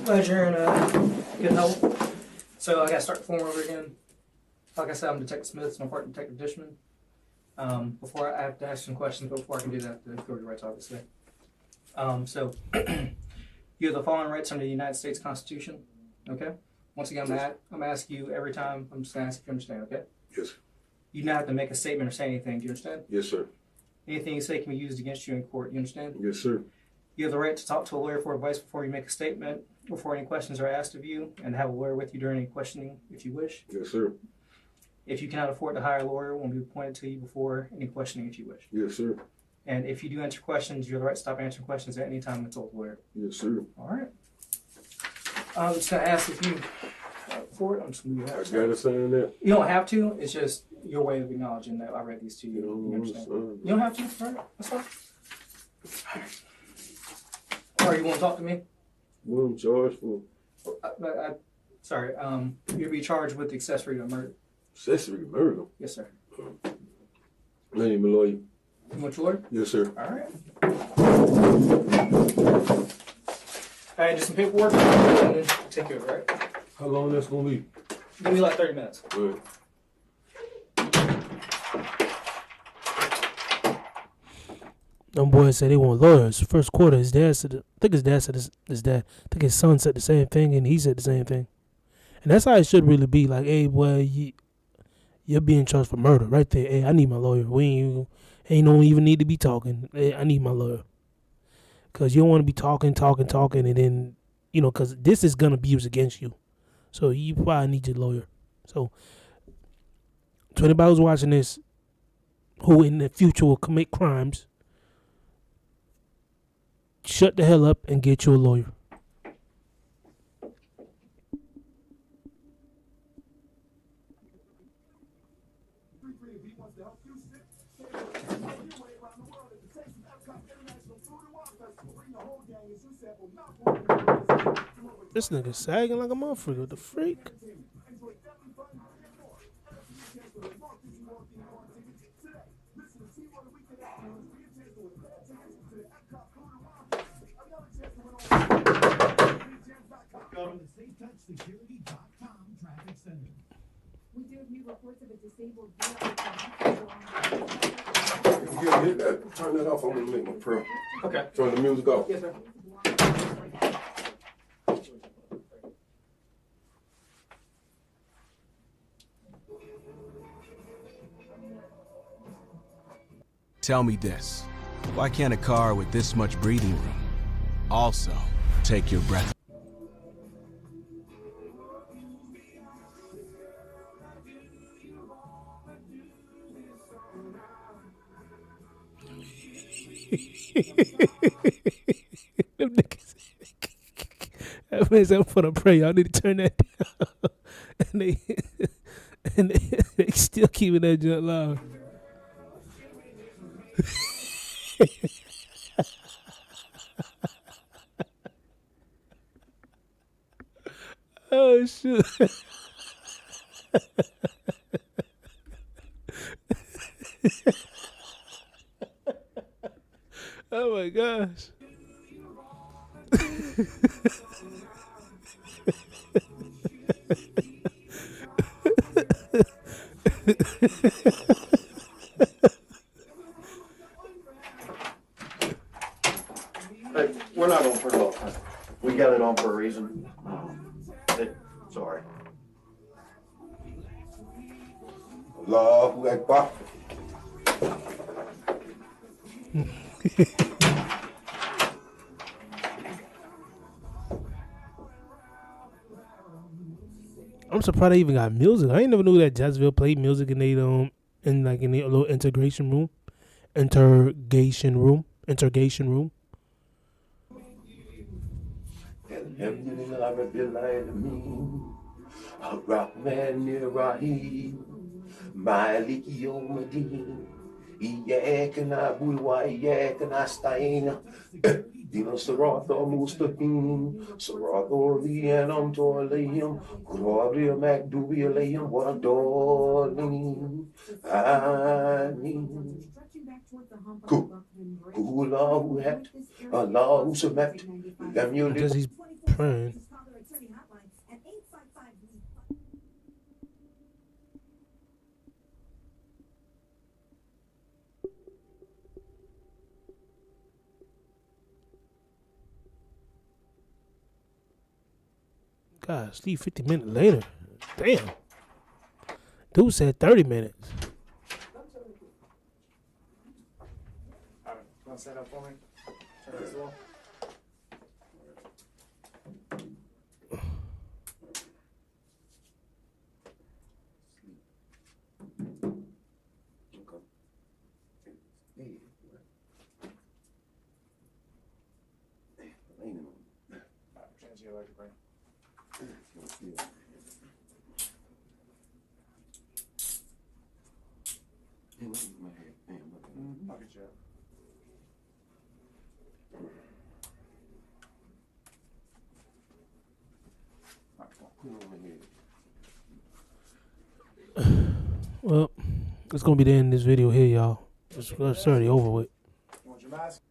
Glad you're in good health. So I got to start the form over again. Like I said, I'm Detective Smith. It's my partner, Detective Dishman. Before I have to ask some questions, but before I can do that, I have to go to your rights, obviously. So you have the following rights under the United States Constitution. Okay. Once again, I'm gonna ask you every time. I'm just gonna ask if you understand. Okay. Yes. You don't have to make a statement or say anything. Do you understand? Yes, sir. Anything you say can be used against you in court. You understand? Yes, sir. You have the right to talk to a lawyer for advice before you make a statement, before any questions are asked of you, and have a lawyer with you during any questioning if you wish. Yes, sir. If you cannot afford to hire a lawyer, one will be appointed to you before any questioning if you wish. Yes, sir. And if you do answer questions, you have the right to stop answering questions at any time until the lawyer. Yes, sir. All right. I'm just going to ask if you for it. I'm just going to I gotta sign that. You don't have to. It's just your way of acknowledging that I read these to you. You understand? You don't have to. All right. That's fine. Or you want to talk to me? What I'm charged for? Sorry. You'll be charged with accessory to murder. Accessory to murder? Yes, sir. I need my lawyer. You want your lawyer? Yes, sir. All right. All right, just some paperwork and then take care of it, right? How long that's gonna be? Give me like 30 minutes. All right. Them boys say they want lawyers. First quarter, his dad said, I think his dad said his dad. I think his son said the same thing, and he said the same thing. And that's how it should really be. Like, hey, boy, you're being charged for murder right there. Hey, I need my lawyer. We ain't no even need to be talking. Hey, I need my lawyer. Because you don't want to be talking, and then, because this is going to be used against you. So you probably need your lawyer. So to anybody who's watching this, who in the future will commit crimes, shut the hell up and get you a lawyer. This nigga sagging like a motherfucker. The freak. Go to the SafeTouchSecurity.com traffic center. With their new Yeah, hit that. Turn that off. I'm gonna make my prayer. Okay. Turn the music off. Yes, sir. Tell me this. Why can't a car with this much breathing room also take your breath? Them niggas. That means I'm for the pray. Y'all need to turn that down. and they still keeping that junk loud. Oh shit. Oh my gosh. Hey, we're not on for a long time. We got it on for a reason. Sorry. Allahu Akbar. I'm surprised they even got music. I ain't never knew that Jacksonville played music in their in their little interrogation room. Interrogation room. Alhamdulillah Rabbil Alamin. Ar-Rahman Ar-Rahim. Maliki Yawmiddin. Iyyaka na'budu wa iyyaka nasta'in. Ihdina as-sirata al-mustaqim. Sirata alladhina an'amta alayhim. Ghayril maghdubi alayhim waladdallin. Amin. Allahu Ahad. Allahu Samad. Lam yalid. Because he's praying. Gosh, leave 50 minutes later. Damn. Dude said 30 minutes. Alright, you want to stand up for me? Turn this off. Change the electric ring. I'll get you up. Well, it's gonna be the end of this video here, y'all. It's already over with.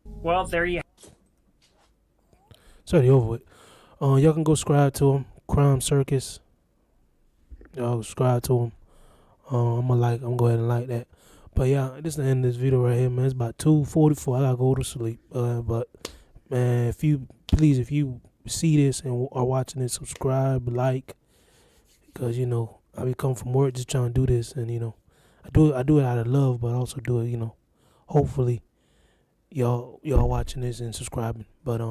Well, there you It's already over with. Y'all can go subscribe to him, Crime Circus. Y'all subscribe to him. I'm gonna go ahead and like that. But yeah, this is the end of this video right here, man. It's about 2:44. I gotta go to sleep. But man, if you see this and are watching it, subscribe, like, because I be coming from work just trying to do this, and I do it out of love, but I also do it, hopefully y'all watching this and subscribing. But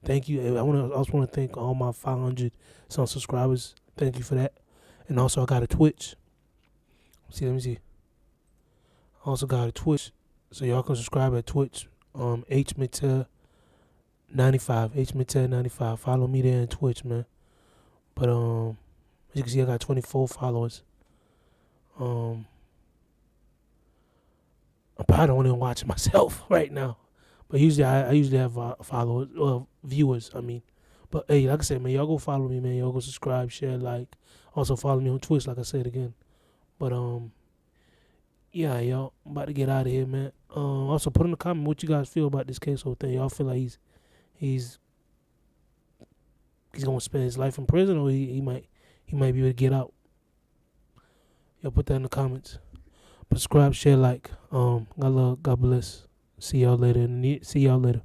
thank you. I also want to thank all my 500 some subscribers. Thank you for that. And also I got a Twitch. Let me see. I also got a Twitch, so y'all can subscribe at Twitch. HMittel95. HMittel95. Follow me there on Twitch, man. But as you can see, I got 24 followers. I'm probably only watching myself right now, but usually I usually have followers, viewers. I mean, but hey, like I said, man, y'all go follow me, man. Y'all go subscribe, share, like. Also follow me on Twitch, like I said again. But yeah, y'all, I'm about to get out of here, man. Also put in the comment what you guys feel about this Ksoo thing. Y'all feel like he's gonna spend his life in prison, or he might be able to get out. Y'all put that in the comments. Subscribe, share, like. God bless. See y'all later.